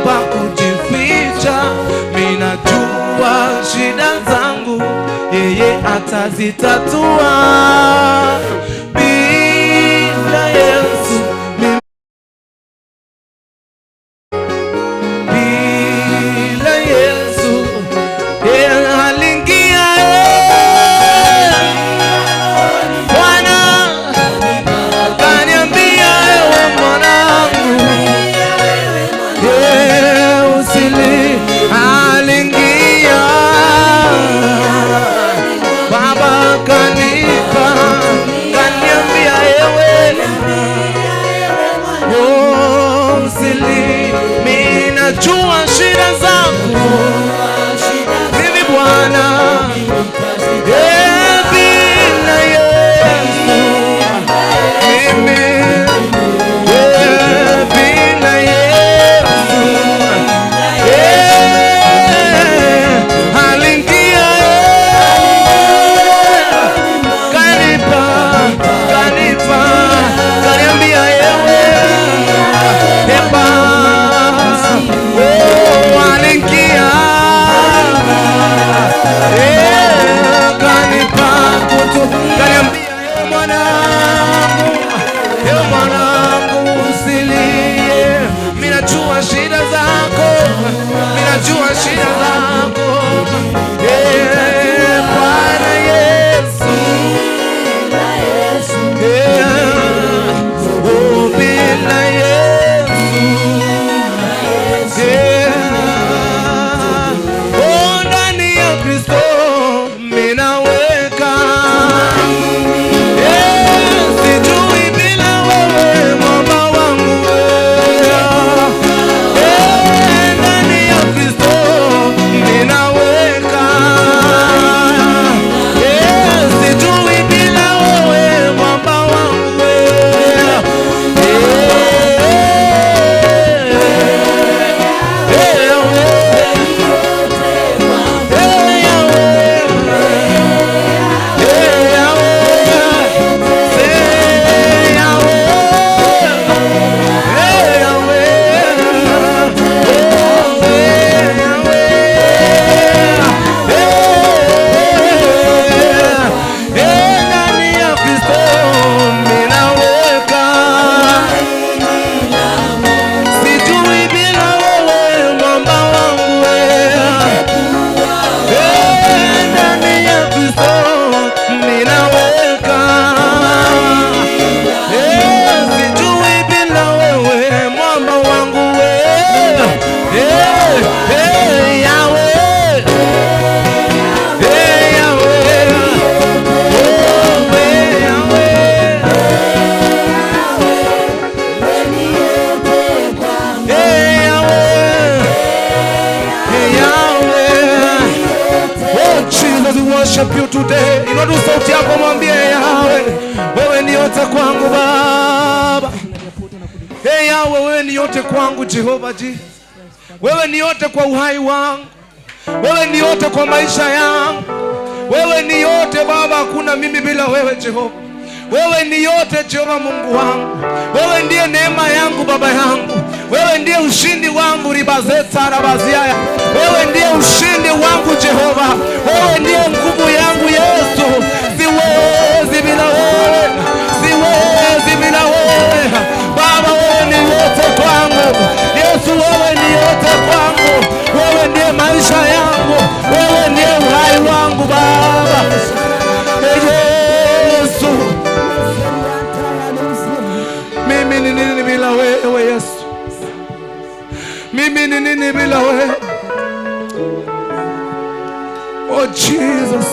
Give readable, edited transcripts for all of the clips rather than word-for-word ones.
pa kujificha. Minajua shida zangu yeye atazitatua. Bila Yesu, bila Yesu, yeye halingia. Bwana kaniambia ewe mwanangu, usili halingia. Baba kanipa, kaniambia ewe, usili, minajua shida zangu mimi Bwana. Bila Yesu mimi, bila Yesu halingia. Kanipa, kanipa, kaniambia ewe eba, halingia. Kanipa kutu, kaniambia ewe mwanangu, usilie. Minajua shida zako, minajua shida zako. Bwana Yesu, bila Yesu, ndani ya Kristo minaweka. Sijui bila wewe mwamba wangu. Ndani ya Kristo minaweka. Sijui bila wewe mwamba wangu. Worship you today. Inua sauti yako mwambie Yahweh, wewe ni yote kwangu Baba. Yahweh, wewe ni yote kwangu Jehova ji. Wewe ni yote kwa uhai wangu. Wewe ni yote kwa maisha yangu. Wewe ni yote Baba, hakuna mimi bila wewe Jehova. Wewe ni yote Jehova Mungu wangu. Wewe ndiye neema yangu Baba yangu. Wewe ndiye ushindi wangu ribazeta rabaziaya. Wewe ndiye ushindi wangu Jehova. Wewe ndiye nguvu yangu Yesu. Siwezi bila wewe. Siwezi bila wewe. Baba, wewe ni yote kwangu. Yesu, wewe ni yote kwangu. Wewe ndiye maisha yangu. Wewe ndiye uhai wangu Baba. Yesu, mimi ni nini bila wewe Yesu? Mimi ni nini bila wewe? Oh Jesus.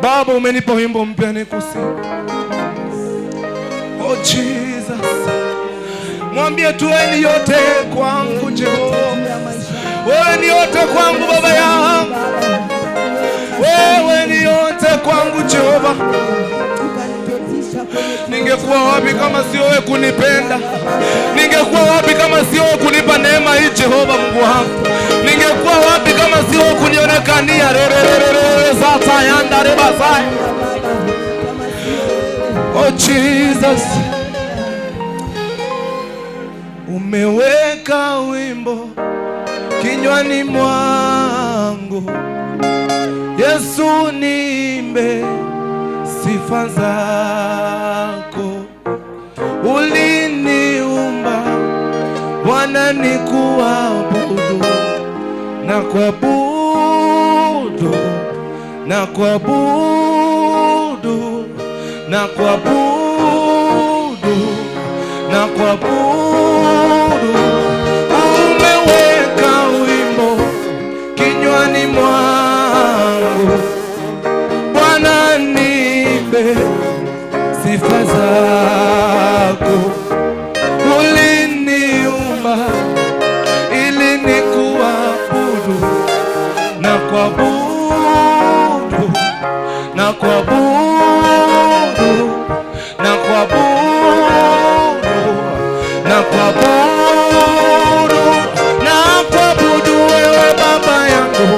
Baba, umenipa wimbo mpya nikusifu. Oh Jesus. Mwambie tu wewe ni yote kwangu Jehova. Wewe ni yote kwangu Baba yangu. Wewe ni yote kwangu Jehova. Ningekuwa wapi kama sio wewe kunipenda? Ningekuwa wapi kama sio wewe kunipa neema hii Jehova Mungu wangu? Ningekuwa wapi kama sio wewe kunionekania zata yanda rebasai? Oh Jesus, umeweka umeweka wimbo kinywani mwangu, Yesu niimbe sifa zako. Uliniumba Bwana nikuabudu, na kuabudu, na kuabudu, na kuabudu, na kuabudu. Umeweka wimbo kinywani mwangu, Bwana niimbe sifa zako. Uliniumba ili nikuabudu, na kuabudu, na kuabudu, na kuabudu, na kuabudu, na kuabudu wewe Baba yangu,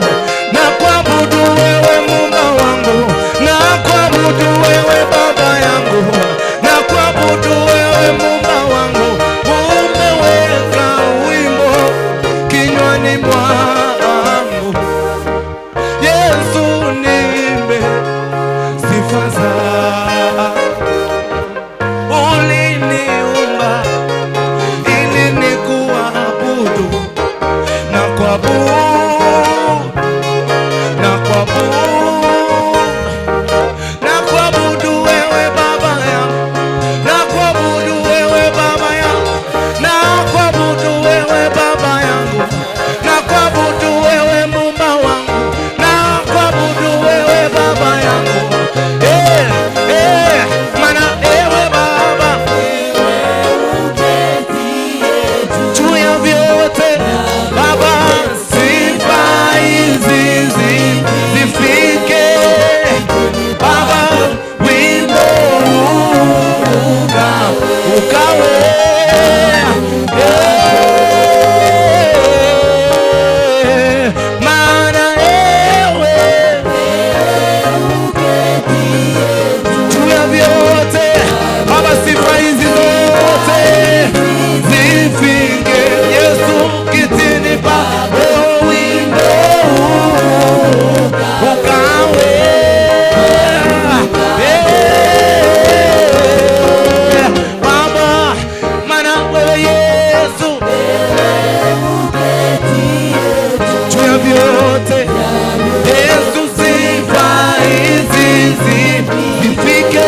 na kuabudu wewe Muumba wangu, na kuabudu wewe Baba yangu, na kuabudu wewe Muumba wangu. Umeweka wimbo kinywani mwangu, Yesu niimbe sifa zako. Uliniumba ili nikuabudu, na kuabudu, na kuabudu, na kuabudu wewe Baba yangu, na kuabudu wewe Baba yangu, na kuabudu wewe Baba yangu, na kuabudu wewe Muumba wangu, na kuabudu wewe Baba yangu. Mana ewe Baba juu ya vyote Baba, sifa hizi zifike Baba, wimbo ukawe mana ewe juu ya vyote Baba, sifa hizi zote zifike Yesu kitini pa wimbo ukawe Baba, mana wewe Yesu juu ya vyote Yesu, sifa hizi zifike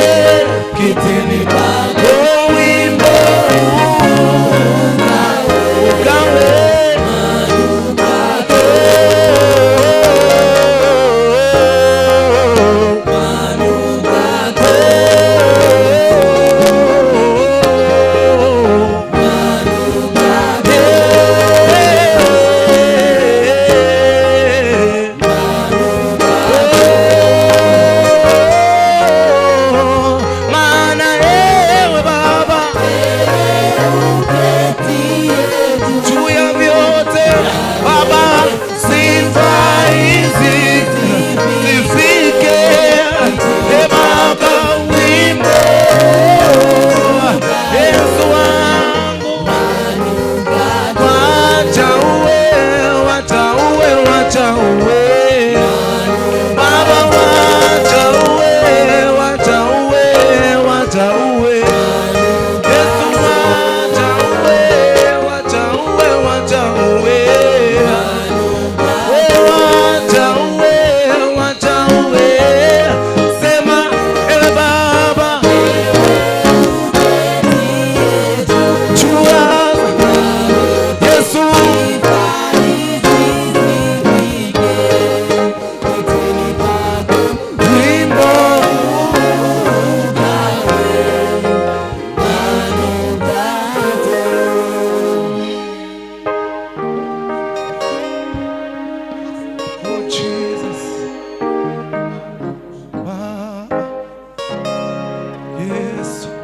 kitini pako, wimbo ukawe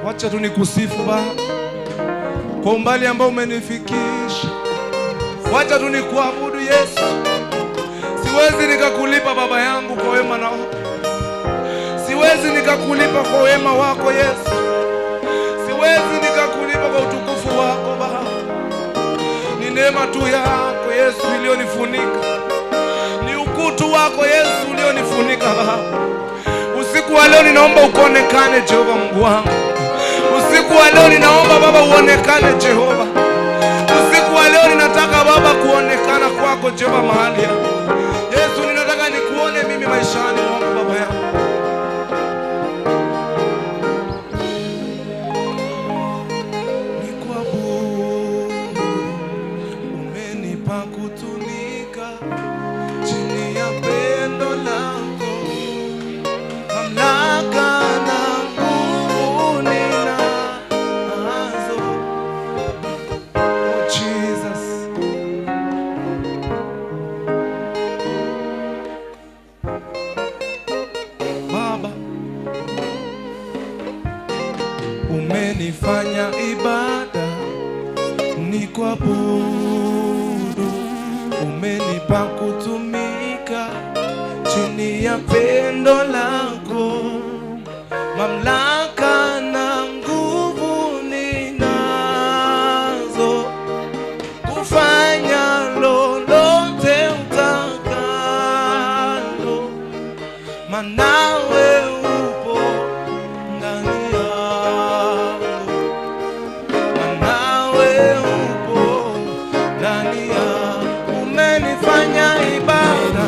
Wacha tu nikusifu Baba kwa umbali ambao umenifikisha. Wacha tu nikuabudu Yesu. Siwezi nikakulipa Baba yangu kwa wema na siwezi nikakulipa kwa wema wako Yesu. Siwezi nikakulipa kwa utukufu wako Baba. neema tu yako Yesu iliyonifunika, ni ukutu wako Yesu ulionifunika Baba. Usiku wa leo ninaomba ukonekane Jehova Mungu wangu. Usiku wa leo ninaomba Baba uonekane Jehova. Usiku wa leo ninataka Baba kuonekana kwako Jehova mahali hapa. Yesu ninataka nikuone mimi maishani mwangu Baba yangu. Nikuabudu, umenipa kutumika chini ya pendo lako. Mamlaka na nguvu ninazo. Oh Jesus. Baba, umenifanya ibada nikuabudu, umenipa kutumika chini ya pendo lako. Mamlaka na nguvu ninazo, kufanya lolote utakalo, manawe upo ndani yangu, manawe upo ndani yangu. Umenifanya ibada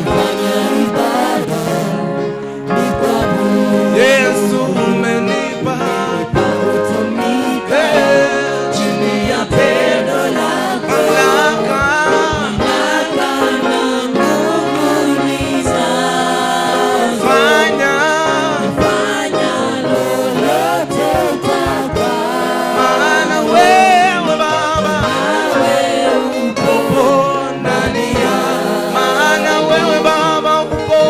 Yesu, umenipa chini ya pendo lako. Mamlaka na nguvu ninazo, fanya lolote utakalo, maana wewe Baba upo ndani yangu, maana wewe Baba upo.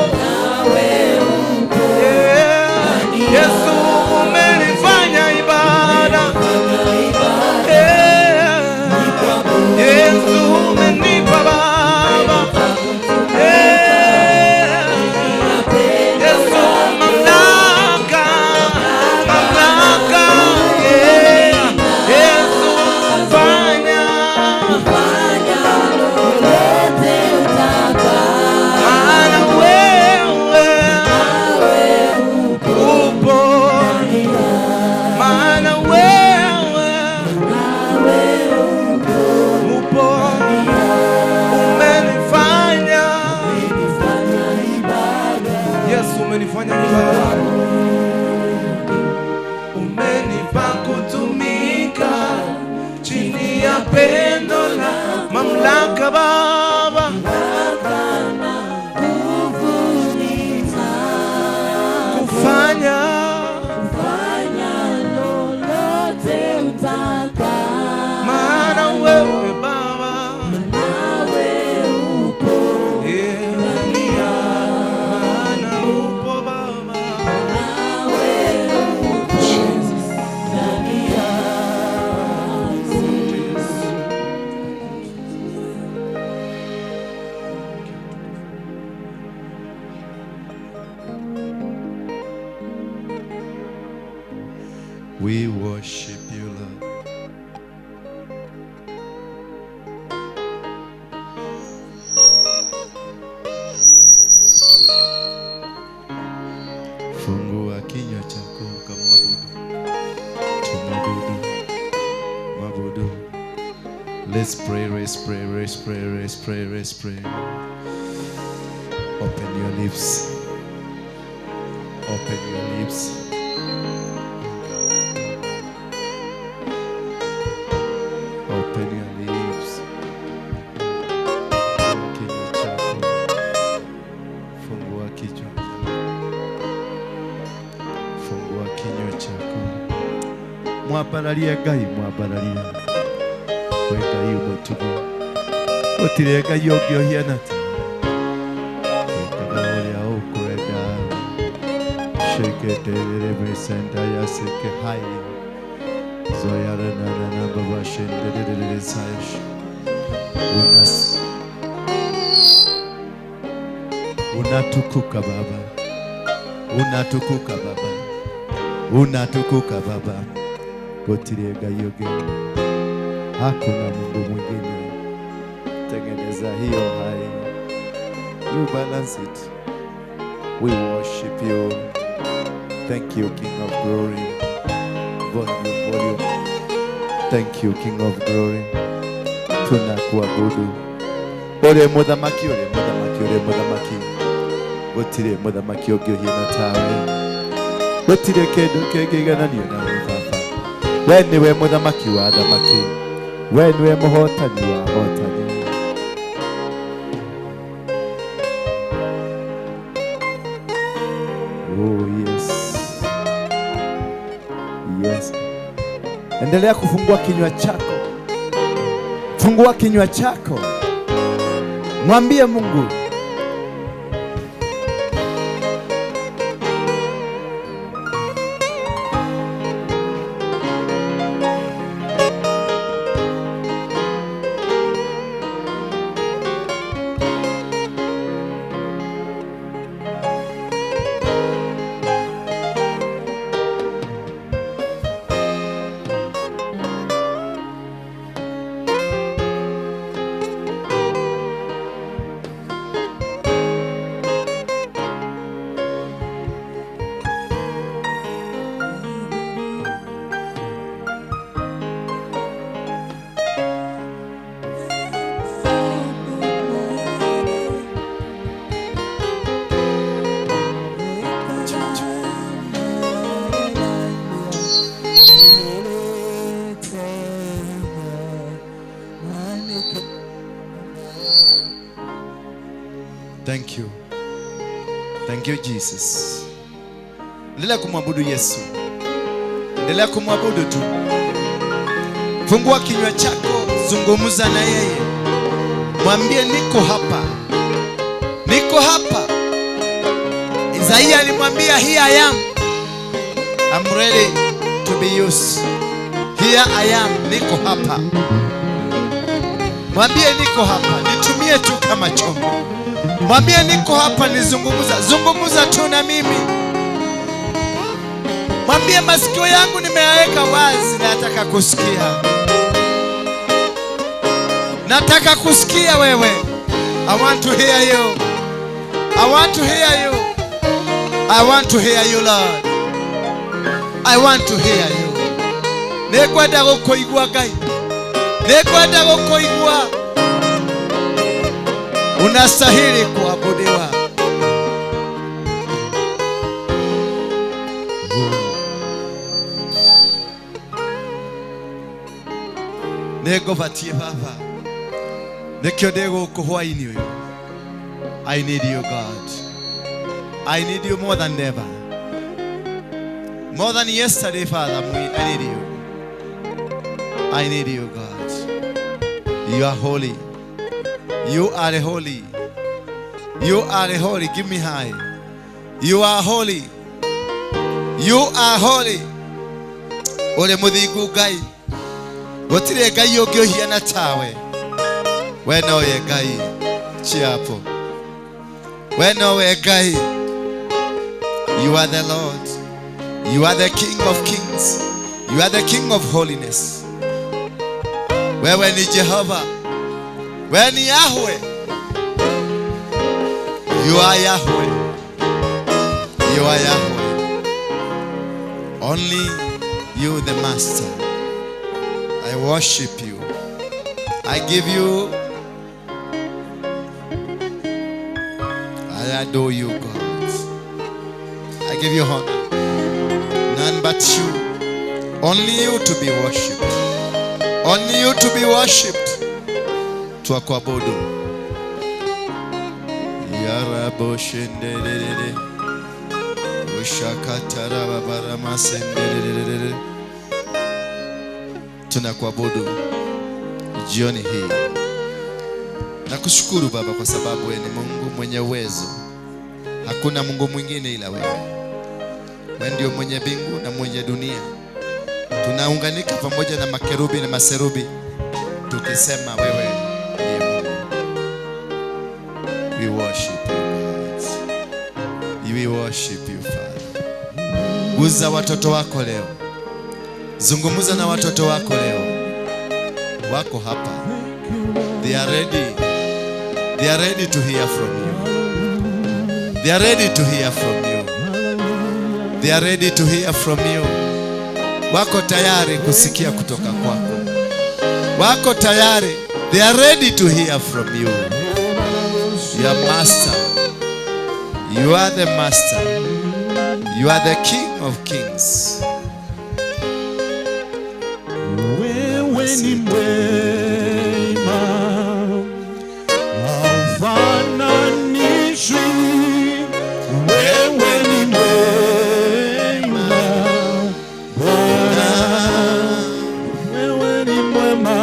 Yesu, umenifanya ibada. Yesu, umenipa Baba. Yesu, mamlaka. Yesu, fanya lolote utakalo, maana wewe upo, maana wewe upo. Umenifanya Yesu, umenifanya ibada, umenipa kutumika chini ya pendo la mamlaka Baba. Kufanya lolote utakalo, maana wewe Baba upo. Maana upo Baba, Jesus. We worship you, Lord. Fungua kinywa chako ukamwabudu. Mwabudu. Let's pray. Open your lips. Open your lips. Open your lips. Kinywa chako. Fungua kichwa. Fungua kinywa chako. Mwaparalia Ngai, mwaparalia. Weka hiyo motugo. Otireka yogyo hiana. Weka gaoria okureda. Shake it, representa ya seke hai. Zoyara na baba shende saish. Unatukuka Baba. Unatukuka Baba. Gotirega yoge. Hakuna Mungu mwingine tengeneza hiyo hai. You balance it. We worship you. Thank you, King of Glory. Volume. Thank you, King of Glory. Tunakuabudu. Ore muthamaki. Gutire muthamaki ũngĩ ũhiana tawe. Gutire kĩndũ kĩngĩigananio nawe Baba. We niwe muthamaki wa athamaki. We niwe mũhotani wa ahotani. Oh yes. Yes. Endelea kufungua kinywa chako. Fungua kinywa chako. Mwambie Mungu. Thank you. Thank you Jesus. Endelea kumwabudu Yesu. Endelea kumwabudu tu. Fungua kinywa chako, zungumza na yeye. Mwambie niko hapa. Niko hapa. Isaiah alimwambia here I am. I'm ready to be used. Here I am. Niko hapa. Mwambie niko hapa. Nitumie tu kama chombo. Mwambie niko hapa, zungumza tu na mimi. Mwambie masikio yangu nimeyaweka wazi, nataka kusikia. Nataka kusikia wewe. I want to hear you. I want to hear you. I want to hear you, Lord. I want to hear you. Nekwenda gukuigua Ngai. Nekwenda gukuigua. Unastahili kuabudiwa. Negovatie Baba. Nekyo ndego kuhwaini uyu. I need you, God. I need you more than ever. More than yesterday, Father. I need you. I need you, God. You are holy. You are holy. You are holy. Give me high. You are holy. You are holy. Ole muthingu Ngai. Gutire Ngai ungi uhiana tawe. We nowe Ngai. Chiapo. We nowe Ngai. You are the Lord. You are the King of Kings. You are the King of holiness. Wewe ni Jehovah. Wewe ni Yahweh. You are Yahweh. You are Yahweh. Only you the Master. I worship you. I give you. I adore you, God. I give you honor. None but you. Only you to be worshipped. Only you to be worshipped. Twakuabudu. Yarabo shendelele. Ushakatara babarama sendelele. Tunakuabudu jioni hii. Nakushukuru Baba kwa sababu wewe ni Mungu mwenye uwezo. Hakuna Mungu mwingine ila wewe. Wewe ndio mwenye mbingu na mwenye dunia. Tunaunganika pamoja na makerubi na maserubi tukisema wewe ndiye Mungu. We worship you, God. We worship you, Father. Guza watoto wako leo. Zungumza na watoto wako leo. Wako hapa. They are ready. They are ready to hear from you. They are ready to hear from you. They are ready to hear from you. Wako tayari kusikia kutoka kwako. Wako tayari. They are ready to hear from you. You are master. You are the master. You are the King of kings. Wewe ni mwema, haufananishwi. Wewe ni mwema, Bwana. Wewe ni mwema,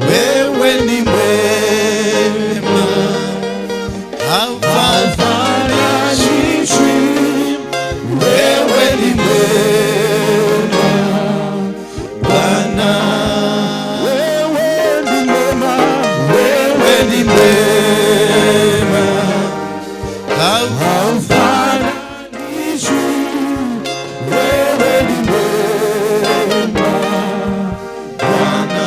Wewe ni mwema, haufananishwi. Wewe ni mwema, Bwana. Wewe ni mwema, wewe ni mwema, haufananishwi. Wewe ni mwema, Bwana.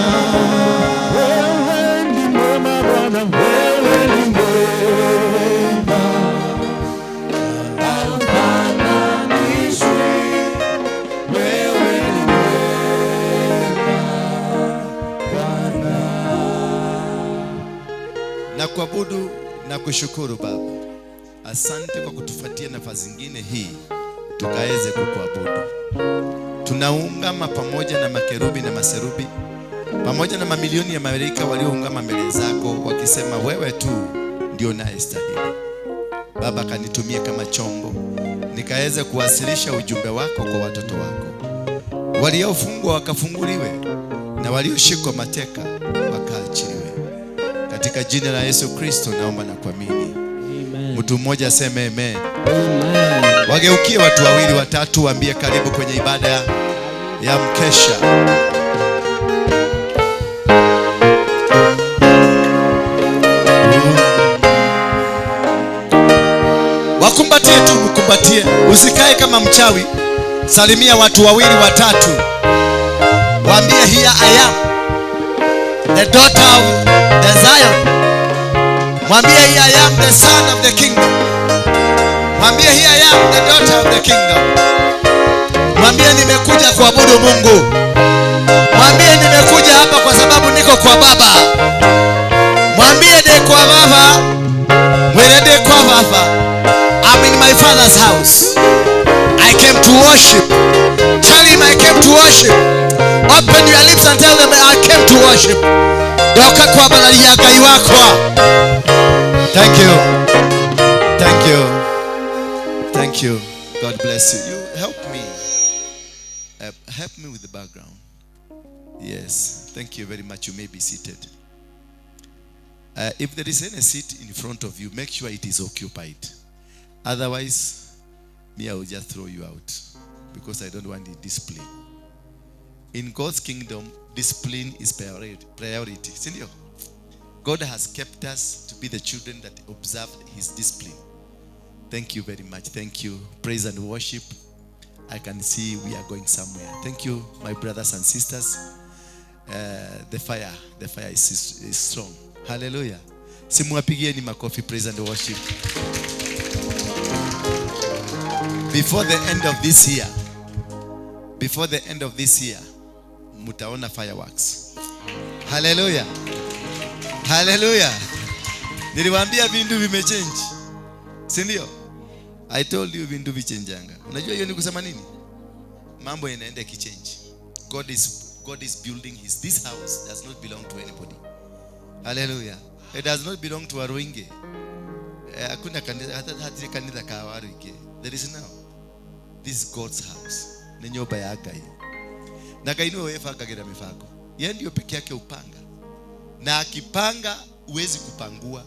Wewe ni mwema, Bwana. Wewe ni mwema, haufananishwi. Wewe ni mwema, Bwana. na kuabudu na kushukuru Baba. Asante kwa kutufatia nafasi nyingine hii tukaweze kukuabudu. Tunaungama pamoja na makerubi na maserubi, pamoja na mamilioni ya malaika walioungama mbele zako wakisema wewe tu ndio unayestahili. Baba, kanitumie kama chombo nikaweze kuwasilisha ujumbe wako kwa watoto wako. Waliofungwa wakafunguliwe na walioshikwa mateka wakaachiliwe. Katika jina la Yesu Kristo naomba na kuamini. Mtu mmoja aseme amen. Wageukie watu wawili watatu, waambie karibu kwenye ibada ya mkesha. Wakumbatie tu, mkumbatie. Usikae kama mchawi. Salimia watu wawili watatu, waambie here I am, the daughter of the Zion. Mwambie here I am, the son of the kingdom. Mwambie here I am, the daughter of the kingdom. Mwambie nimekuja kuabudu Mungu. Mwambie nimekuja hapa kwa sababu niko kwa Baba. Mwambie de kwa Baba, mwele de kwa Baba. I'm in my Father's house. I came to worship. Tell him I came to worship. Open your lips and tell them I came to worship. Doka kwa balali ya gai wako. Thank you. Thank you. Thank you. God bless you. You help me. Help me with the background. Yes. Thank you very much. You may be seated. If there is any seat in front of you, make sure it is occupied. Otherwise, me, I will just throw you out because I don't want the discipline. In God's kingdom, discipline is priority. Senior, God has kept us to be the children that observed his discipline. Thank you very much. Thank you. Praise and worship. I can see we are going somewhere. Thank you, my brothers and sisters. The fire is strong. Hallelujah. Simuapigieni makofi. Praise and worship. Before the end of this year, mutaona fireworks. Hallelujah. Hallelujah. Niliwaambia vindu vimechange. Si ndio? I told you vindu vichenjanga. Unajua hiyo ni kusema nini? Mambo yanaenda kichange. God is building this house does not belong to anybody. Hallelujah. It does not belong to Waruinge. Hakuna kanisa ka Waruinge. There is now. This is God's house. Ni nyumba ya Agai. Na kainua wewe akagira mifago. Yeye ndio peke yake upanga. Na akipanga uwezi kupangua.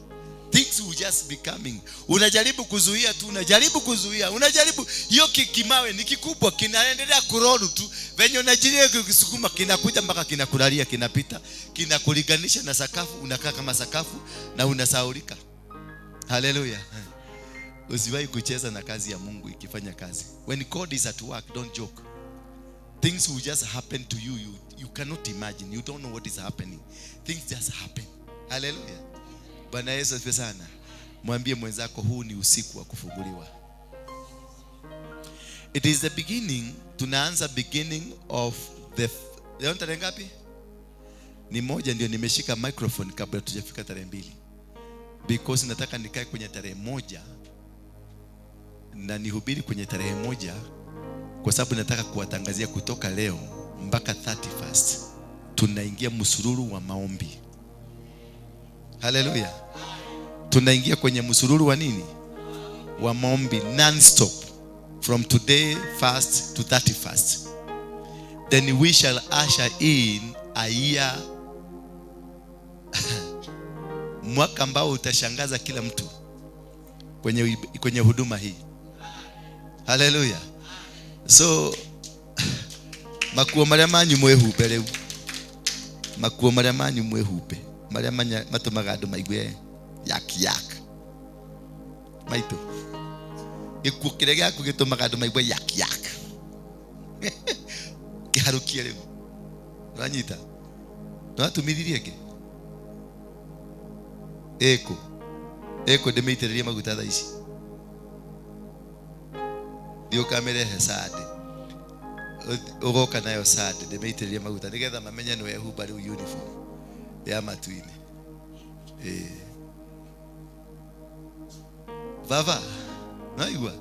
Things will just be coming. Unajaribu kuzuia tu, unajaribu. Hiyo kimawe ni kikubwa, kinaendelea kuroll tu. Venye unajiria kukisukuma kinakuja mpaka kinakulalia, kinapita, kinakulinganisha na sakafu, unakaa kama sakafu na unasaulika. Hallelujah. Usiwahi kucheza na kazi ya Mungu ikifanya kazi. When God is at work, don't joke. Things will just happen to you. You cannot imagine. You don't know what is happening. Things just happen. Haleluya. Bwana Yesu asifiwe sana. Mwambie mwenzako huu ni usiku wa kufunguliwa. It is the beginning. Tunaanza beginning of the leo tarehe ngapi? Ni moja ndio nimeshika microphone kabla tujafika tarehe 2. Because nataka nikae kwenye tarehe 1 na nihubiri kwenye tarehe 1 kwa sababu nataka kuwatangazia kutoka leo mpaka 31st tunaingia msururu wa maombi. Haleluya. Tunaingia kwenye msururu wa nini? Wa maombi non-stop from today first to 31st. Then we shall usher in a year mwaka ambao utashangaza kila mtu kwenye huduma hii. Haleluya. So makuo maria manyu mwehumbe riu, makuo maria manyu mwehumbe maria matumaga andu maigue yak maitu gikuo kiria giaku gitumaga andu maigue yak kiharukie riu ranyita no tumithirie ke eko demeitereria maguta tha ici dio kamerehe sade ugoka nayo sade demeitereria maguta nigetha mamenye no ehumba riu uniform ya matuine baba naigua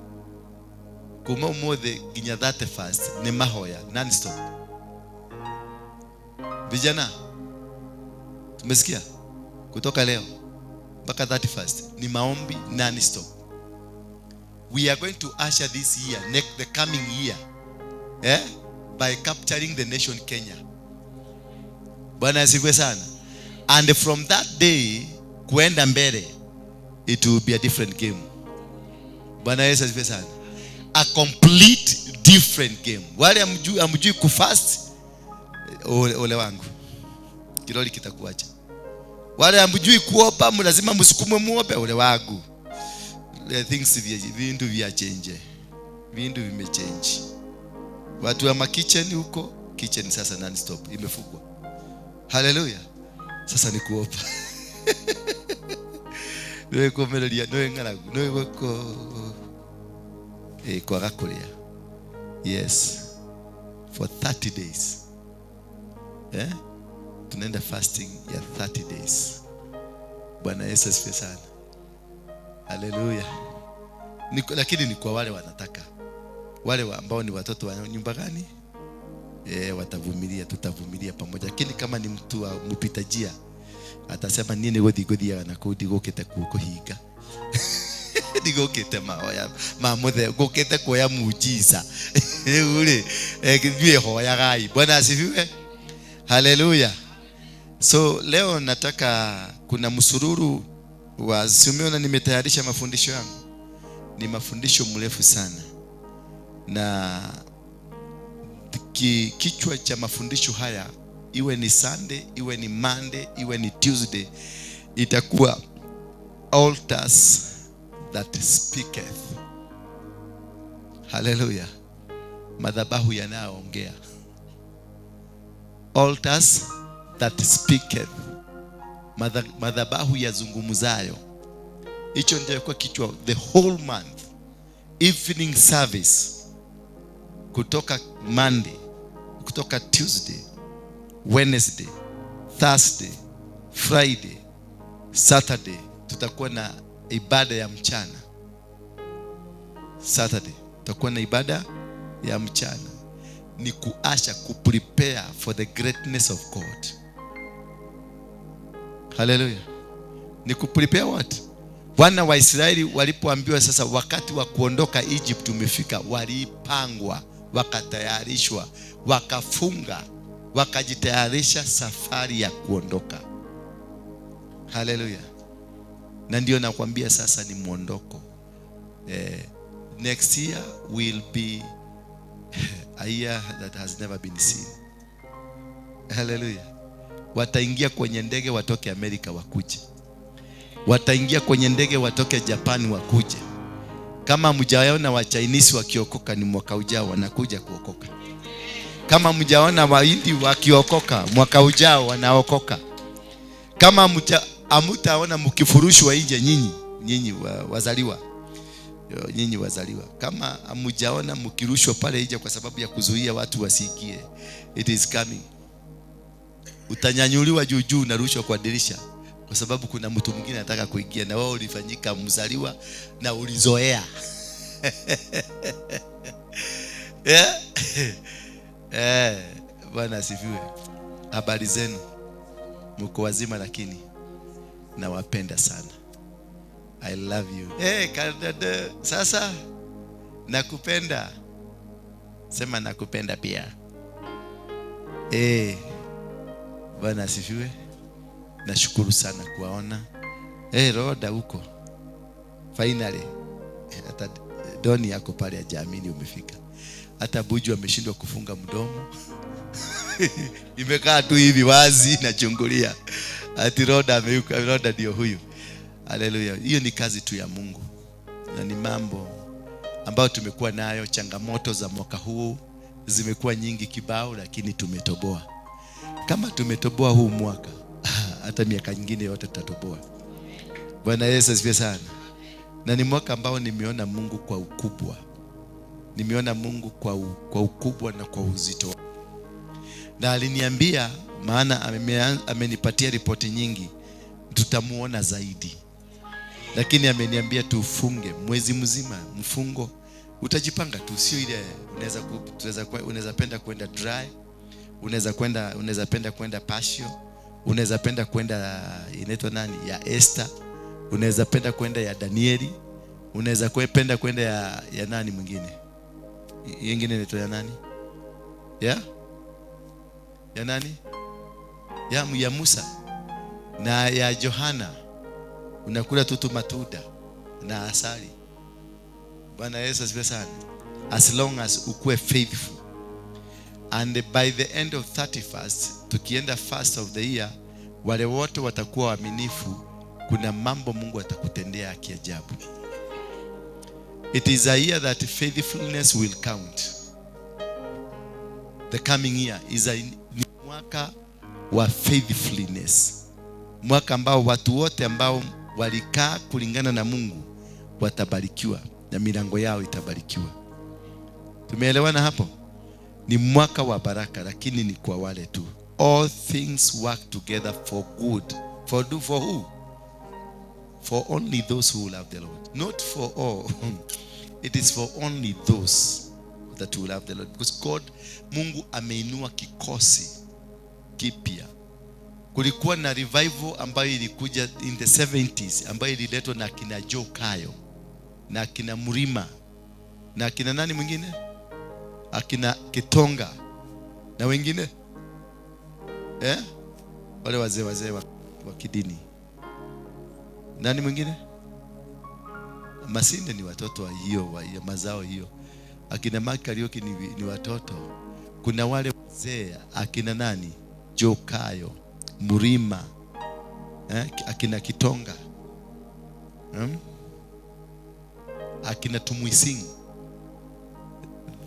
kuma umothe nginya 31st ni mahoya non stop. Vijana tumesikia kutoka leo mpaka 31st ni maombi non stop. We are going to usher this year, the coming year, by capturing the nation Kenya. Bwana asifiwe sana. And from that day kuenda mbele it will be a different game. Bwana Yesu asifiwe sana. A complete different game. Wale amjui kufast, ole wangu kiroli kitakuacha. Wale amjui kuomba lazima msukume muombe, ole wangu. Things vindu vya change. Vindu vimechange. Watu wa kitchen huko, kitchen sasa non stop imefungwa. Haleluya. Sasa ni kuomba. Ndio komereria ndio ngaragu ndio ko kwa gakuria. Yes. For 30 days. Tunaenda fasting ya 30 days. Bwana Yesu asifiwe sana. Haleluya. Lakini ni kwa wale wanataka. Wale ambao ni watoto wa nyumba gani? Watavumilia, tutavumilia pamoja. Lakini kama ni mtu wa mpita njia atasema nini gothia na kudigokete kuhinga. Digokete maoya mamuthe gokete kuoya mujiza. Ule kijue hoya gai. Bwana asifiwe. Haleluya. So leo nataka kuna msururu wa simeona nimetayarisha mafundisho yangu. Ni mafundisho mrefu sana. Na kichwa cha mafundisho haya iwe ni Sunday, iwe ni Monday, iwe ni Tuesday, itakuwa altars that speaketh. Hallelujah. Madhabahu yanayoongea. Altars that speaketh. Madhabahu yazungumzayo. Hicho ndio kwa kichwa the whole month. Evening service kutoka Monday, kutoka Tuesday, Wednesday, Thursday, Friday, Saturday tutakuwa na ibada ya mchana. Saturday tutakuwa na ibada ya mchana. Ni kuasha kuprepare for the greatness of God. Hallelujah. Ni kuprepare what? Wana wa Israeli walipoambiwa sasa wakati wa kuondoka Egypt umefika, walipangwa, wakatayarishwa, wakafunga, wakajitayarisha safari ya kuondoka. Hallelujah. Na ndio nakwambia sasa ni muondoko. Next year will be a year that has never been seen. Hallelujah. Wataingia kwenye ndege watoke Amerika wakuje. Wataingia kwenye ndege watoke Japan wakuje. Kama mjaona wa Chinese wakiokoka ni mwaka ujao wanakuja kuokoka. Kama mjaona wa Hindi wakiokoka mwaka ujao wanaokoka. Kama Hamtaona mkifurushwa nje nyinyi wazaliwa. Nyinyi wazaliwa. Kama hamjaona mkirushwa pale nje kwa sababu ya kuzuia watu wasiingie, it is coming. Utanyanyuliwa juu na rushwa kwa dirisha kwa sababu kuna mtu mwingine anataka kuingia na wewe ulifanyika mzaliwa na ulizoea. Bwana asifiwe. Habari zenu? Mko wazima? Lakini nawapenda sana. I love you. Kadada, sasa nakupenda. Sema nakupenda pia. Bwana asifiwe. Nashukuru sana kuwaona. Roda huko. Finally. Hata Doni yako pale hajaamini umefika. Hata Buju ameshindwa kufunga mdomo. Imekaa tu hivi wazi na chungulia. Ati Roda ameuka, Roda ndio huyu. Haleluya. Hiyo ni kazi tu ya Mungu. Na ni mambo ambayo tumekuwa nayo. Changamoto za mwaka huu zimekuwa nyingi kibao, lakini tumetoboa. Kama tumetoboa huu mwaka, hata miaka nyingine yote tutatoboa. Bwana Yesu asifiwe sana. Na ni mwaka ambao nimeona Mungu kwa ukubwa. Nimeona Mungu kwa ukubwa na kwa uzito. Na aliniambia, maana amenipatia ripoti nyingi, tutamuona zaidi. Lakini ameniambia tufunge mwezi mzima. Mfungo utajipanga tu, sio ile unaweza penda kwenda dry, unaweza penda kwenda passion, unaweza penda kwenda inaitwa nani ya Esther, unaweza penda kwenda ya Danieli, unaweza penda kwenda ya nani mwingine, nyingine inaitwa ya nani, ya nani, ya Musa na ya Johana. Unakula tutu matuda na asali. Bwana Yesu asifiwe sana. As long as ukue faithful. And by the end of 31st, tukienda first of the year, wale wote watakuwa waaminifu, kuna mambo Mungu atakutendea kiajabu. It is a year that faithfulness will count. The coming year is ni mwaka wa faithfulness. Mwaka ambao watu wote ambao walikaa kulingana na Mungu watabarikiwa na milango yao itabarikiwa. Tumeelewana hapo? Ni mwaka wa baraka, lakini ni kwa wale tu. All things work together for good. For who? For only those who love the Lord. Not for all. It is for only those that will love the Lord. Because God, Mungu ameinua kikosi kipya. Kulikuwa na revival ambayo ilikuja in the 70s ambayo ililetwa na kina Joe Kayo na kina Murima na kina nani mwingine, akina Kitonga na wengine, wale wazee wa kidini. Nani mwingine? Masinde ni watoto wa hiyo ya mazao hiyo. Akina Makarioki ni watoto. Kuna wale wazee akina nani, Joe Kayo, Murima, akina Kitonga, akina Tumuising.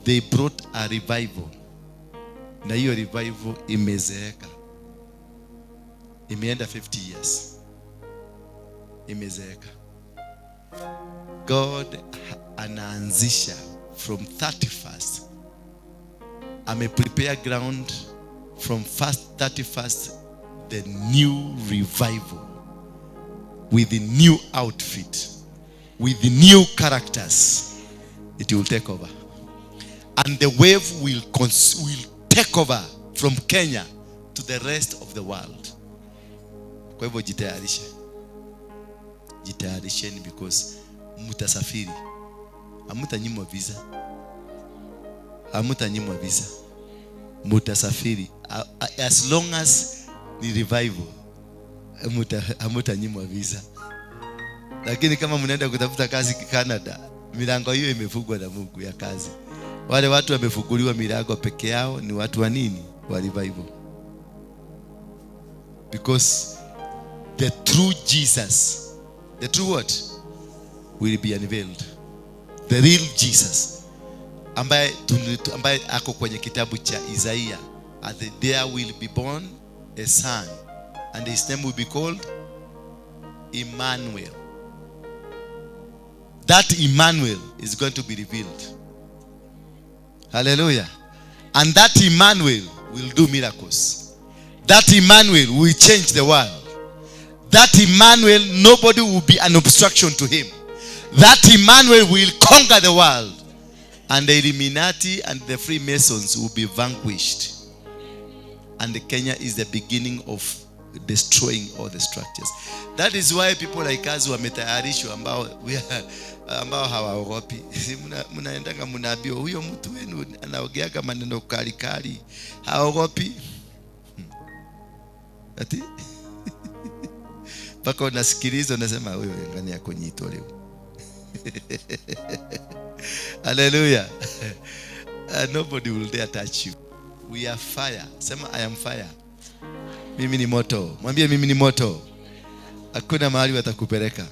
They brought a revival. Na hiyo revival imezeeka. Imeenda 50 years. Imezeeka. God anaanzisha from 31st. Prepare ground from 31st, the new revival with the new outfit, with the new characters. It will take over. And the wave will take over from Kenya to the rest of the world. Kwa hivyo jitayarisheni because mtasafiri. Hamtanyimwa visa. Mtasafiri. As long as ni revival, hamtanyimwa visa. Lakini kama mnaenda kutafuta kazi Canada, milango hiyo imefungwa na Mungu ya kazi. Wale watu wamefunguliwa milango peke yao ni watu wa nini? Wa revival. Because the true Jesus, the true what? Will be unveiled. The real Jesus ambaye ako kwenye kitabu cha Isaiah, there will be born a son and his name will be called Emmanuel. That Emmanuel is going to be revealed. Hallelujah. And that Emmanuel will do miracles. That Emmanuel will change the world. That Emmanuel, nobody will be an obstruction to him. That Emmanuel will conquer the world. And the Illuminati and the Freemasons will be vanquished. And Kenya is the beginning of destroying all the structures. That is why people like us wametayarishwa ambao hawaogopi. Mnaendanga mnaambia huyo mtu wenu anaogeaga maneno kali kali, haogopi. Ati paka unasikiliza unasema huyo ngani yako nyito leo. Hallelujah. Nobody will dare touch you. We are fire. Sema I am fire. Mimi ni moto. Mwambie mimi ni moto. Hakuna mahali watakupeleka.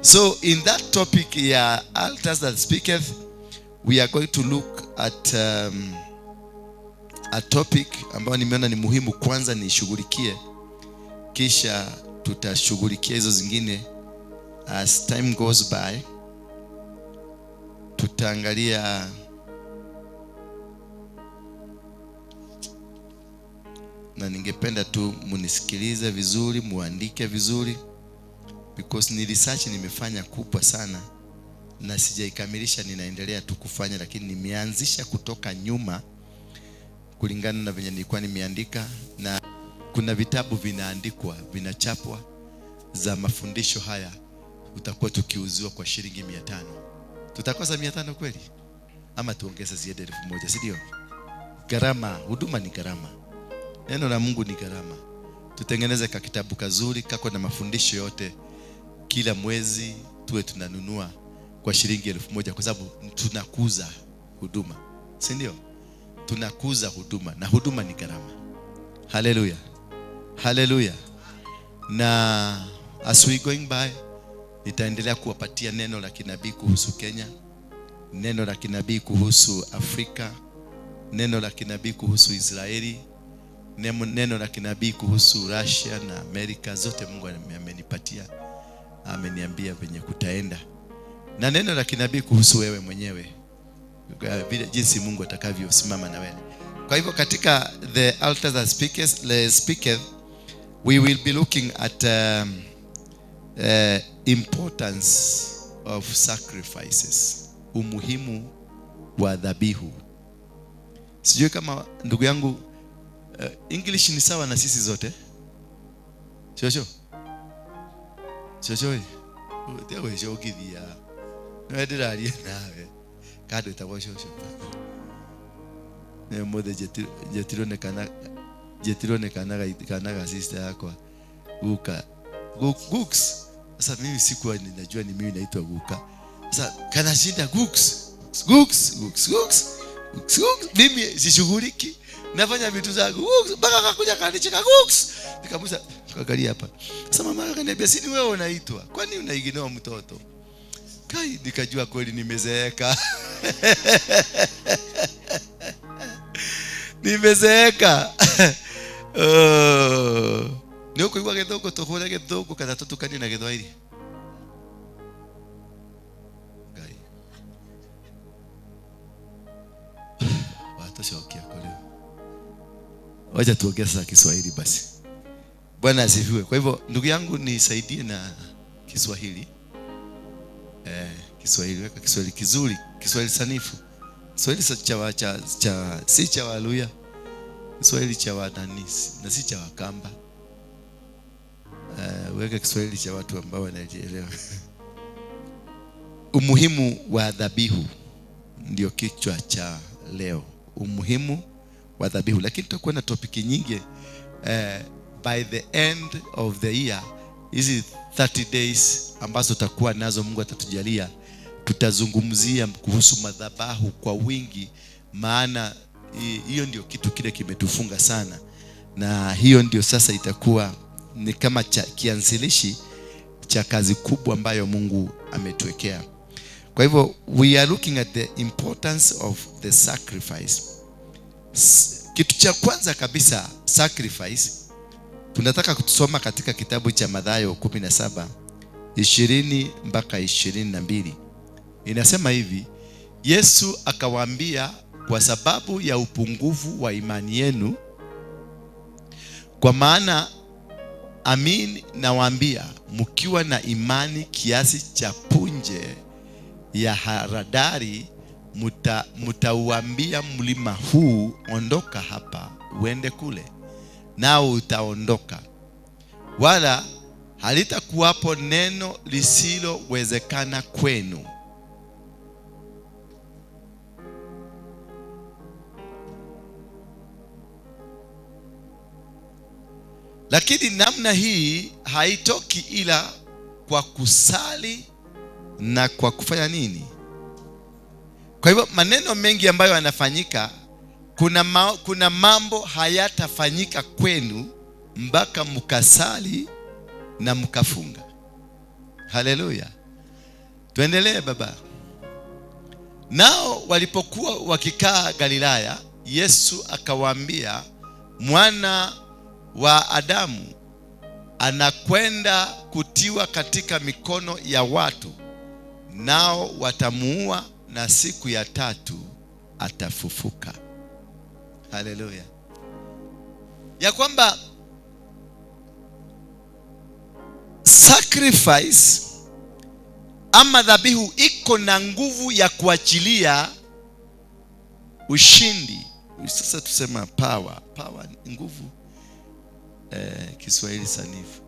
So in that topic ya altars that speaketh, we are going to look at a topic ambayo nimeona ni muhimu kwanza nishughulikie, kisha tutashughulikia hizo zingine as time goes by. Tutaangalia na ningependa tu munisikilize vizuri, muandike vizuri, because ni research nimefanya kubwa sana na sijaikamilisha, ninaendelea tu kufanya, lakini nimeanzisha kutoka nyuma kulingana na venye nilikuwa nimeandika, na kuna vitabu vinaandikwa, vinachapwa za mafundisho haya. Utakuwa tukiuziwa kwa shilingi 500. Tutakosa 500 kweli? Ama tuongeze ziende 1000, si ndio? Gharama, huduma ni gharama. Neno la Mungu ni gharama. Tutengeneze kitabu kazuri kako na mafundisho yote. Kila mwezi tuwe tunanunua kwa shilingi 1000, kwa sababu tunakuza huduma. Si ndio? Tunakuza huduma, na huduma ni gharama. Hallelujah. Hallelujah. Na as we going by, nitaendelea kuwapatia neno la kinabii kuhusu Kenya, neno la kinabii kuhusu Afrika, neno la kinabii kuhusu Israeli, neno la kinabii kuhusu Russia na Amerika. Zote Mungu amenipatia, ameniambia venye kutaenda, na neno la kinabii kuhusu wewe mwenyewe, vile jinsi Mungu atakavyosimama na wewe. Kwa hivyo katika the altars that speaketh, we will be looking at importance of sacrifices, umuhimu wa dhabihu. Sijui kama ndugu yangu English ni sawa na sisi zote. Shosho tewe shogithia ndiraria nawe kado itakuwa shosho ne mode jetirone kana sister yako Guka Gooks. Sasa mimi sikuwa ninajua ni mimi naitwa Guka. Sasa kana shinda Gooks. Mimi sishughuliki, nafanya vitu zangu mpaka akakuja kanicheka Gooks. Nikamusa kaangalia hapa. Sasa mama akaniambia si wewe unaitwa, kwani unaiginao mtoto? Kai nikajua kweli nimezeeka. Nimezeeka. Niko kwa kidogo tohora kidogo kada tutukani na githwairi. Gai. Watu shokia kwa leo. Wacha tuongeze Kiswahili basi. Bwana asifiwe. Kwa hivyo ndugu yangu nisaidie na Kiswahili. Kiswahili, weka Kiswahili kizuri, Kiswahili sanifu. Kiswahili si cha Waluya. Kiswahili cha Wadanisi na si cha Wakamba. Weka Kiswahili cha watu ambao wanajielewa. Umuhimu wa dhabihu ndio kichwa cha leo. Umuhimu wa dhabihu, lakini tutakuwa na topiki nyingi by the end of the year. Hizi 30 days ambazo tutakuwa nazo, Mungu atatujalia, tutazungumzia kuhusu madhabahu kwa wingi, maana hiyo ndio kitu kile kimetufunga sana, na hiyo ndio sasa itakuwa ni kama kianzilishi cha kazi kubwa ambayo Mungu ametuwekea. Kwa hivyo we are looking at the importance of the sacrifice. Kitu cha kwanza kabisa, sacrifice tunataka kusoma katika kitabu cha Mathayo 17:20 mpaka 22. Inasema hivi: Yesu akawaambia, kwa sababu ya upungufu wa imani yenu, kwa maana amin nawaambia, mkiwa na imani kiasi cha punje ya haradali, mtauambia mlima huu, ondoka hapa uende kule, nao utaondoka, wala halitakuwapo neno lisilowezekana kwenu. Lakini namna hii haitoki ila kwa kusali na kwa kufanya nini? Kwa hivyo maneno mengi ambayo yanafanyika, kuna mambo hayatafanyika kwenu mpaka mkasali na mkafunga. Haleluya. Tuendelee baba. Nao walipokuwa wakikaa Galilaya, Yesu akawaambia, Mwana wa Adamu anakwenda kutiwa katika mikono ya watu, nao watamuua, na siku ya tatu atafufuka. Haleluya. Ya kwamba sacrifice ama dhabihu iko na nguvu ya kuachilia ushindi. Sasa tusema power ni nguvu. Kiswahili sanifu.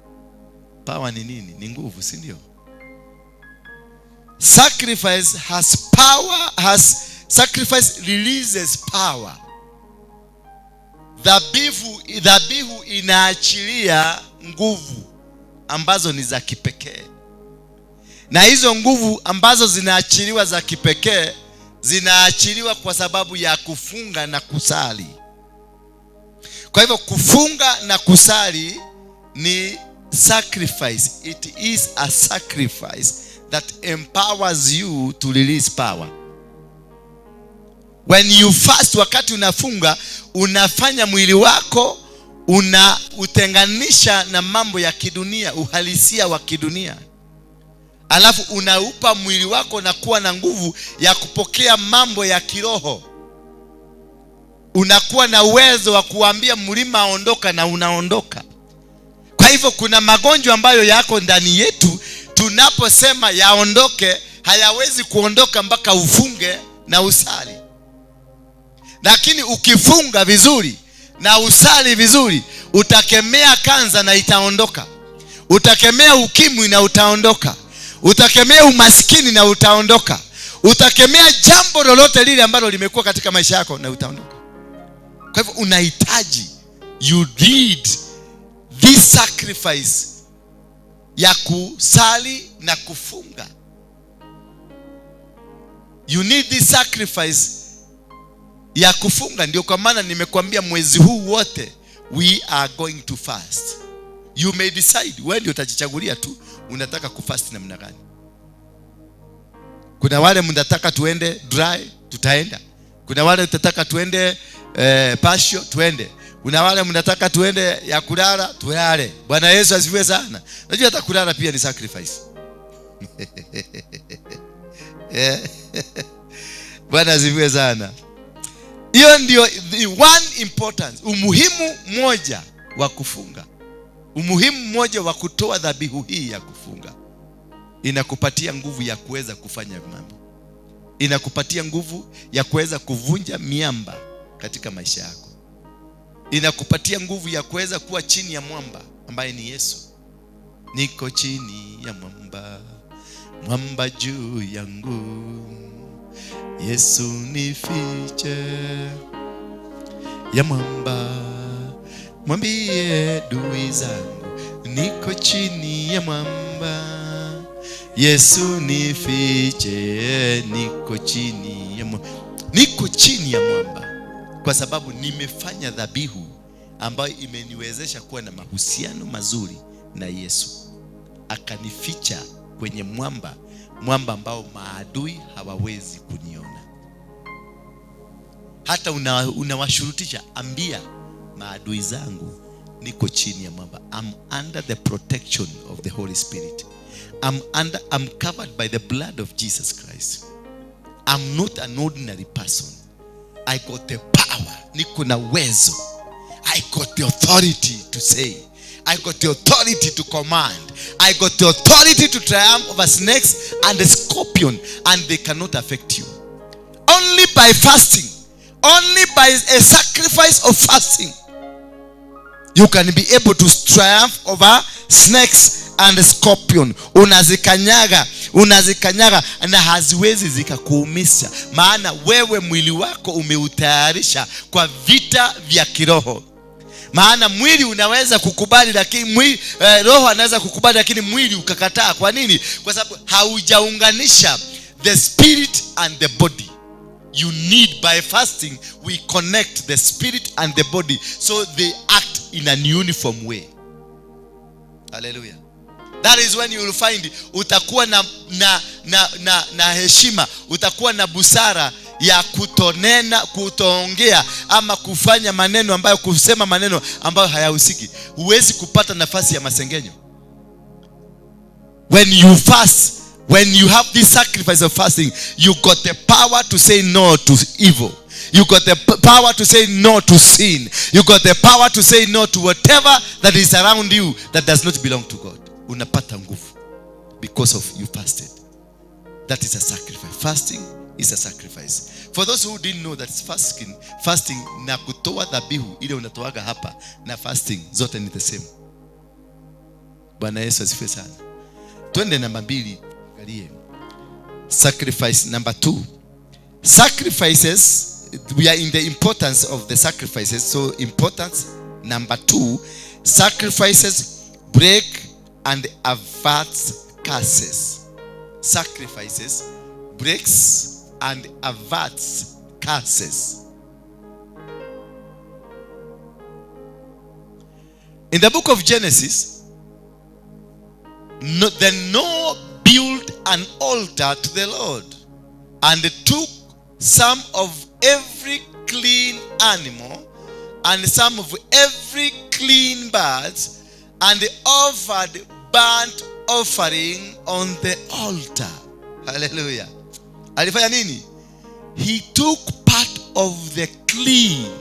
Power ni nini? Ni nguvu, si ndio? Sacrifice has power, sacrifice releases power. Dhabihu inaachilia nguvu ambazo ni za kipekee. Na hizo nguvu ambazo zinaachiliwa za kipekee, zinaachiliwa kwa sababu ya kufunga na kusali. Kwa hivyo kufunga na kusali ni sacrifice. It is a sacrifice that empowers you to release power. When you fast, wakati unafunga, unafanya mwili wako unautenganisha na mambo ya kidunia, uhalisia wa kidunia. Alafu unaupa mwili wako na kuwa na nguvu ya kupokea mambo ya kiroho. Unakuwa na uwezo wa kuambia mlima ondoka, na unaondoka. Kwa hivyo kuna magonjwa ambayo yako ndani yetu, tunaposema yaondoke, hayawezi kuondoka mpaka ufunge na usali. Lakini ukifunga vizuri na usali vizuri, utakemea kansa na itaondoka. Utakemea ukimwi na utaondoka. Utakemea umaskini na utaondoka. Utakemea jambo lolote lile ambalo limekuwa katika maisha yako na utaondoka. Kwa hivyo unahitaji, you need this sacrifice ya kusali na kufunga. You need this sacrifice ya kufunga. Ndio kwa maana nimekuambia mwezi huu wote we are going to fast. You may decide, wewe ndio utajichagulia tu unataka kufast namna gani. Kuna wale mnataka tuende dry, tutaenda. Kuna wale mtataka tuende passion, tuende. Kuna wale mnataka tuende ya kulala, tulale. Bwana Yesu asifiwe sana. Unajua hata kulala pia ni sacrifice. Bwana asifiwe sana. Hiyo ndio the one importance, umuhimu mmoja wa kufunga. Umuhimu mmoja wa kutoa dhabihu hii ya kufunga. Inakupatia nguvu ya kuweza kufanya mambo. Inakupatia nguvu ya kuweza kuvunja miamba katika maisha yako. Inakupatia nguvu ya kuweza kuwa chini ya mwamba ambaye ni Yesu. Niko chini ya mwamba, mwamba juu yangu, Yesu nifiche ya mwamba. Mwambie adui zangu, niko chini ya mwamba, Yesu nifiche, niko chini ya mwamba. Niko chini ya mwamba kwa sababu nimefanya dhabihu ambayo imeniwezesha kuwa na mahusiano mazuri na Yesu. Akanificha kwenye mwamba, mwamba ambao maadui hawawezi kuniona. Hata unawashurutisha, ambia maadui zangu niko chini ya mwamba. I'm under the protection of the Holy Spirit. I'm covered by the blood of Jesus Christ. I'm not an ordinary person. I got the power. Niko na uwezo. I got the authority to say. I got the authority to command. I got the authority to triumph over snakes and the scorpion, and they cannot affect you. Only by fasting, only by a sacrifice of fasting, you can be able to triumph over snakes and the scorpion. Unazikanyaga na haziwezi zikakuumisha, maana wewe mwili wako umeutayarisha kwa vita vya kiroho. Maana mwili unaweza kukubali, lakini roho anaweza kukubali, lakini mwili ukakataa. Kwa nini? Kwa sababu haujaunganisha the spirit and the body. You need, by fasting, we connect the spirit and the body so they act in an uniform way. Hallelujah. That is when you will find utakuwa na heshima, utakuwa na busara ya kutoongea ama kufanya maneno ambayo, kusema maneno ambayo hayahusiki. Huwezi kupata nafasi ya masengenyo. When you fast, when you have this sacrifice of fasting, you got the power to say no to evil. You got the power to say no to sin. You got the power to say no to whatever that is around you that does not belong to God. Unapata nguvu because of you fasted. That is a sacrifice. Fasting is a sacrifice. For those who didn't know that fasting na kutoa dhabihu ile unatoaga hapa na fasting zote ni the same. Bwana Yesu asifiwe sana. Twende namba 2, angalie. Sacrifice number 2. Sacrifices, we are in the importance of the sacrifices. So importance number 2, sacrifices break and avert curses. Sacrifices breaks and averts curses. In the book of Genesis, Noah built an altar to the Lord and took some of every clean animal and some of every clean bird and offered burnt offering on the altar. Hallelujah. Alifanya nini? He took part of the clean.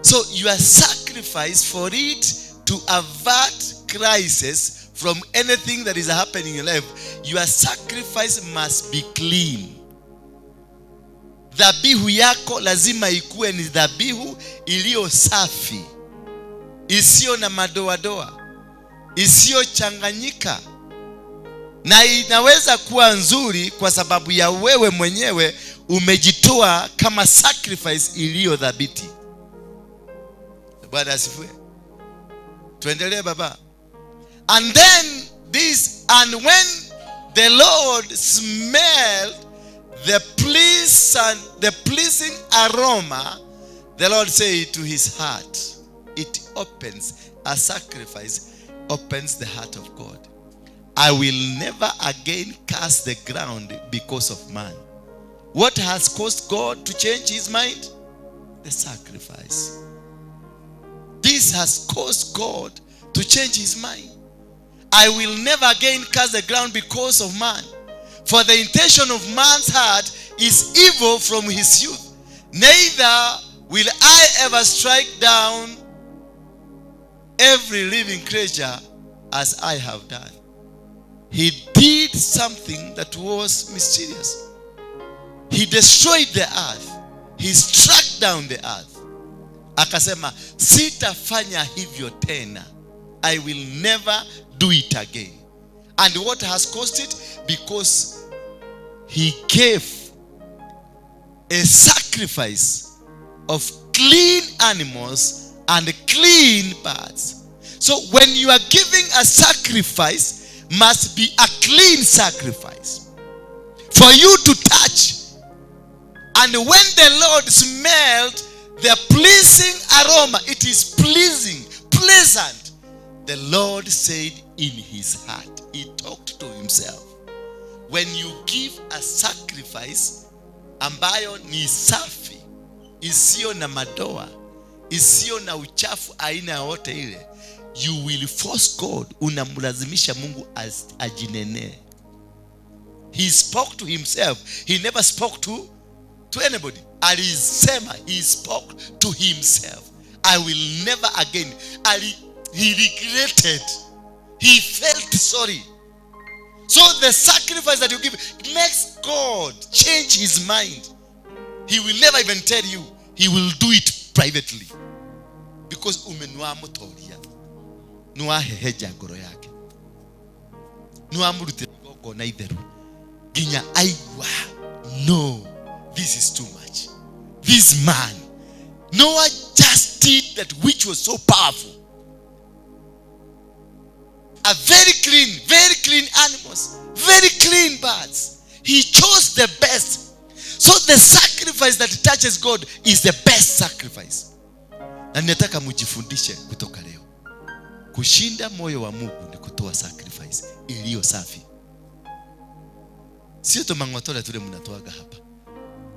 So your sacrifice for it to avert crisis from anything that is happening in your life, your sacrifice must be clean. Dhabihu yako lazima ikuwe ni dhabihu iliyo safi, isiyo na madoadoa, isiyo changanyika. Na inaweza kuwa nzuri kwa sababu ya wewe mwenyewe umejitoa kama sacrifice iliyo dhabiti. Bwana asifiwe. Tuendelee baba. And when the Lord smelled the pleasing aroma, the Lord said to his heart, it opens, a sacrifice opens the heart of God. I will never again curse the ground because of man. What has caused God to change his mind? The sacrifice. This has caused God to change his mind. I will never again curse the ground because of man. For the intention of man's heart is evil from his youth. Neither will I ever strike down every living creature as I have done. He did something that was mysterious. He destroyed the earth. He struck down the earth. Akasema, sitafanya hivyo tena. I will never do it again. And what has caused it? Because he gave a sacrifice of clean animals and clean birds. So when you are giving a sacrifice, must be a clean sacrifice for you to touch. And when the Lord smelled the pleasing aroma, it is pleasing, pleasant. The Lord said in his heart, he talked to himself, when you give a sacrifice ambayo ni safi, isiyo na madoa, isiyo na uchafu aina yote ile, you will force God, unamlazimisha Mungu ajinenee. He spoke to himself. He never spoke to anybody. Alisema, he spoke to himself. I will never again. He regretted. He felt sorry. So the sacrifice that you give makes God change his mind. He will never even tell you. He will do it privately. Because umenua mutoria. Nua heheja ngoro yake. Nua murutira goko na itheru. Ginya aigwa. No, this is too much. This man, Noah just did that which was so powerful. A very clean animals, very clean birds. He chose the best. So the sacrifice that touches God is the best sacrifice. Na ninataka mujifundishe kutoka leo. Kushinda moyo wa Mungu ni kutoa sacrifice iliyo safi. Sio to mangotola tule mnatoaga hapa.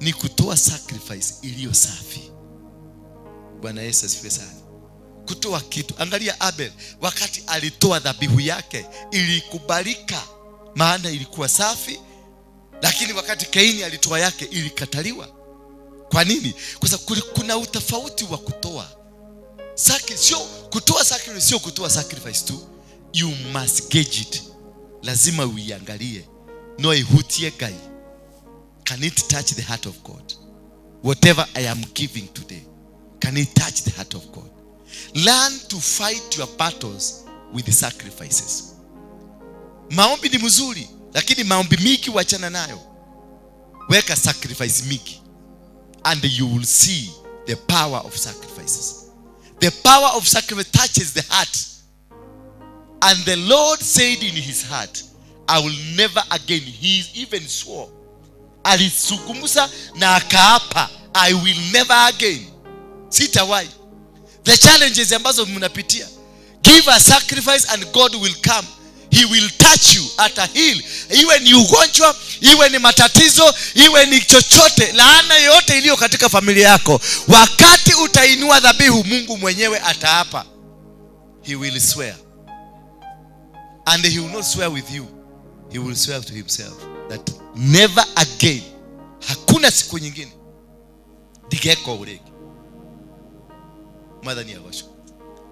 Ni kutoa sacrifice iliyo safi. Bwana Yesu asifiwe sana. Kutoa kitu. Angalia Abel, wakati alitoa dhabihu yake ilikubalika, maana ilikuwa safi. Lakini wakati Kaini alitoa yake ilikataliwa. Kwa nini? Kwa sababu kuna utofauti wa kutoa. Sio kutoa sacrifice, sio kutoa sacrifice tu. You must gauge it. Lazima uiangalie. No ihutie gai. Can it touch the heart of God? Whatever I am giving today, can it touch the heart of God? Learn to fight your battles with the sacrifices. Maombi ni mzuri, lakini maombi mingi wachana nayo. Weka sacrifice mingi, and you will see the power of sacrifices. The power of sacrifice touches the heart. And the Lord said in his heart, I will never again. He even swore. Alisukumusa na akaapa, I will never again. Sitawahi. The challenges ambazo mnapitia, give a sacrifice and God will come. He will touch you at a heal. Iwe ni ugonjwa, iwe ni matatizo, iwe ni chochote, laana yote iliyo katika familia yako, wakati utainua dhabihu, Mungu mwenyewe ataapa. He will swear. And he will not swear with you. He will swear to himself that never again. Hakuna siku nyingine. Digeko ureki. Mother ni awasho.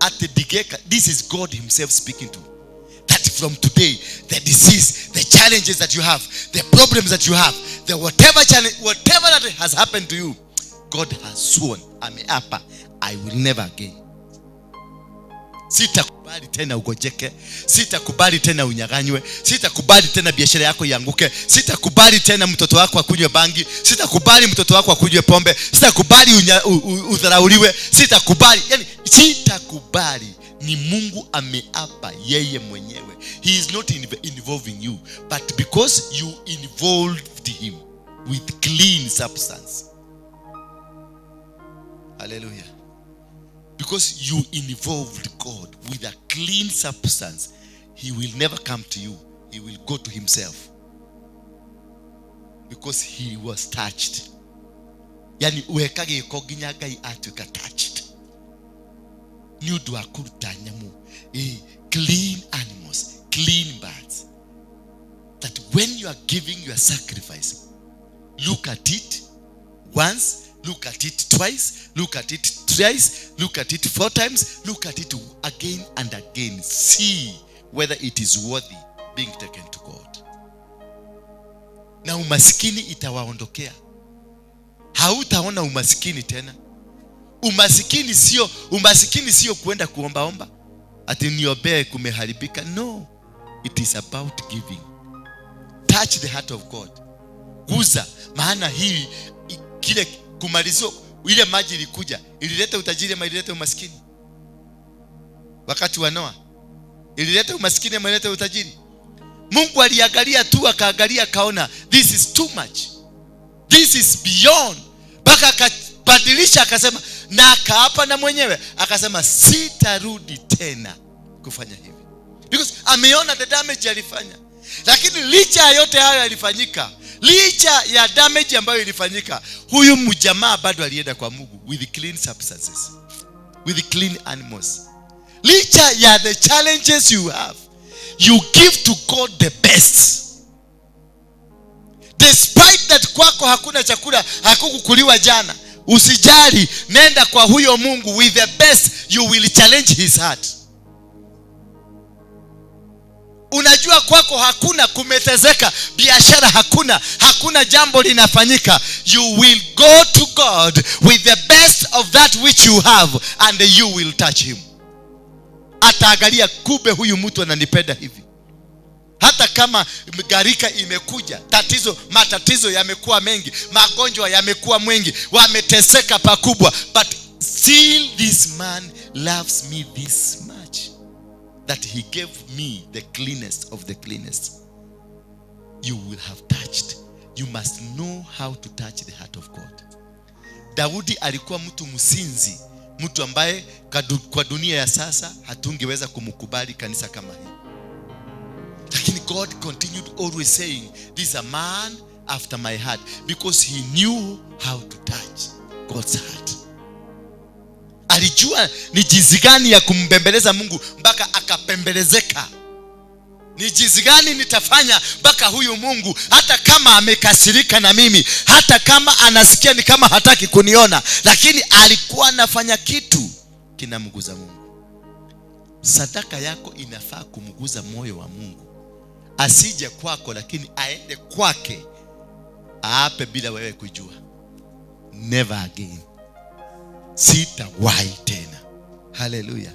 At the digeka, this is God himself speaking to. That from today, the disease, the challenges that you have, the problems that you have, the whatever challenge, whatever that has happened to you, God has sworn, ameapa, I will never again. Sitakubali tena ugojeke, sitakubali tena unyaganywe, sitakubali tena biashara yako ianguke, sitakubali tena mtoto wako akunywe bangi, sitakubali mtoto wako akunywe pombe, sitakubali udharauliwe, sitakubali, yani sitakubali. Ni Mungu ameapa yeye mwenyewe. He is not involving you, but because you involved him with clean substance. Hallelujah. Because you involved God with a clean substance, he will never come to you. He will go to himself. Because he was touched. Yani uwekage koginya gai atuka touched. Nyudu akuruta nyamu. Clean animals, clean birds. That when you are giving your sacrifice, look at it once, look at it twice, look at it thrice, look at it 4 times, look at it again and again. See whether it is worthy being taken to God. Na umasikini itawaondokea. Hautaona umasikini tena. Umasikini sio kuenda kuomba. Ati niombe kumeharibika. No. It is about giving. Touch the heart of God. Guza. Maana hii kile kumalizo ile maji ilikuja, ilileta utajiri ama ilileta umaskini? Wakati wa Noa ilileta umaskini ama ilileta utajiri? Mungu aliangalia tu, akaangalia kaona this is too much. This is beyond. Baka akabadilisha akasema, na akaapa na mwenyewe akasema sitarudi tena kufanya hivi. Because ameona the damage alifanya. Lakini licha ya yote hayo yalifanyika, licha ya damage ambayo ilifanyika, huyu mjamaa bado alienda kwa Mungu with clean substances. with clean animals. Licha ya the challenges you have, you give to God the best. Despite that kwako hakuna chakula, hakukukuliwa jana, usijali, nenda kwa huyo Mungu with the best. You will challenge his heart. Unajua kwako hakuna, kumetezeka, biashara hakuna jambo linafanyika. You will go to God with the best of that which you have, and you will touch him. Ataangalia, kumbe huyu mtu ananipenda hivi. Hata kama gharika imekuja, matatizo yamekuwa mengi, magonjwa yamekuwa mengi, wameteseka pakubwa, but still this man loves me this much that he gave me the cleanest of the cleanest. You will have touched. You must know how to touch the heart of God. Daudi alikuwa mtu msinzi, mtu ambaye kwa dunia ya sasa hatungeweza kumkubali kanisa kama hii. Lakini God continued always saying, this is a man after my heart, because he knew how to touch God's heart. Alijua ni jinsi gani ya kumbembeleza Mungu mpaka akapembelezeka. Ni jinsi gani nitafanya mpaka huyu Mungu, hata kama amekasirika na mimi, hata kama anasikia ni kama hataki kuniona, lakini alikuwa anafanya kitu kinamguza Mungu. Sadaka yako inafaa kumguza moyo wa Mungu. Asije kwako, lakini aende kwake, aape bila wewe kujua. Never again. Sitawahi tena. Hallelujah.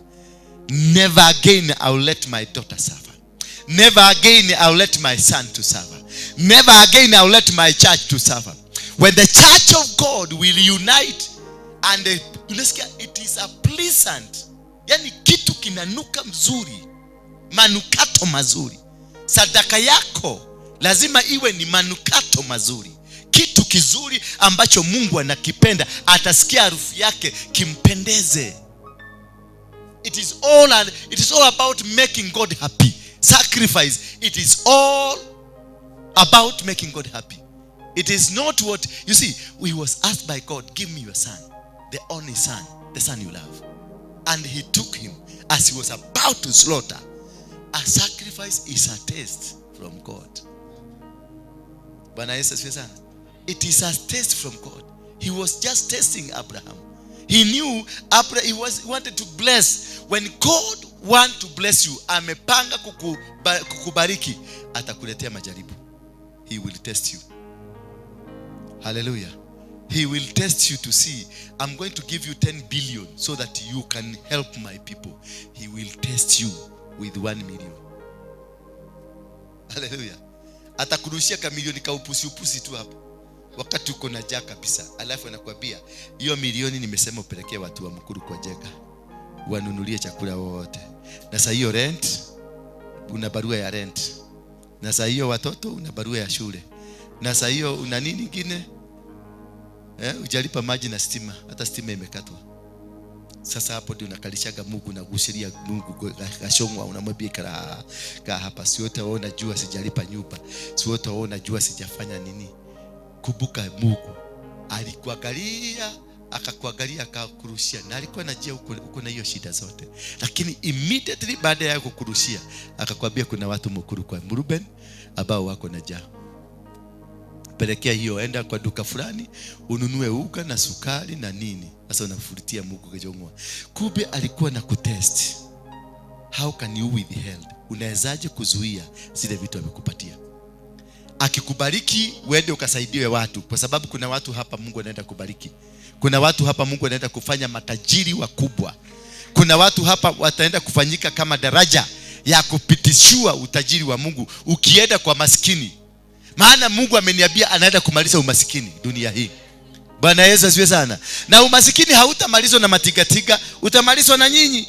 Never again I'll let my daughter suffer. Never again I'll let my son to suffer. Never again I'll let my church to suffer. When the church of God will unite, and it is a pleasant, yani kitu kinanuka mzuri, manukato mazuri. Sadaka yako lazima iwe ni manukato mazuri, kitu kizuri ambacho Mungu anakipenda, atasikia harufu yake kimpendeze. It is all about making God happy. Sacrifice, it is all about making God happy. It is not what, you see, we was asked by God, give me your son, the only son, the son you love. And he took him as he was about to slaughter. A sacrifice is a taste from God. It is a taste from God. He was just testing Abraham. He knew Abraham, he wanted to bless. When God wants to bless you, amepanga kukubariki, atakuletea majaribu. He will test you. Hallelujah. He will test you to see, I'm going to give you 10 billion so that you can help my people. He will test you with 1 million. Hallelujah. Atakurushia kamilioni ka upusi tu hapo, wakati uko na jaka kabisa. Alafu anakuambia, hiyo milioni nimesema upelekee watu wa Mkuru kwa Jega, wanunulie chakula wote. Na sasa hiyo rent, una barua ya rent. Na sasa hiyo watoto una barua ya shule. Na sasa hiyo una nini nyingine? Ujalipa maji na stima, hata stima imekatwa. Sasa hapo ndio unakalishaga Mungu na gushiria Mungu gashongwa, unamwambia ka hapa, si wote waona jua sijalipa nyumba, si wote waona jua sijafanya nini. Kumbuka Mungu alikuangalia, akakuangalia, akakurushia, na alikuwa anajua uko na hiyo shida zote. Lakini immediately baada ya kukurushia, akakwambia kuna watu Mkuru kwa Ruben ambao wako na njaa. Pelekea hiyo, enda kwa duka fulani ununue uga na sukari na nini. Sasa unafurutia Mungu kejongwa. Kumbe alikuwa na kutest. How can you withhold? Unawezaje kuzuia zile vitu amekupatia? Akikubariki uende ukasaidiwe watu, kwa sababu kuna watu hapa Mungu anaenda kubariki. Kuna watu hapa Mungu anaenda kufanya matajiri wakubwa. Kuna watu hapa wataenda kufanyika kama daraja ya kupitishua utajiri wa Mungu ukienda kwa maskini. Maana Mungu ameniambia anaenda kumaliza umasikini dunia hii. Bwana Yesu asifiwe sana. Na umasikini hautamalizwa na matigatiga, utamalizwa na nyinyi.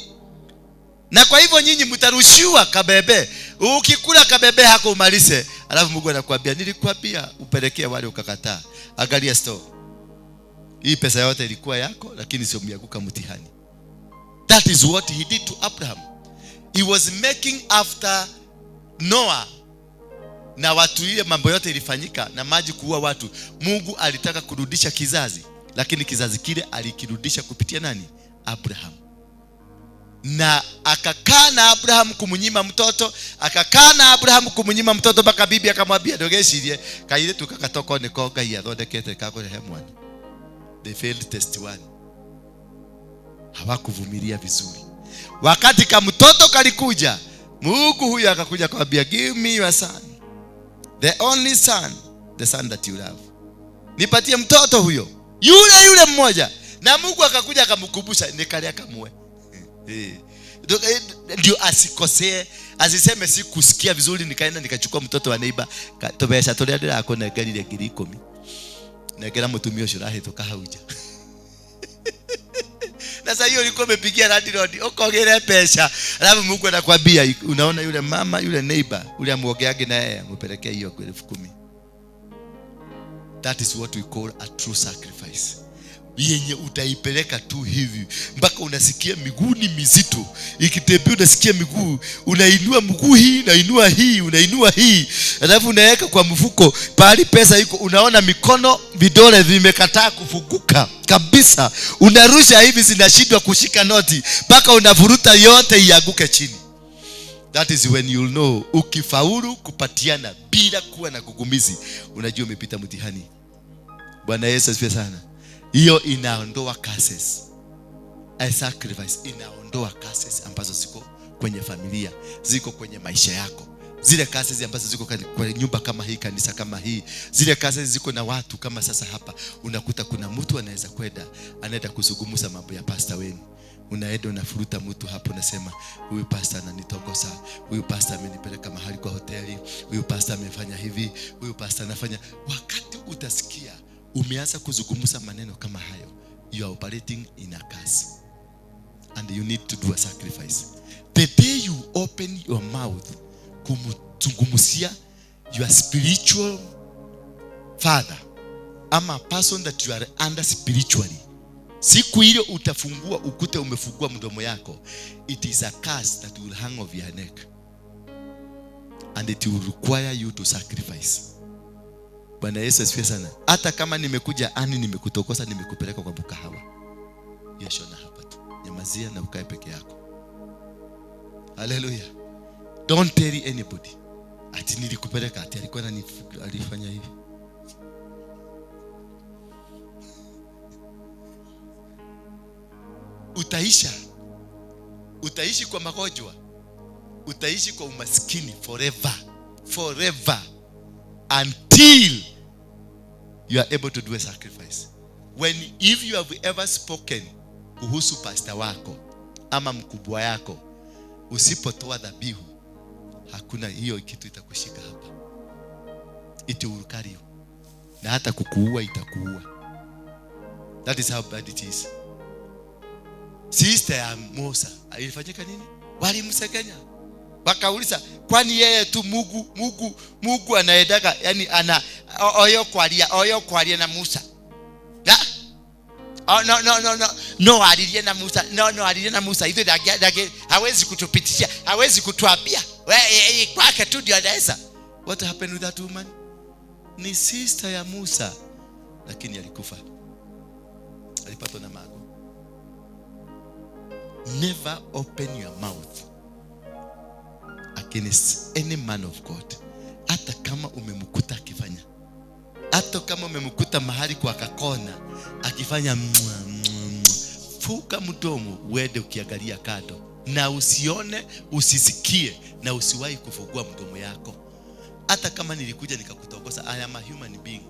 Na kwa hivyo nyinyi mtarushiwa kabebe. Ukikula kabebe hako umalize. Alafu Mungu anakuambia, nilikwambia upelekee wale ukakataa. Angalia store. Hii pesa yote ilikuwa yako, lakini sio umeanguka mtihani. That is what he did to Abraham. He was making after Noah. Na watu ile mambo yote ilifanyika na maji kuua watu. Mungu alitaka kurudisha kizazi, lakini kizazi kile alikirudisha kupitia nani? Abraham. Na akakaa na Abraham kumunyima mtoto, akakaa na Abraham kumunyima mtoto mpaka bibi akamwambia ndogecirie kaire tukakatoka niko Ngai athondekete kakurehe mwana. They failed test 1. Hawakuvumilia vizuri. Wakati kama mtoto kalikuja, Mungu huyu akakuja kumwambia, give me your son, the only son, the son that you love. Nipatie mtoto huyo, yule mmoja. Na Mungu akakuja akamkumbusha nikalia kamwe. Ndio asikosee, asiseme si kusikia vizuri nikaenda nikachukua mtoto wa neighbor tobesha tolea ndira akona gari ile 10,000 na kila mtumio ucio rahituka hauja. Na sasa hiyo ilikuwa imepigia landlord ukogere pesa, alafu Mungu anakuambia unaona yule mama yule neighbor yule amuogeage na yeye mpelekea hiyo 10,000. That is what we call a true sacrifice. Yenye utaipeleka tu hivi mpaka unasikia miguu ni mizito, ikitembea unasikia miguu, unainua mguu hii, unainua hii, unainua hii, alafu unaweka kwa mfuko pahali pesa iko, unaona mikono vidole vimekataa kufunguka kabisa, unarusha hivi zinashindwa kushika noti mpaka unavuruta yote iaguke chini. That is when you'll know ukifaulu kupatiana bila kuwa na kugumizi, unajua umepita mtihani. Bwana Yesu asifiwe sana. Hiyo inaondoa curses. A sacrifice inaondoa curses ambazo ziko kwenye familia, ziko kwenye maisha yako. Zile curses ambazo ziko kwenye nyumba kama hii, kanisa kama hii, zile curses ziko na watu kama sasa hapa. Unakuta kuna mtu anaweza kwenda, anaenda kuzungumza mambo ya pastor wenu. Unaenda unafuruta mtu hapo, unasema huyu pastor ananitokosa, huyu pastor amenipeleka mahali kwa hoteli, huyu pastor amefanya hivi, huyu pastor anafanya. Wakati utasikia umeanza kuzungumza maneno kama hayo, you are operating in a curse and you need to do a sacrifice. The day you open your mouth kumzungumzia your spiritual father ama a person that you are under spiritually, siku ile utafungua ukute umefungua mdomo yako, it is a curse that will hang over your neck and it will require you to sacrifice. Bwana Yesu asifiwe sana. Hata kama nimekuja nimekutokosa, nimekupeleka kwa mkahawa, yeshona hapa tu, nyamazia na ukae peke yako. Hallelujah. Don't tell anybody ati nilikupeleka, ati alikuwa alifanya hivi. Utaishi kwa magonjwa, utaishi kwa umaskini forever until you are able to do a sacrifice. If you have ever spoken kuhusu pastor wako ama mkubwa yako, usipotoa dhabihu, hakuna hiyo kitu itakushika hapa. It will carry you. Na hata kukuua itakuua. That is how bad it is. Sister ya Musa alifanyika nini? Walimsengenya. Wakauliza, kwani yeye tu Mungu anaedaga, yani ana oyo kwalia na Musa? No alilie na Musa. No alilie na Musa. Hizo dage hawezi kutupitishia, hawezi kutuambia. Wewe kwake tu ndio anaweza. What happened with that woman? Ni sister ya Musa, lakini alikufa. Alipatwa na mago. Never open your mouth against any man of God. Hata kama umemkuta akifanya, hata kama umemkuta mahali kwa kakona akifanya, fuka mdomo, uende ukiangalia kado, na usione, usisikie, na usiwahi kufungua mdomo yako. Hata kama nilikuja nikakutokosa, I am a human being.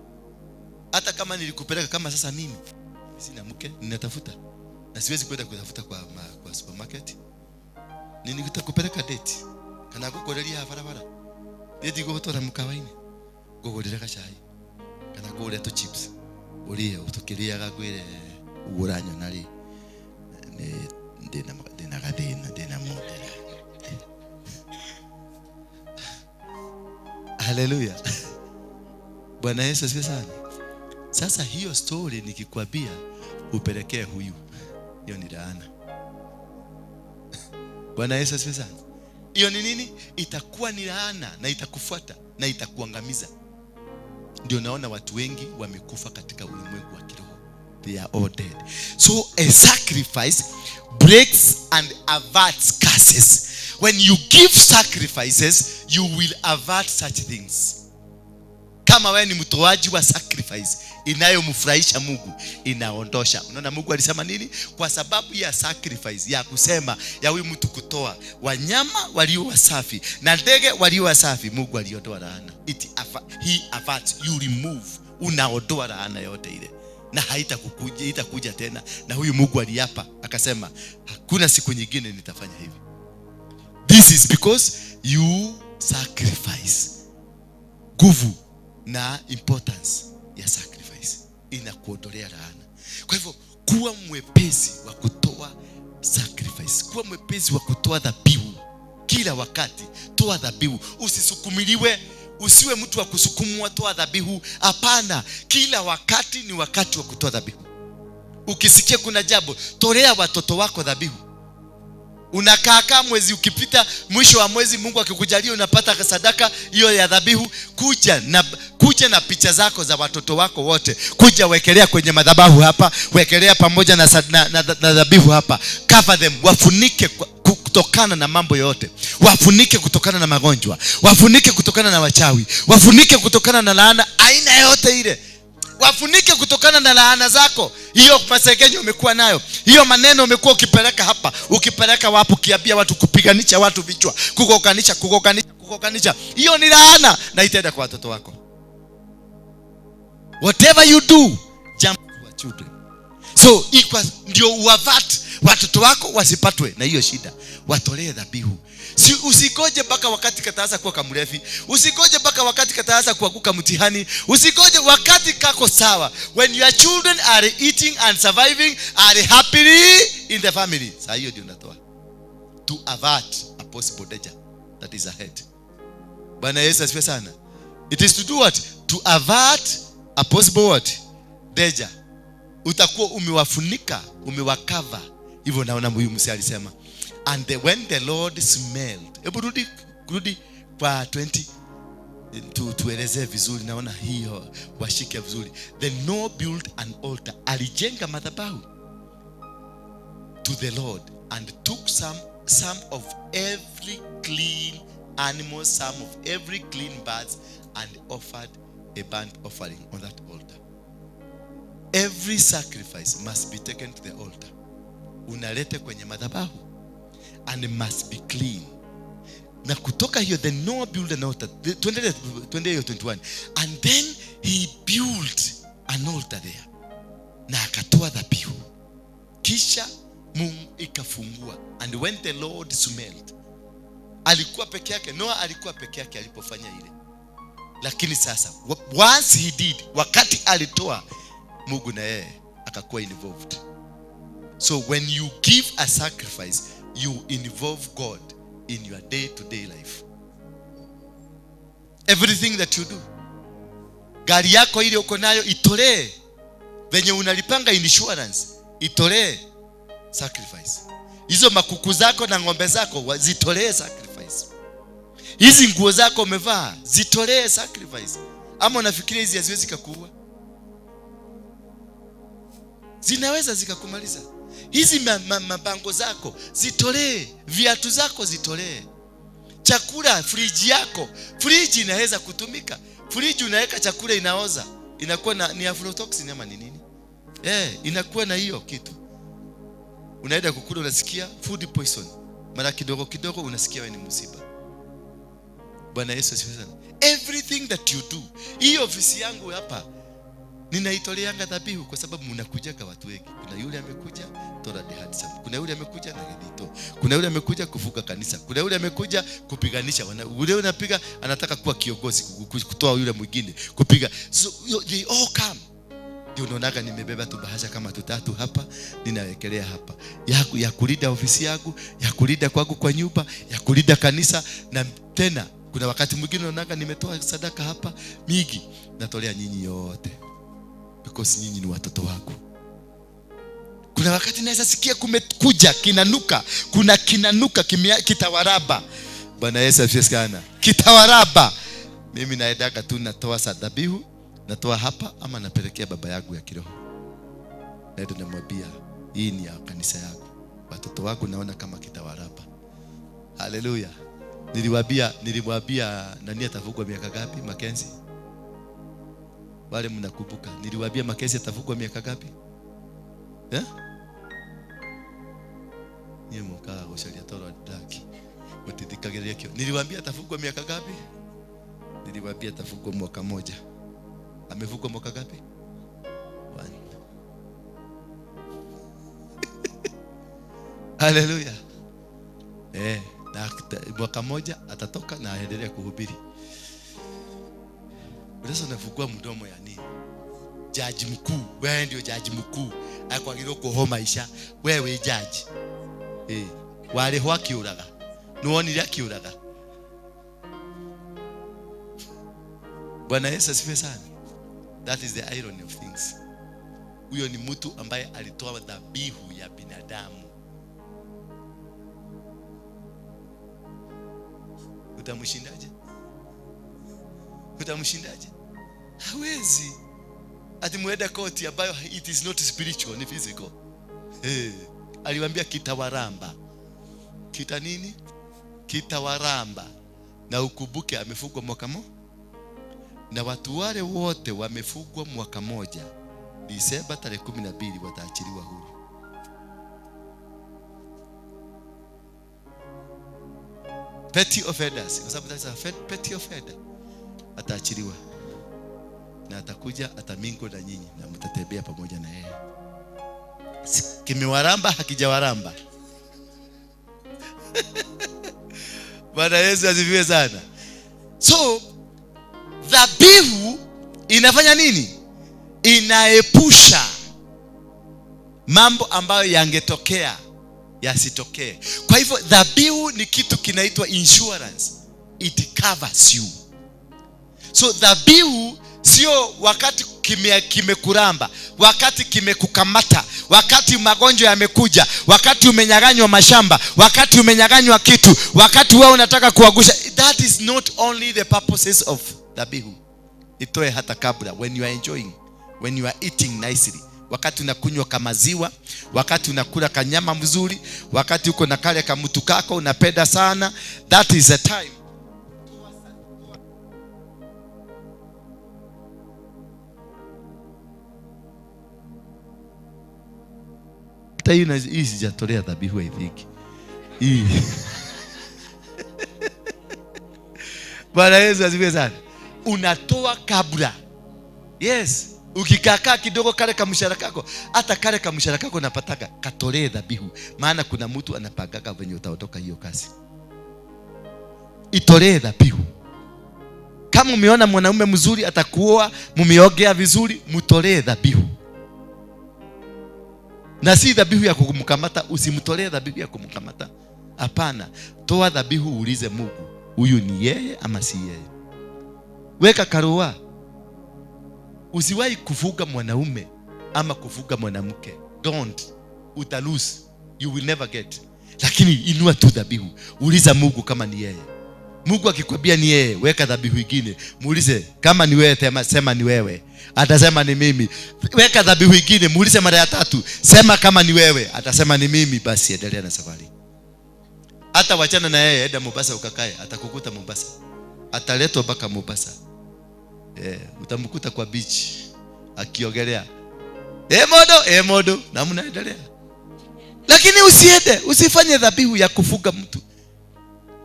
Hata kama nilikupeleka, kama sasa mimi sina mke, ninatafuta, na siwezi kwenda kutafuta kwa supermarket. Nilikupeleka date, kana gukoreria barabara, date gutora mukawaini, gugurira gacai, kana gugure to chips, urie utukiria gagwire uguranyo nari ndina gadina ndina modera. Hallelujah. Bwana Yesu asifiwe sana. Sasa hiyo story nikikwambia upelekee huyu, hiyo ni laana. Bwana Yesu asifiwe sana. Hiyo ni nini? Itakuwa ni laana na itakufuata na itakuangamiza. Ndio naona watu wengi wamekufa katika ulimwengu wa kiroho. they are all dead. So a sacrifice breaks and averts curses. When you give sacrifices, you will avert such things. Kama wewe ni mtoaji wa sacrifice inayomfurahisha Mungu, inaondosha. Unaona Mungu alisema nini? Kwa sababu ya sacrifice ya kusema ya huyu mtu kutoa wanyama walio wasafi na ndege walio wasafi, Mungu aliondoa laana. He averts, you remove, unaondoa laana yote ile, na haitakuja tena. Na huyu Mungu aliapa akasema hakuna siku nyingine nitafanya hivi. This is because you sacrifice. Nguvu na importance ya sacrifice inakuondolea laana. Kwa hivyo kuwa mwepesi wa kutoa sacrifice, kuwa mwepesi wa kutoa dhabihu. Kila wakati toa dhabihu, usisukumiliwe. Usiwe mtu wa kusukumwa, toa dhabihu. Hapana, kila wakati ni wakati wa kutoa dhabihu. Ukisikia kuna jambo, tolea watoto wako dhabihu. Unakaa mwezi ukipita, mwisho wa mwezi Mungu akikujalia unapata sadaka hiyo ya dhabihu, kuja na picha zako za watoto wako wote, kuja wekelea kwenye madhabahu hapa, wekelea pamoja na dhabihu hapa. Cover them, wafunike kutokana na mambo yote, wafunike kutokana na magonjwa, wafunike kutokana na wachawi, wafunike kutokana na laana aina yote ile, wafunike kutokana na laana zako. Hiyo masegenyo umekuwa nayo, hiyo maneno umekuwa ukipeleka hapa, ukipeleka wapo, kiambia watu, kupiganisha watu vichwa, kukokanisha, hiyo ni laana na itaenda kwa watoto wako. Whatever you do, jump to your children. So ndio uavert watoto wako wasipatwe na hiyo shida, watolee dhabihu. Usikoje mpaka wakati kataanza kuwa kamrefi, usikoje mpaka wakati kataanza kuanguka mtihani, usikoje wakati kako sawa. When your children are eating and surviving, are happily in the family, saa hiyo ndio unatoa, to avert a possible danger that is ahead. Bwana Yesu asifiwe sana. It is to do what? To avert a possible what? Danger. Utakuwa umewafunika, umewakava. Hivyo naona huyu msi alisema, and when the Lord smelled. Hebu rudi kwa 20 tueleze vizuri, naona hiyo washike vizuri. The Noah built an altar. Alijenga madhabahu to the Lord and took some of every clean animal, some of every clean birds, and offered a burnt offering on that altar. Every sacrifice must be taken to the altar. Unalete kwenye madhabahu and it must be clean. Na kutoka hiyo, the Noah built an altar. 21. And then he built an altar there. Na akatoa dhabihu. Kisha Mungu ikafungua. And when the Lord smelled, alikuwa peke yake, Noah alikuwa peke yake alipofanya ile. Lakini sasa once he did, wakati alitoa, Mungu na yeye akakuwa involved. So when you give a sacrifice, you involve God in your day-to-day life. Everything that you do. Gari yako ile uko nayo, itolee. Venye unalipanga insurance, itolee sacrifice. Hizo makuku zako na ng'ombe zako, zitolee sacrifice. Hizi nguo zako umevaa, zitolee sacrifice. Ama unafikiria hizi haziwezi kukuua? Zinaweza zikakumaliza. Hizi mabango zako zitolee, viatu zako zitolee. Chakula, friji yako, friji inaweza kutumika. Friji unaweka chakula inaoza, inakuwa ni aflatoxin ama ni nini? Inakuwa na hiyo kitu. Unaenda kukula unasikia food poison. Mara kidogo unasikia wewe ni msiba. Bwana Yesu asifiwe sana. Everything that you do. Hii ofisi yangu hapa ninaitoleanga dhabihu kwa sababu mnakuja kwa watu wengi. Kuna yule amekuja Tora de Handsome, kuna yule amekuja na Gedito, kuna yule amekuja kufuka kanisa, kuna yule amekuja kupiganisha, yule unapiga anataka kuwa kiongozi, kutoa yule mwingine kupiga. So they all come. Ndio unaonaga nimebeba tu bahasha kama 3 hapa, ninawekelea hapa ya kulinda ofisi yangu, ya kulinda kwangu kwa nyumba, ya kulinda kanisa. Na tena kuna wakati mwingine unaonaga nimetoa sadaka hapa mingi, natolea nyinyi yote because nyinyi ni watoto wangu. Kuna wakati naweza sikia kumekuja kinanuka, kuna kinanuka kitawaraba. Bwana Yesu asifiwe sana. Kitawaraba. Mimi naendaga tu natoa sadaka, natoa hapa ama napelekea baba yangu ya kiroho. Ndio namwambia hii ni ya kanisa yako. Watoto wako naona kama kitawaraba. Haleluya. Nilimwambia nani atafugwa miaka gapi? Makenzi. Wale mnakumbuka. Niliwaambia Makenzi atafugwa miaka gapi? Ni mkaa goshalia toro daki. Utithikageria kio. Niliwaambia atafugwa miaka gapi? Niliwaambia atafugwa mwaka moja. Amefugwa mwaka gapi? 1. Haleluya. Na mwaka moja atatoka na aendelee kuhubiri. Unaweza nafungua mdomo ya nini? Jaji mkuu, wewe ndio jaji mkuu. Akwagirwo kuhoma isha, wewe jaji. Wale wakiuraga. Nuonire akiuraga. Bwana Yesu asifiwe sana. That is the irony of things. Huyo ni mtu ambaye alitoa dhabihu ya binadamu. Utamshindaje? Utamshindaje? Hawezi. Ati muenda koti ambayo it is not spiritual, ni physical. Aliwaambia kitawaramba. Kita nini? Kitawaramba. Na ukumbuke amefugwa mwaka moja. Na watu wale wote wamefugwa mwaka moja. Disemba tarehe 12 wataachiliwa huru. Petty offenders, kwa sababu that's a petty offender, ataachiliwa na atakuja atamingo na nyinyi na mtatembea pamoja na yeye. Kimewaramba hakijawaramba. Bwana Yesu asifiwe sana. So dhabihu inafanya nini? Inaepusha mambo ambayo yangetokea yasitokee. Kwa hivyo dhabihu ni kitu kinaitwa insurance. It covers you. So dhabihu sio wakati kimekuramba, wakati kimekukamata, wakati magonjwa yamekuja, wakati umenyang'anywa mashamba, wakati umenyang'anywa kitu, wakati wewe unataka kuagusha. That is not only the purposes of dhabihu. Itoe hata kabla, when you are enjoying, when you are eating nicely, wakati unakunywa kamaziwa, wakati unakula kanyama mzuri, wakati uko na kale kamutu kako unapenda sana, that is a time. Hata hii sijatolea dhabihu I think. Hii. Bwana Yesu asifiwe sana. Unatoa kabla. Yes. Ukikaa kidogo kale kamshahara kako, hata kale kamshahara kako napataka katolee dhabihu. Maana kuna mtu anapagaga venye utaotoka hiyo kazi. Itolee dhabihu. Kama umeona mwanaume mzuri atakuoa, mumeongea vizuri, mtolee dhabihu. Na si dhabihu ya kumkamata, usimtolee dhabihu ya kumkamata. Hapana, toa dhabihu uulize Mungu, huyu ni yeye ama si yeye? Weka karua. Usiwahi kufuga mwanaume ama kufuga mwanamke. Don't. Utalose. You will never get. Lakini inua tu dhabihu. Uliza Mungu kama ni yeye. Mungu akikwambia ni yeye, weka dhabihu nyingine. Muulize kama ni wewe, sema ni wewe. Atasema ni mimi. Weka dhabihu nyingine, muulize mara ya 3, sema kama ni wewe. Atasema ni mimi, basi endelea na safari. Hata wachana na yeye, enda Mombasa ukakae, atakukuta Mombasa. Ataletwa mpaka Mombasa. Utamkuta kwa beach akiogelea. Modo na mnaendelea. Lakini usiende, usifanye dhabihu ya kufuga mtu.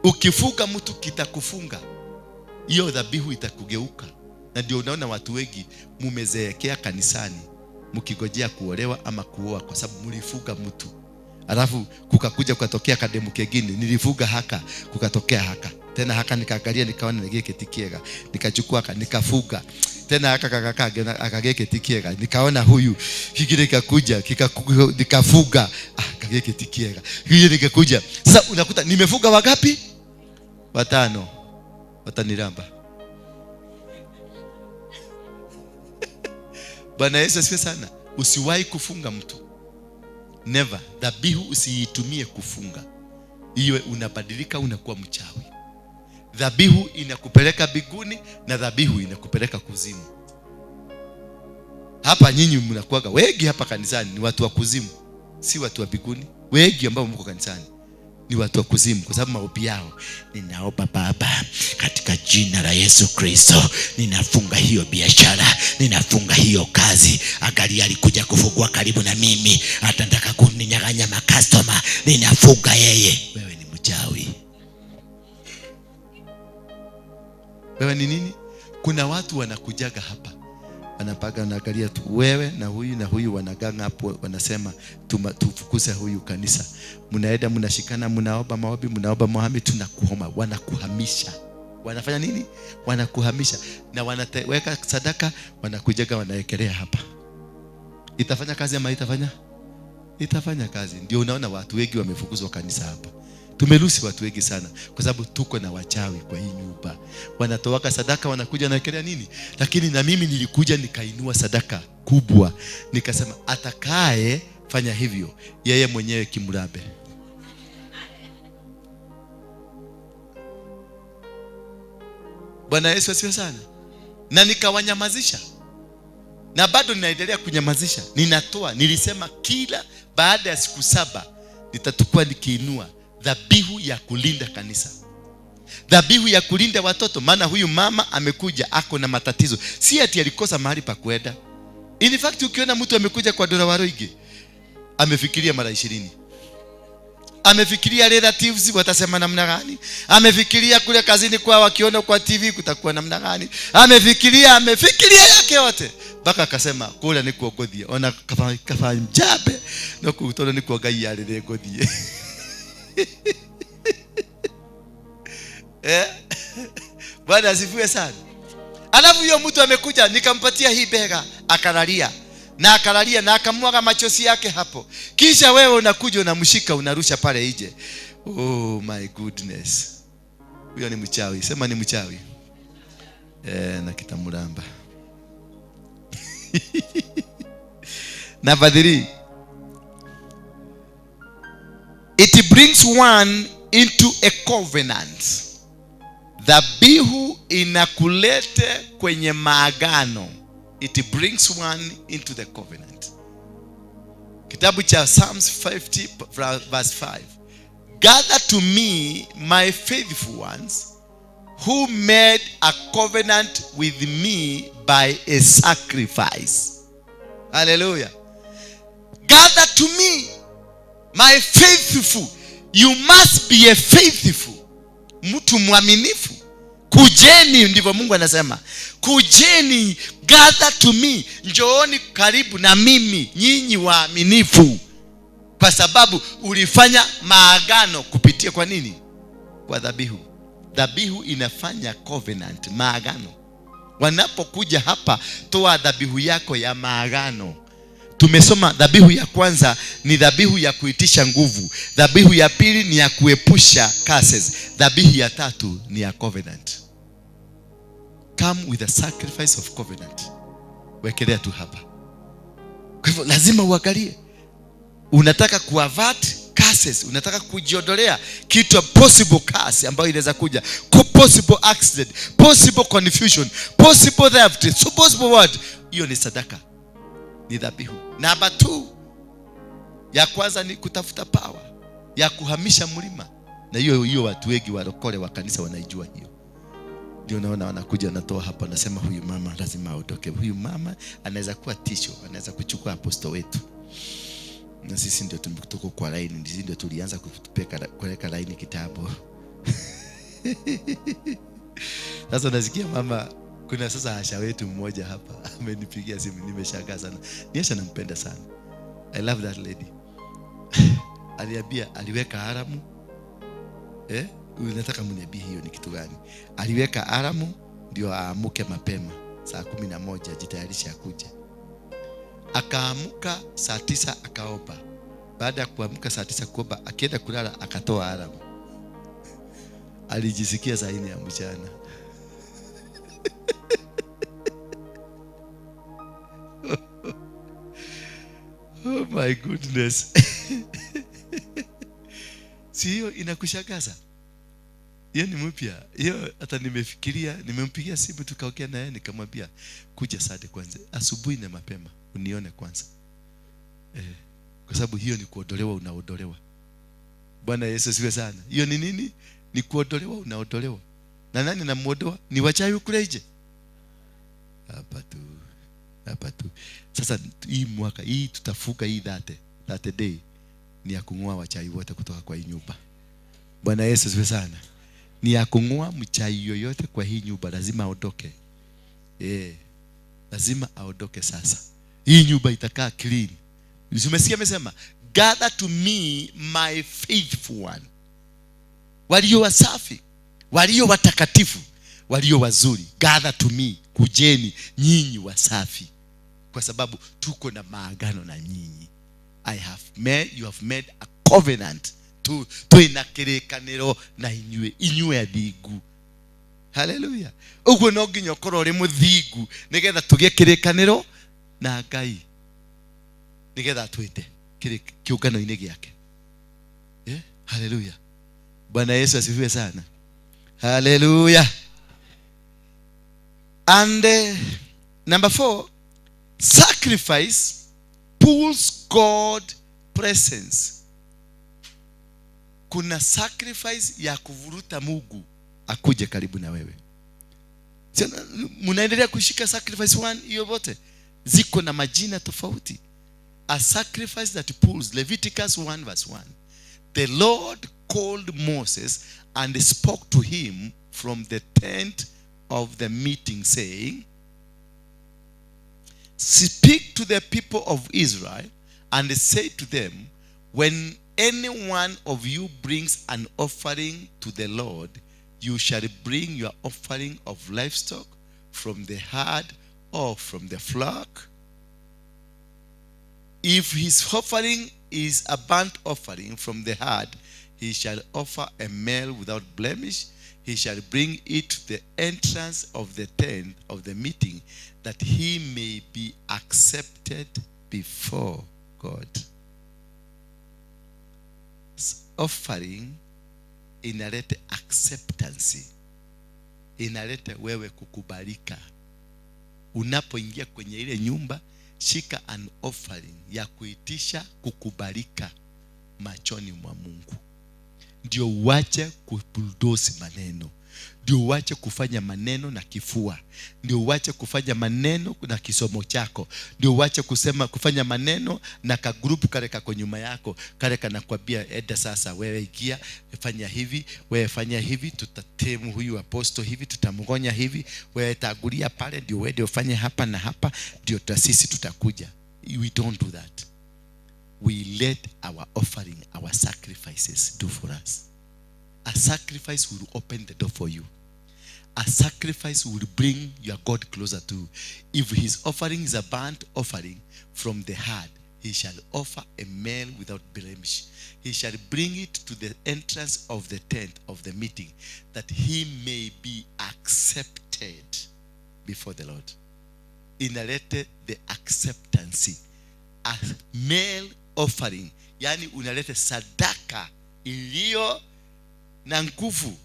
Ukifuga mtu kitakufunga. Hiyo dhabihu itakugeuka. Na ndio unaona watu wengi mumezeekea kanisani mkigojea kuolewa ama kuoa kwa sababu mlifuga mtu. Alafu kukakuja kukatokea kademu kengine, nilifuga haka, kukatokea haka. Tena haka nikaangalia nikaona nigeke tikiega, nikachukua haka nikafuga. Tena haka kakaka akageke tikiega, nikaona huyu kingine kikakuja nikafuga, akageke tikiega. Kingine nikakuja. Sasa unakuta nimefuga wangapi? 5. Wataniramba. Bwana Yesu asifiwe sana. Usiwahi kufunga mtu. Never. Dhabihu usiitumie kufunga. Hiyo unabadilika, unakuwa mchawi. Dhabihu inakupeleka mbinguni na dhabihu inakupeleka kuzimu. Hapa nyinyi mnakuaga wengi hapa kanisani ni watu wa kuzimu, si watu wa mbinguni. Wengi ambao mko kanisani ni watu wa kuzimu, kwa sababu maombi yao, ninaomba Baba katika jina la Yesu Kristo, ninafunga hiyo biashara, ninafunga hiyo kazi. Angalia alikuja kufungua karibu na mimi, atataka kuninyang'anya makastoma, ninafunga yeye. Wewe ni mchawi. Wewe ni nini? Kuna watu wanakujaga hapa, wanapaga, wanaangalia tu wewe na huyu wanaganga hapo, wanasema tufukuze huyu kanisa. Mnaenda mnashikana, mnaomba maombi, mnaomba Muhammad, tunakuhoma. Wanakuhamisha. Wanafanya nini? Wanakuhamisha. Na wanaweka sadaka, wanakujaga, wanaekelea hapa. Itafanya kazi ama itafanya? Itafanya kazi. Ndio unaona watu wengi wamefukuzwa kanisa hapa. Tumeruhusi watu wengi sana kwa sababu tuko na wachawi kwa hii nyumba. Wanatoa sadaka, wanakuja naekelea nini? Lakini na mimi nilikuja nikainua sadaka kubwa, nikasema atakaye fanya hivyo yeye mwenyewe kimurabe. Bwana Yesu asifiwe sana. Na nikawanyamazisha. Na bado ninaendelea kunyamazisha. Ninatoa, nilisema kila baada ya siku 7 nitatukua nikiinua dhabihu ya kulinda kanisa, dhabihu ya kulinda watoto. Maana huyu mama amekuja ako na matatizo, si ati alikosa mahali pa kwenda. In fact, ukiona mtu amekuja kwa Apostle Waruinge, amefikiria mara 20. Amefikiria relatives watasema namna gani, amefikiria kule kazini kwa wakiona kwa TV kutakuwa namna gani, amefikiria yake yote, baka akasema kula ni kuogothia, ona kafa mjabe na kutona ni kuogai yale ngothie. Bwana asifiwe sana. Alafu huyo mtu amekuja, nikampatia hii bega, akalalia na akamwaga machozi yake hapo. Kisha wewe unakuja unamshika, unarusha pale nje. Oh my goodness. Huyo ni mchawi. Sema ni mchawi. Na kitamuramba. Number 3. It brings one into a covenant. Dhabihu inakulete kwenye maagano. It brings one into the covenant. Kitabu cha Psalms 50 verse 5. Gather to me my faithful ones, who made a covenant with me by a sacrifice. Hallelujah. Gather to me my faithful. You must be a faithful. Mtu mwaminifu. Kujeni, ndivyo Mungu anasema. Kujeni, gather to me. Njooni karibu na mimi, nyinyi waaminifu. Kwa sababu ulifanya maagano kupitia kwa nini? Kwa dhabihu. Dhabihu inafanya covenant, maagano. Wanapokuja hapa, toa dhabihu yako ya maagano. Tumesoma dhabihu ya kwanza ni dhabihu ya kuitisha nguvu. Dhabihu ya pili ni ya kuepusha curses. Dhabihu ya tatu ni ya covenant. Come with a sacrifice of covenant. Wekelea tu hapa. Kwa hivyo lazima uangalie. Unataka kuavert curses, unataka kujiondolea kitu possible curse ambayo inaweza kuja, possible accident, possible confusion, possible theft, so possible what? Hiyo ni sadaka. Ni dhabihu. Namba 2. Ya kwanza ni kutafuta power ya kuhamisha mlima. Na hiyo watu wengi walokole wa kanisa wanaijua hiyo. Ndio naona wanakuja natoa hapa, nasema huyu mama lazima aondoke. Huyu mama anaweza kuwa tisho, anaweza kuchukua apostle wetu. Na sisi ndio tumetoka kwa line, sisi ndio tulianza kuweka line kitabu. Sasa nasikia mama, kuna sasa Asha wetu mmoja hapa amenipigia simu, nimeshangaa sana. Niasha nampenda sana. I love that lady. Aliambia aliweka haramu. Unataka mniambie hiyo ni kitu gani? Aliweka haramu ndio aamuke mapema saa 11 jitayarisha akuje. Akaamuka saa 9 akaomba. Baada ya kuamka saa 9 kuomba, akienda kulala akatoa haramu. Alijisikia saa 4 ya mchana. Oh my goodness. Si hiyo inakushangaza? Hiyo ni mpya. Hiyo hata nimefikiria, nimempigia simu tukaongea naye nikamwambia kuja Saturday kwanza. Asubuhi na mapema unione kwanza. Kwa sababu hiyo ni kuodolewa, unaodolewa. Bwana Yesu asifiwe sana. Hiyo ni nini? Ni kuodolewa, unaodolewa. Na nani namuodoa? Ni wachawi kule nje. Hapa tu. Sasa hii mwaka hii tutafuka hii that day ni ya kung'oa wachawi wote kutoka kwa hii nyumba. Bwana Yesu asifiwe sana. Ni ya kung'oa mchawi yoyote kwa hii nyumba, lazima aondoke. Lazima aondoke sasa. Hii nyumba itakaa clean. Umesikia amesema, gather to me my faithful one. Walio wasafi, walio watakatifu, walio wazuri. Gather to me, kujeni nyinyi wasafi. Kwa sababu tuko na maagano na nyinyi. You have made a covenant to inakirekaniro na inywe athingu. Hallelujah. Uguo no nginya korwo ri muthingu nigetha tugie kirekaniro na Ngai, nigetha twite kiungano-ini giake. Hallelujah. Bwana Yesu asifiwe sana. Hallelujah. And number 4, sacrifice pulls God presence. Kuna sacrifice ya kuvuruta Mungu akuje karibu na wewe. Munaendelea kushika sacrifice 1 hiyo wote ziko na majina tofauti. A sacrifice that pulls. Leviticus 1 verse 1. The Lord called Moses and spoke to him from the tent of the meeting, saying, speak to the people of Israel and say to them, when any one of you brings an offering to the Lord, you shall bring your offering of livestock from the herd or from the flock. If his offering is a burnt offering from the herd, he shall offer a male without blemish. He shall bring it to the entrance of the tent of the meeting, that he may be accepted before God. Offering inaleta acceptance, inaleta wewe kukubalika. Unapoingia kwenye ile nyumba, shika an offering ya kuitisha kukubalika machoni mwa Mungu. Ndio uache kubulldoze maneno. Ndio uache kufanya maneno na kifua. Ndio uache kufanya maneno na kisomo chako. Ndio uache kufanya maneno na ka group kale kako nyuma yako. Kale kanakwambia enda sasa wewe ikia fanya hivi, wewe fanya hivi, tutatemu huyu apostle hivi, tutamgonya hivi, wewe tagulia pale ndio wewe ufanye hapa na hapa ndio sisi tutakuja. We don't do that. We let our offering, our sacrifices do for us. A sacrifice will open the door for you. A sacrifice will bring your God closer to you. If his offering is a burnt offering from the herd, he shall offer a male without blemish. He shall bring it to the entrance of the tent of the meeting, that he may be accepted before the Lord. Inalete the acceptance. A male offering, yani unalete sadaka iliyo na nguvu.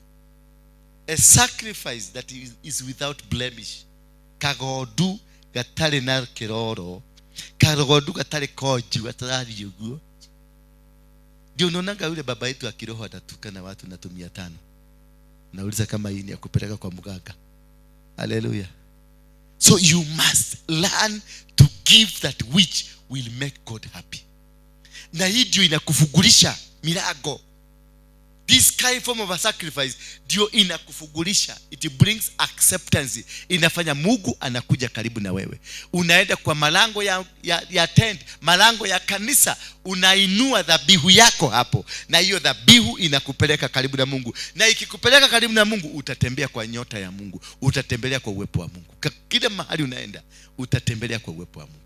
A sacrifice that is without blemish. Kagodu gatale na kiroro, kagodu gatale koji watari yugo. Ndio unaonanga yule baba yetu akiroho atatukana watu na 500. Nauliza kama hii ni ya kupeleka kwa mganga. Hallelujah. So you must learn to give that which will make God happy. Na hii ndio inakufungulisha milango. This kind form of a sacrifice ndio inakufungulisha. It brings acceptance. Inafanya Mungu anakuja karibu na wewe. Unaenda kwa malango ya tent, malango ya kanisa, unainua dhabihu yako hapo. Na hiyo dhabihu inakupeleka karibu na Mungu. Na ikikupeleka karibu na Mungu, utatembea kwa nyota ya Mungu. Utatembelea kwa uwepo wa Mungu. Kila mahali unaenda, utatembelea kwa uwepo wa Mungu.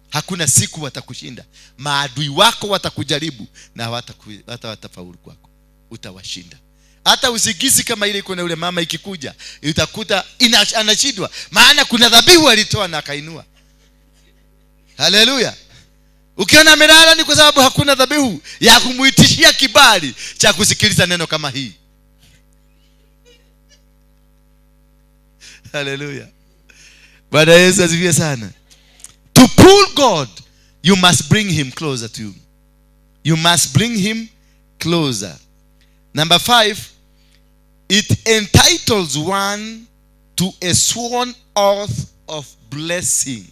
Hakuna siku watakushinda. Maadui wako watakujaribu na watafaulu kwako. Utawashinda. Hata usigisi kama ile kuna yule mama ikikuja, utakuta anashindwa, maana kuna dhabihu alitoa na akainua. Hallelujah. Ukiona amelala ni kwa sababu hakuna dhabihu ya kumuitishia kibali cha kusikiliza neno kama hii. Hallelujah. Bwana Yesu asifiwe sana. To pull God, you must bring him closer to you. You must bring him closer. Number 5, it entitles one to a sworn oath of blessing.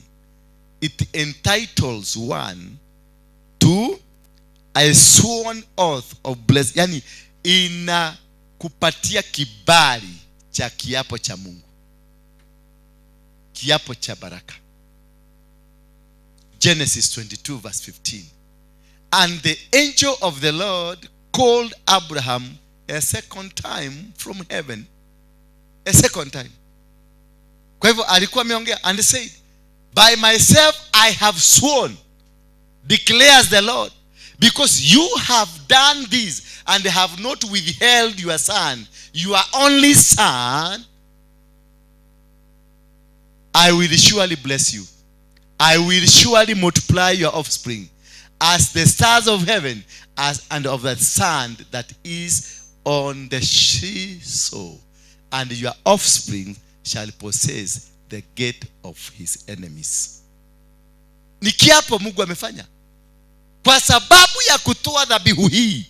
It entitles one to a sworn oath of blessing. Yani inakupatia kibali cha kiapo cha Mungu. Kiapo cha baraka. Genesis 22 verse 15. And the angel of the Lord called Abraham a second time from heaven. A second time. Kwa hivyo alikuwa ameongea and said, by myself I have sworn, declares the Lord, because you have done this and have not withheld your son, your only son, I will surely bless you. I will surely multiply your offspring as the stars of heaven, and of the sand that is on the seashore, and your offspring shall possess the gate of his enemies. Ni kiapo Mungu amefanya. Kwa sababu ya kutoa dhabihu hii,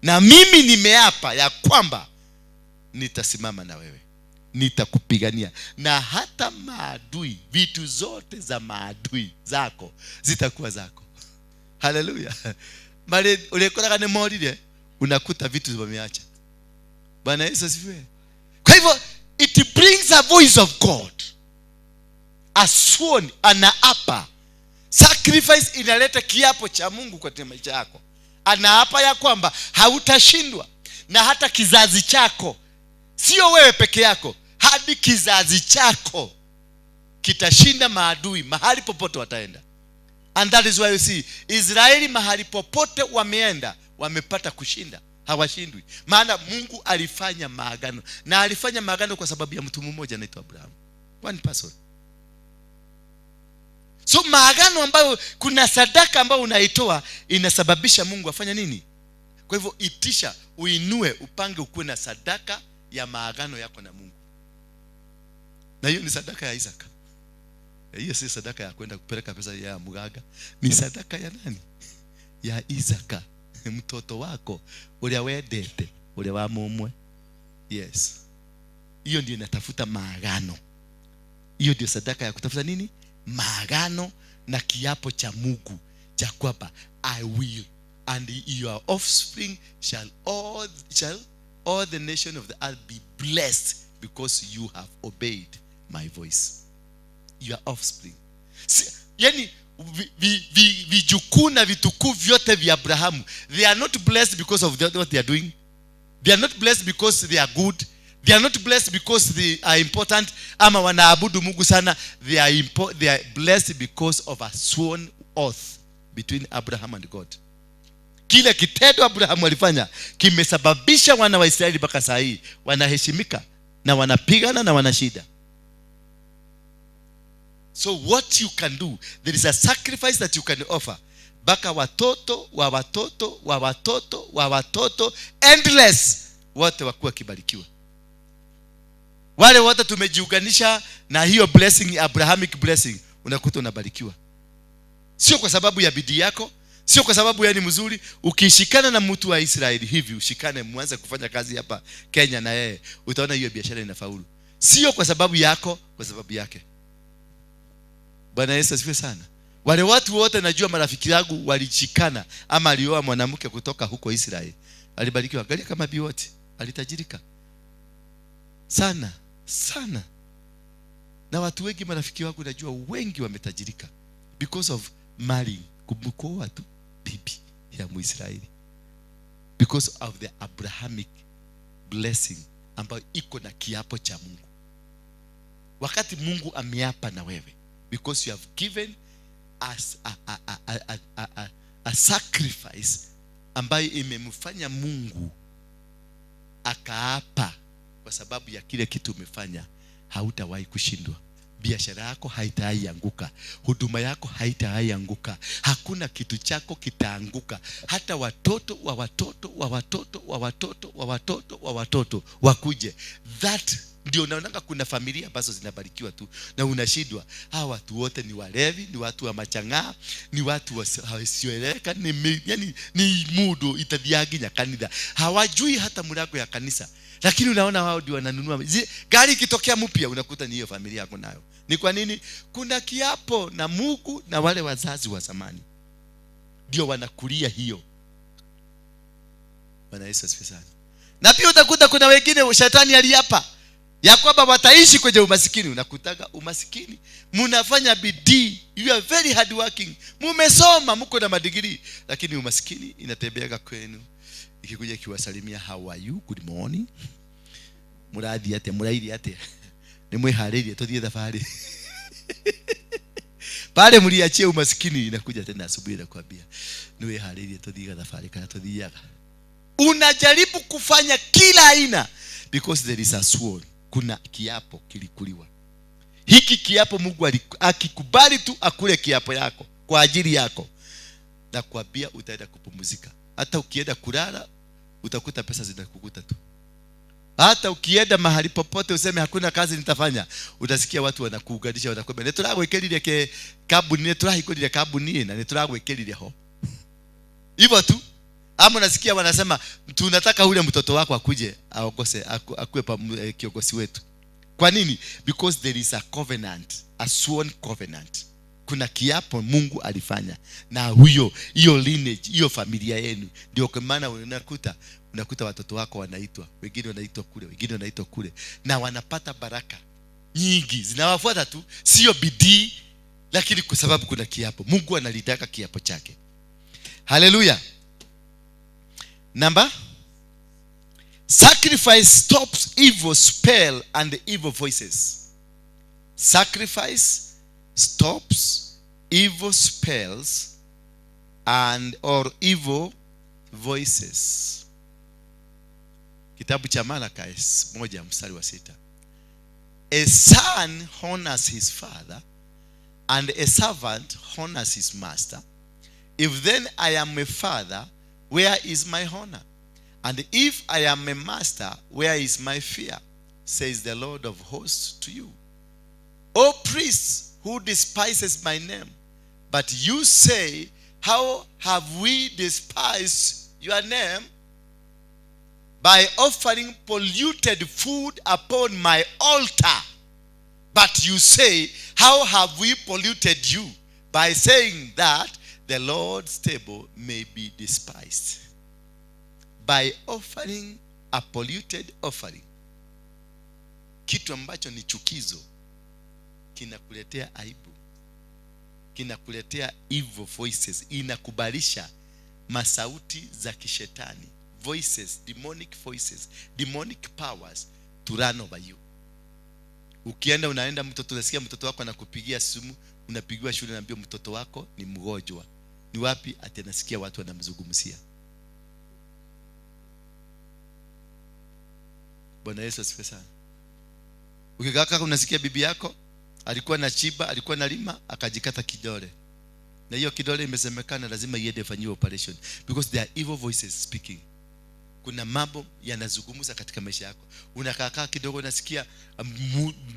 na mimi nimeapa ya kwamba nitasimama na wewe, nitakupigania, na hata maadui, vitu zote za maadui zako zitakuwa zako. Hallelujah. Bali ulekoraga ne morire unakuta vitu wameacha. Bwana Yesu asifiwe. Kwa hivyo it brings a voice of God. A sworn, anaapa. Sacrifice inaleta kiapo cha Mungu kwa maisha yako. Anaapa ya kwamba hautashindwa, na hata kizazi chako, sio wewe peke yako, hadi kizazi chako kitashinda maadui mahali popote wataenda. And that is why you see Israeli mahali popote wameenda wamepata kushinda, hawashindwi. Maana Mungu alifanya maagano, na alifanya maagano kwa sababu ya mtu mmoja anaitwa Abraham. One person. So maagano ambayo kuna sadaka ambayo unaitoa inasababisha Mungu afanya nini? Kwa hivyo itisha, uinue, upange, ukuwe na sadaka ya maagano yako na Mungu. Na hiyo ni sadaka ya Isaka. Hiyo si sadaka ya kwenda kupeleka pesa ya mganga. Ni sadaka ya nani? Ya Isaka, mtoto wako ule wedete, ule wa mumwe. Yes. Hiyo ndio inatafuta maagano. Hiyo ndio sadaka ya kutafuta nini? Maagano na kiapo cha Mungu cha kwamba I will, and your offspring shall all the nation of the earth be blessed because you have obeyed my voice. Your offspring. Yani vijukuu na vitukuu vyote vya Abrahamu, they are not blessed because of what they are doing. They are not blessed because they are good. They are not blessed because they are important ama wanaabudu Mungu sana. They are blessed because of a sworn oath between Abraham and God. Kile kitendo Abrahamu alifanya kimesababisha wana wa Israeli mpaka saa hii wanaheshimika na wanapigana na wanashida. So what you can do, there is a sacrifice that you can offer. Baka watoto wa watoto wa watoto wa watoto, endless, wote wakuwa kibarikiwa. Wale wote tumejiunganisha na hiyo blessing, Abrahamic blessing, unakuta unabarikiwa. Sio kwa sababu ya bidii yako, sio kwa sababu yani mzuri. Ukishikana na mtu wa Israeli hivi, ushikane mwanze kufanya kazi hapa Kenya na yeye, utaona hiyo biashara inafaulu. Sio kwa sababu yako, kwa sababu yake. Bwana Yesu asifiwe sana. Wale watu wote najua marafiki yangu walishikana ama alioa mwanamke kutoka huko Israeli, alibarikiwa. Angalia kama biwote alitajirika sana sana. Na watu wengi marafiki wangu najua wengi wametajirika because of marrying, kumkoa tu bibi ya Muisraeli, because of the Abrahamic blessing ambayo iko na kiapo cha Mungu. Wakati Mungu ameapa na wewe, because you have given us a sacrifice ambayo imemfanya Mungu akaapa, kwa sababu ya kile kitu umefanya hautawahi kushindwa, biashara yako haitaianguka, huduma yako haitaianguka, hakuna kitu chako kitaanguka. Hata watoto wa watoto wa watoto wa watoto wa watoto wa watoto wakuje. That ndio unaonanga kuna familia ambazo zinabarikiwa tu na unashindwa. Hawa watu wote ni walevi, ni watu wa machang'a, ni watu wasioeleka, yani ni mudo itadiaginya kanisa. Hawajui hata mlango ya kanisa. Lakini unaona wao ndio wananunua. Gari ikitokea mpya unakuta ni hiyo familia yako nayo. Ni kwa nini? Kuna kiapo na Mungu na wale wazazi wa zamani. Ndio wanakulia hiyo. Bwana Yesu asifiwe sana. Na pia utakuta kuna wengine shetani aliapa ya kwamba wataishi kwenye umasikini. Unakutaga umasikini, mnafanya bidii, you are very hard working, mmesoma, mko na madigrii, lakini umasikini inatembeaga kwenu. Ikikuja kiwasalimia, how are you, good morning, muradi ate, muraidi ate, nimweharĩrie tuthie thabarĩ. Pale mliachia umasikini, inakuja tena asubuhi na kuambia niweharĩrie tuthie thabarĩ kana tuthiaga. Unajaribu kufanya kila aina because there is a sword. Kuna kiapo kilikuliwa. Hiki kiapo Mungu akikubali tu akule kiapo yako kwa ajili yako, na kuambia utaenda kupumzika. Hata ukienda kulala utakuta pesa zinakukuta tu. Hata ukienda mahali popote useme hakuna kazi nitafanya, utasikia watu wanakuunganisha, wanakwambia nitũragwĩkĩrire ke kabuni, nitũrahingũrire kabuni na nitũragwĩkĩrire ho. Hivyo tu. Ama nasikia wanasema tunataka ule mtoto wako akuje aongose akuwe kiongozi wetu. Kwa nini? Because there is a covenant, a sworn covenant. Kuna kiapo Mungu alifanya na hiyo lineage, hiyo familia yenu. Ndio kwa maana unakuta watoto wako wanaitwa, wengine wanaitwa kule, wengine wanaitwa kule, na wanapata baraka nyingi zinawafuata tu, sio bidii, lakini kwa sababu kuna kiapo. Mungu analitaka kiapo chake. Hallelujah. Number, sacrifice stops evil spell and evil voices. Sacrifice stops evil spells and or evil voices. Kitabu cha Malaki 1:6. A son honors his father and a servant honors his master. If then I am a father, where is my honor? And if I am a master, where is my fear? Says the Lord of hosts to you. O priests who despises my name, but you say, how have we despised your name? By offering polluted food upon my altar. But you say, how have we polluted you? By saying that the Lord's table may be despised. By offering a polluted offering. Kitu ambacho ni chukizo kinakuletea aibu, kinakuletea evil voices, inakubalisha masauti za kishetani, voices, demonic voices, demonic powers to run over you. Ukienda unaenda mtoto, unasikia mtoto wako anakupigia simu, unapigiwa shule, naambia mtoto wako ni mgonjwa. Ni wapi? Ati nasikia watu wanamzungumzia. Bwana Yesu asifiwe sana. Ukikaka unasikia bibi yako alikuwa na chiba, alikuwa na lima, akajikata kidole. Na hiyo kidole imesemekana lazima iende fanyiwe operation because there are evil voices speaking. Kuna mambo yanazungumza katika maisha yako. Unakaa kidogo unasikia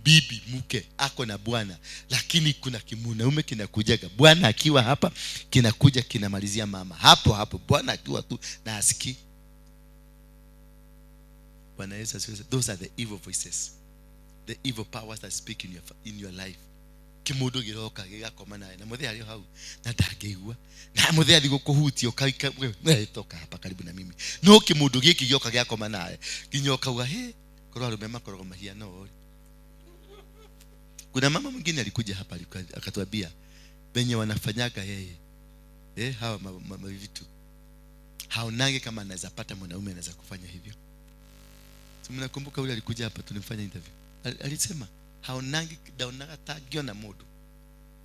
bibi mke ako na bwana, lakini kuna kimunaume kinakujaga. Bwana akiwa hapa kinakuja kinamalizia mama. Hapo bwana akiwa tu na asikii. Bwana Yesu asifiwe. Those are the evil voices. The evil powers that speak in your life. Kimudu giroka gigakoma naye na muthia alio hau na ndangĩigua na muthia thigo kuhutia ukaika wewe toka hapa karibu na mimi. No kimudu giki gioka giakoma naye kinyoka uga he korwa rumema korogo mahiano. Kuna mama mwingine alikuja hapa akatuambia benye wanafanyaga yeye hawa vitu haonage kama anaweza pata mwanaume anaweza kufanya hivyo. Mnakumbuka yule alikuja hapa tulimfanya interview, alisema haonangi daonaga tagio na modo.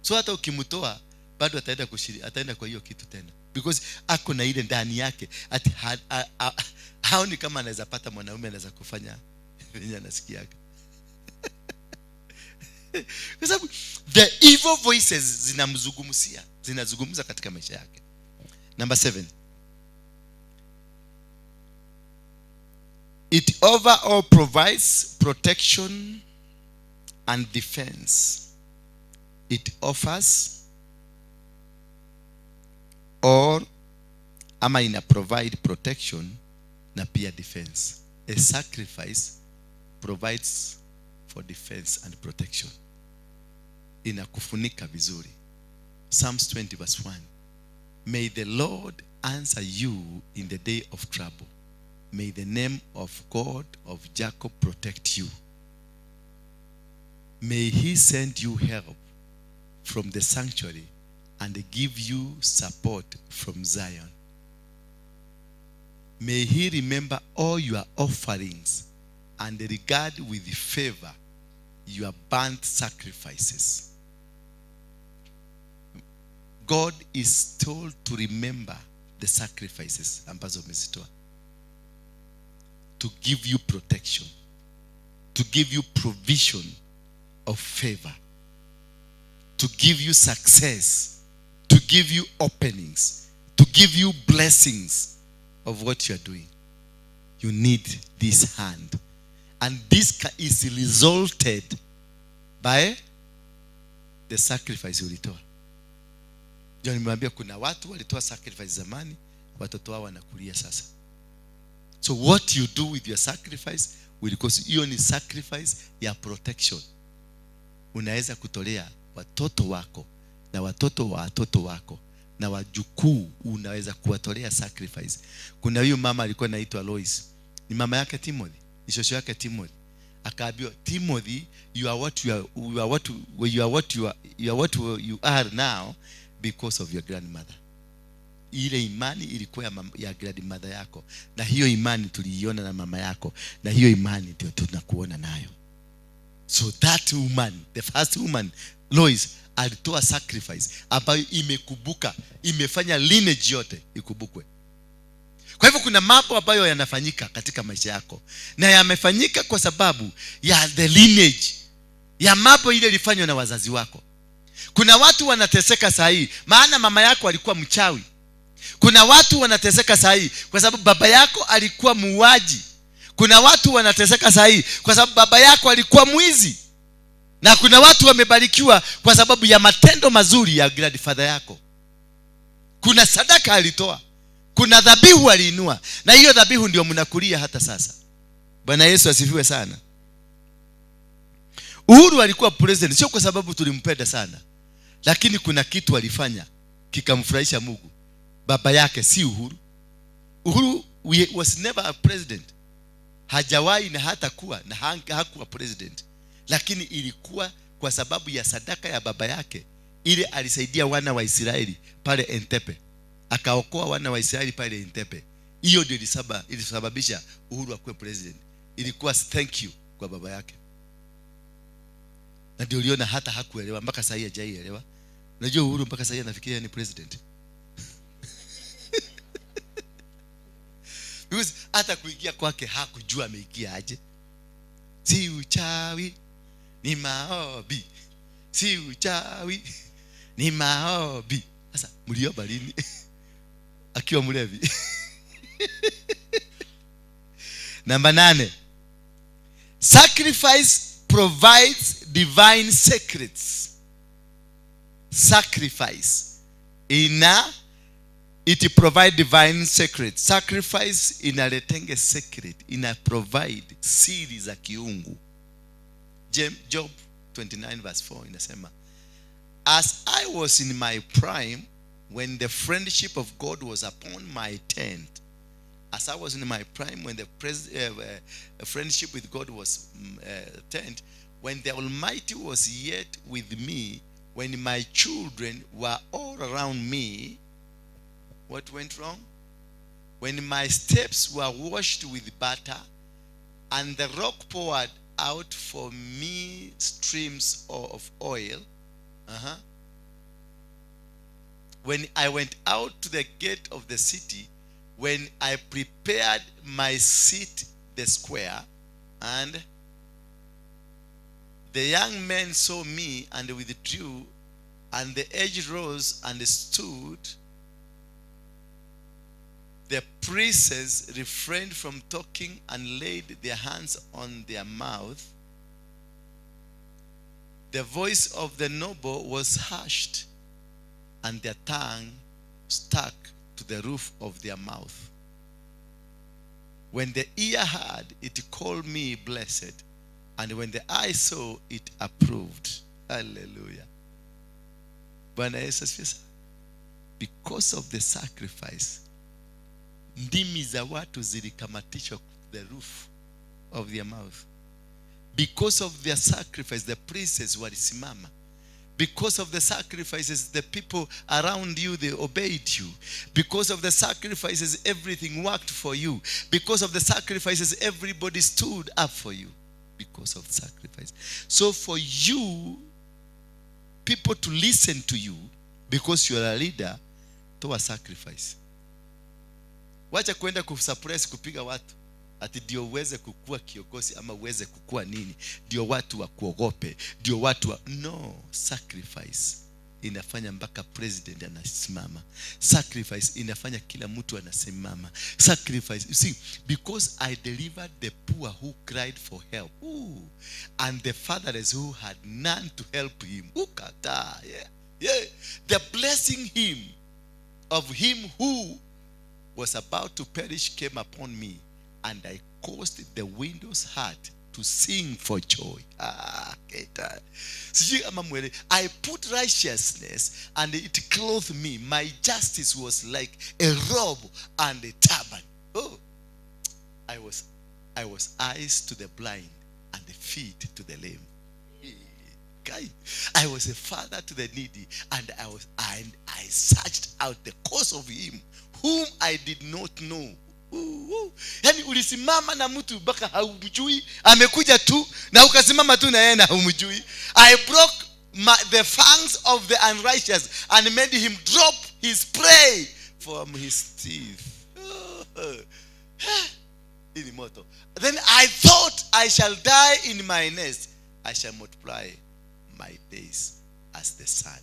So hata ukimtoa bado ataenda kwa hiyo kitu tena because ako na ile ndani yake ati haoni kama anaweza pata mwanaume anaweza kufanya yenye anasikiaga. Kwa sababu the evil voices zinazungumza katika maisha yake. Number 7. It overall provides protection and defense. It offers or ina provide protection na pia defense. A sacrifice provides for defense and protection. Inakufunika vizuri. Psalms 20 verse 1. May the Lord answer you in the day of trouble. May the name of God of Jacob protect you. May he send you help from the sanctuary and give you support from Zion. May he remember all your offerings and regard with favor your burnt sacrifices. God is told to remember the sacrifices ambazo umezitoa, to give you protection, to give you provision of favor, to give you success, to give you openings, to give you blessings of what you are doing. You need this hand. And this is resulted by the sacrifice ulitoa. John nimwambia kuna watu walitoa sacrifice zamani, watoto wao wanakulia sasa. So what you do with your sacrifice will cause, hiyo ni sacrifice ya protection. Unaweza kutolea watoto wako na watoto wa watoto wako na wajukuu, unaweza kuwatolea sacrifice. Kuna huyu mama alikuwa anaitwa Lois. Ni mama yake Timothy, ni shosho yake Timothy. Akaambiwa, Timothy, you are what you are now because of your grandmother. Ile imani ilikuwa ya grandmother yako, na hiyo imani tuliiona na mama yako, na hiyo imani ndio tunakuona nayo. So that woman, the first woman, Lois, alitoa sacrifice ambayo imekubuka, imefanya lineage yote ikubukwe. Kwa hivyo kuna mambo ambayo yanafanyika katika maisha yako, na yamefanyika kwa sababu ya the lineage ya mambo ile ilifanywa na wazazi wako. Kuna watu wanateseka saa hii maana mama yako alikuwa mchawi. Kuna watu wanateseka saa hii kwa sababu baba yako alikuwa muuaji. Kuna watu wanateseka saa hii kwa sababu baba yako alikuwa mwizi. Na kuna watu wamebarikiwa kwa sababu ya matendo mazuri ya grandfather yako. Kuna sadaka alitoa, kuna dhabihu aliinua, na hiyo dhabihu ndio mnakulia hata sasa. Bwana Yesu asifiwe sana. Uhuru alikuwa president sio kwa sababu tulimpenda sana, lakini kuna kitu alifanya kikamfurahisha Mungu. Baba yake si Uhuru. Uhuru was never a president. Hajawahi na hata kuwa na hakuwa president. Lakini ilikuwa kwa sababu ya sadaka ya baba yake, ile alisaidia wana wa Israeli pale Entepe. Akaokoa wana wa Israeli pale Entepe. Hiyo ndio ilisababisha Uhuru akuwe president. Ilikuwa thank you kwa baba yake. Na ndio uliona hata hakuelewa mpaka sasa hajaielewa. Unajua Uhuru mpaka sasa anafikiria ni president. Because hata kuingia kwake hakujua ameingia aje. Si uchawi ni maombi. Si uchawi ni maombi. Sasa mliomba lini? Akiwa mlevi. Number 8. Sacrifice provides divine secrets. Sacrifice it provide divine secrets. Sacrifice inaletenge secret, ina provide siri za kiungu. Job 29 verse 4 inasema, as I was in my prime when the friendship of God was upon my tent. As I was in my prime when the friendship with God was tent, when the Almighty was yet with me, when my children were all around me. What went wrong? When my steps were washed with butter, and the rock poured out for me streams of oil. When I went out to the gate of the city, when I prepared my seat the square, and The young men saw me and withdrew, and the edge rose and stood. The priests refrained from talking and laid their hands on their mouth. The voice of the noble was hushed, and their tongue stuck to the roof of their mouth. When the ear heard, it called me blessed, and when the eye saw, it approved. Hallelujah. Because of the sacrifice, ndimi za watu zilikamatishwa the roof of their mouth. Because of their sacrifice, the priests walisimama. Because of the sacrifices, the people around you, they obeyed you. Because of the sacrifices, everything worked for you. Because of the sacrifices, everybody stood up for you. Because of sacrifice. So for you, people to listen to you, because you are a leader, to a sacrifice. Wacha kwenda kusuppress kupiga watu ati ndio uweze kukua kiongozi ama uweze kukua nini, ndio watu wakuogope, ndio watu no. Sacrifice inafanya mpaka president anasimama. Sacrifice inafanya kila mtu anasimama. Sacrifice, you see, because I delivered the poor who cried for help. Ooh. And the fatherless who had none to help him. Yeah. The blessing him of him who was about to perish came upon me, and I caused the widow's heart to sing for joy. I put righteousness and it clothed me. My justice was like a robe and a turban. Oh, I was eyes to the blind and feet to the lame. I was a father to the needy, and I searched out the cause of him whom I did not know. Yani ulisimama na mtu baka haumjui, amekuja tu na ukasimama tu na yeye na haumjui. I broke the fangs of the unrighteous and made him drop his prey from his teeth. Then I thought, I shall die in my nest, I shall multiply my days as the sand.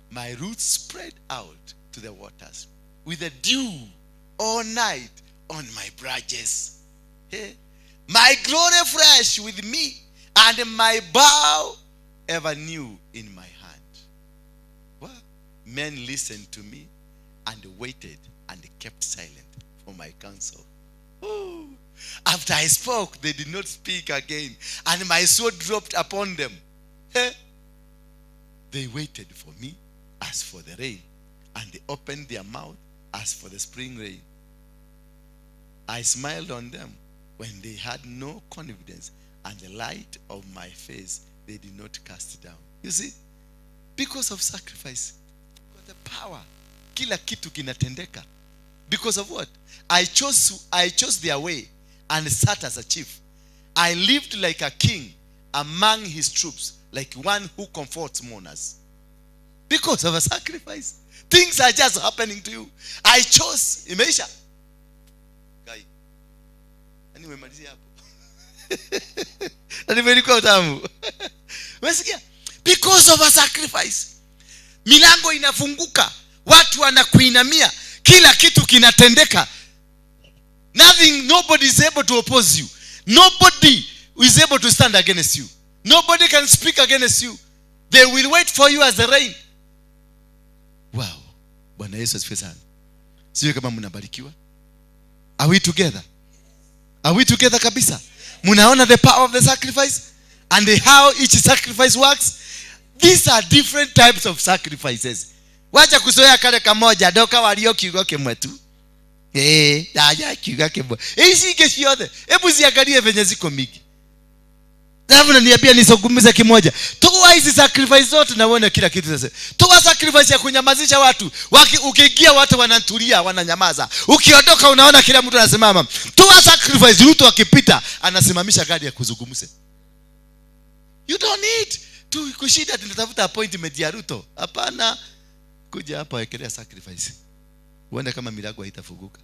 My roots spread out to the waters, with the dew all night on my branches. My glory fresh with me, and my bow ever new in my hand. Well, men listened to me and waited and kept silent for my counsel. Ooh. After I spoke, they did not speak again, and my sword dropped upon them. They waited for me as for the rain, and they opened their mouth as for the spring rain. I smiled on them when they had no confidence, and the light of my face they did not cast down. You see, because of sacrifice, the power, kila kitu kinatendeka. Because of what? I chose their way and sat as a chief. I lived like a king among his troops, like one who comforts mourners. Because of a sacrifice, things are just happening to you. I chose imeisha. Guy. Anyway, malizia hapo. Ndio utamu. Unasikia? Because of a sacrifice, milango inafunguka, watu wanakuinamia, kila kitu kinatendeka. Nobody is able to oppose you. Nobody is able to stand against you. Nobody can speak against you. They will wait for you as the rain. Wow. Bwana Yesu asifiwe sana. Sio kama mnabarikiwa? Are we together? Are we together kabisa? Mnaona the power of the sacrifice and how each sacrifice works? These are different types of sacrifices. Wacha kusoea kale kamoja doka walio kiugo kimwe tu. Daja kiugo kimwe. Hizi kesi yote. Hebu ziangalie venye ziko mingi. Alafu naniambia nisogumuze kimoja. Toa hizi sacrifice zote na uone kila kitu sasa. Toa sacrifice ya kunyamazisha watu. Ukiingia watu wanatulia, wananyamaza. Ukiondoka unaona kila mtu anasimama. Toa sacrifice, Ruto akipita anasimamisha gari ya kuzungumza. You don't need to kushida tunatafuta appointment ya Ruto. Hapana. Kuja hapa wekelea sacrifice. Uone kama milango haitafunguka.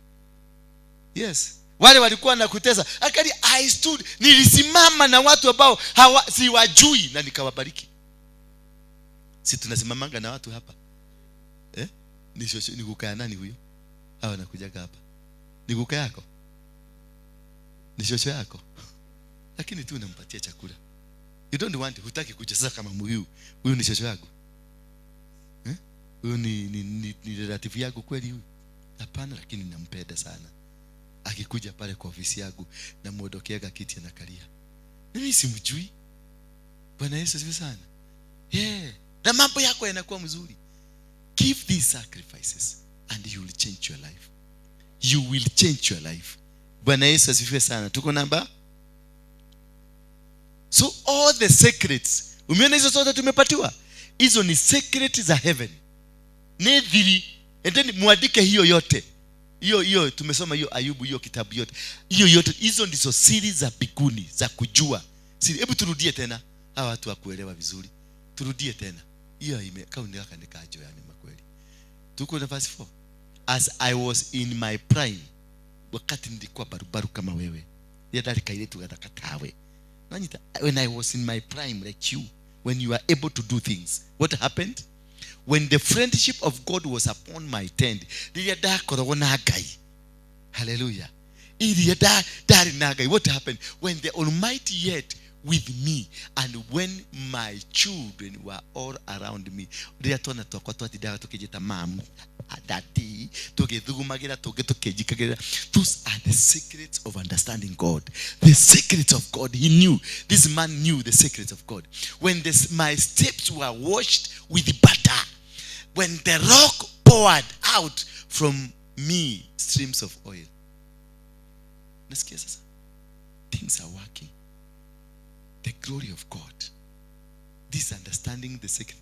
Yes. Wale walikuwa nakutesa, akali I stood, nilisimama na watu ambao siwajui na nikawabariki. Si tunasimamanga na watu hapa? Ni kukaa nani huyo? Hawa nakujaga hapa. Ni kukaa yako? Ni shosho yako? Lakini tu unampatia chakula. You don't want, hutaki kucheza kama huyu. Huyu ni shosho yako? Huyu ni relative yako kweli huyu? Hapana, lakini nampenda sana. Akikuja pale kwa ofisi yangu na muondokeaga kiti anakalia. Mimi simjui. Bwana Yesu asifiwe sana. Na mambo yako yanakuwa mzuri. Give these sacrifices and you will change your life. You will change your life. Bwana Yesu asifiwe sana. Tuko namba? So all the secrets, umeona hizo zote tumepatiwa? Hizo ni secrets za heaven. Nedhiri, endeni muandike hiyo yote. Hiyo tumesoma hiyo Ayubu, hiyo kitabu yote. Hiyo yote, hizo ndizo siri za biguni za kujua. Siri, hebu turudie tena. Hawa watu wakuelewa vizuri. Turudie tena. Hiyo imekaa unaka nikajo yani makweli. Tuko na verse 4. As I was in my prime, wakati nilikuwa barubaru kama wewe. Yadali kailetu gatakatawe. Nanyita, when I was in my prime like you, when you are able to do things, what happened? When the friendship of God was upon my tent, hallelujah. What happened? When the Almighty yet with me, and when my children were all around me, those are the secrets of understanding God. The secrets of God. He knew. This man knew the secrets of God. When my steps were washed with butter, when the rock poured out from me streams of oil. Things are working. The glory of God. This understanding the secret.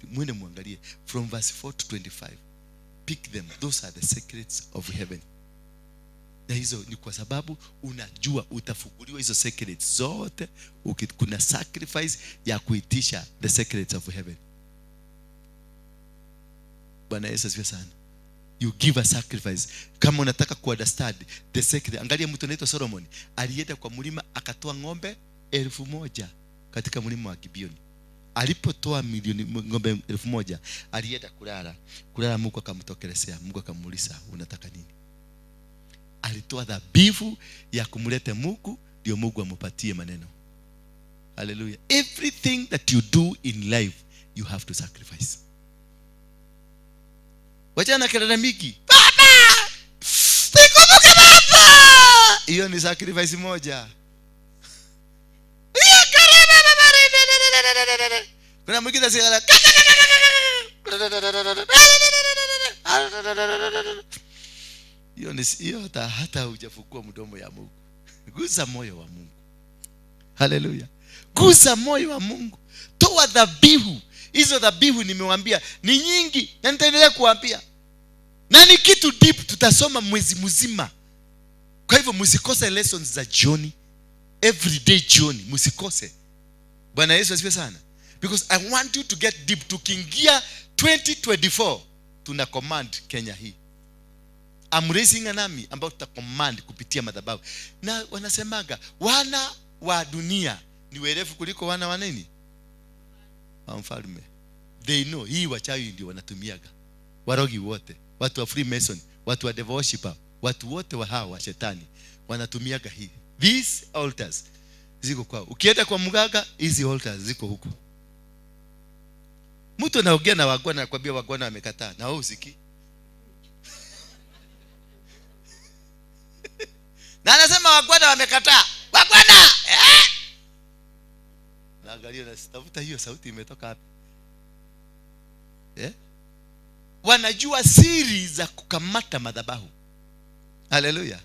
From verse 4 to 25. Pick them. Those are the secrets of heaven. Na hizo ni kwa sababu unajua utafunguliwa hizo secrets zote. Kuna sacrifice ya kuitisha the secrets of heaven. Bwana Yesu asifiwe sana. You give a sacrifice. Kama unataka kuunderstand the secret. Angalia mtu anaitwa Solomon. Alienda kwa mlima akatoa ng'ombe 1,000 katika mlima wa Gibeoni. Alipotoa ng'ombe 1,000, alienda kulala. Mungu akamtokelezea. Mungu akamuuliza, unataka nini? Alitoa dhabihu ya kumleta Mungu, ndio Mungu amupatie maneno. Hallelujah. Everything that you do in life, you have to sacrifice. Wajana kelele mingi, baba! Sikumbuke baba! Hiyo ni sacrifice moja. Kuna mwingine anasema hiyo hata hujafungua mdomo ya Mungu. Gusa moyo wa Mungu. Hallelujah. Gusa moyo wa Mungu. Toa dhabihu. Hizo dhabihu nimewaambia ni nyingi na nitaendelea kuambia. Na ni kitu deep, tutasoma mwezi mzima. Kwa hivyo msikose lessons za jioni. Everyday jioni msikose. Bwana Yesu asifiwe sana. Because I want you to get deep. Tukiingia 2024 tuna command Kenya hii. I'm raising an army ambao tutacommand kupitia madhabahu. Na wanasemaga wana wa dunia ni werefu kuliko wana wa nini? Wa mfalme. They know hii wachawi ndio wanatumiaga. Warogi wote, watu wa Freemason, watu wa devil worshipper, watu wote wa hawa wa shetani wanatumiaga hii. These altars ziko kwao. Ukienda kwa mganga, hizi altars ziko huko. Mtu anaongea na wagwana anakuambia wagwana wamekataa, na wewe usikii. Na anasema wagwana wamekataa. Wagwana! Na angalia na tafuta hiyo sauti imetoka wapi? Wanajua siri za kukamata madhabahu. Hallelujah.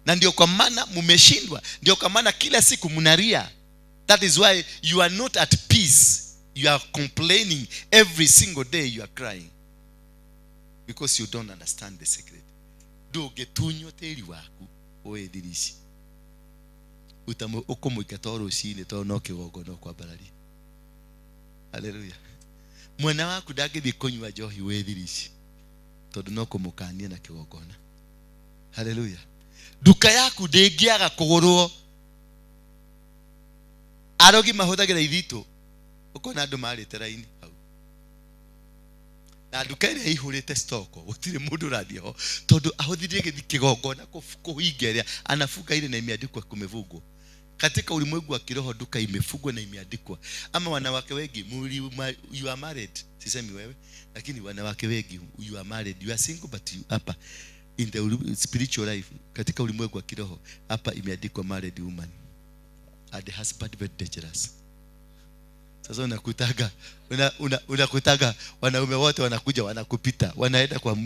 Na ndio kwa maana mmeshindwa. Ndio kwa maana kila siku mnalia. That is why you are not at peace. You are complaining every single day. You are crying because you don't understand the secret. Doge tunyo teri waku oedirishi utamo okomuikatoro shine to no kigogono kwa barari. Hallelujah. Mwana waku dage konywa johi wedirishi todo no komukania na kigogona. Hallelujah. Duka yaku ndĩngĩaga kũgũrwo. Arogi mahũthagĩra ithito. Ũkona andũ marĩte raini hau. Na duka ĩrĩa ihũrĩte stoko, gũtirĩ mũndũ ũrathiĩ ho. Tondũ ahũthĩrire kĩgongona kũhinga ĩrĩa anafunga ile na imeandikwa kumefungwa. Katika ulimwengu wa kiroho duka imefungwa na imeandikwa. Ama wanawake wengi, you are married. Sisemi wewe, lakini wanawake wengi, you are married. You are single but you hapa in the spiritual life. Katika ulimwengu wa kiroho, hapa imeandikwa married woman. And the husband very dangerous. Sasa unakutaga wanaume wote wanakuja wanakupita. Wanaenda kwa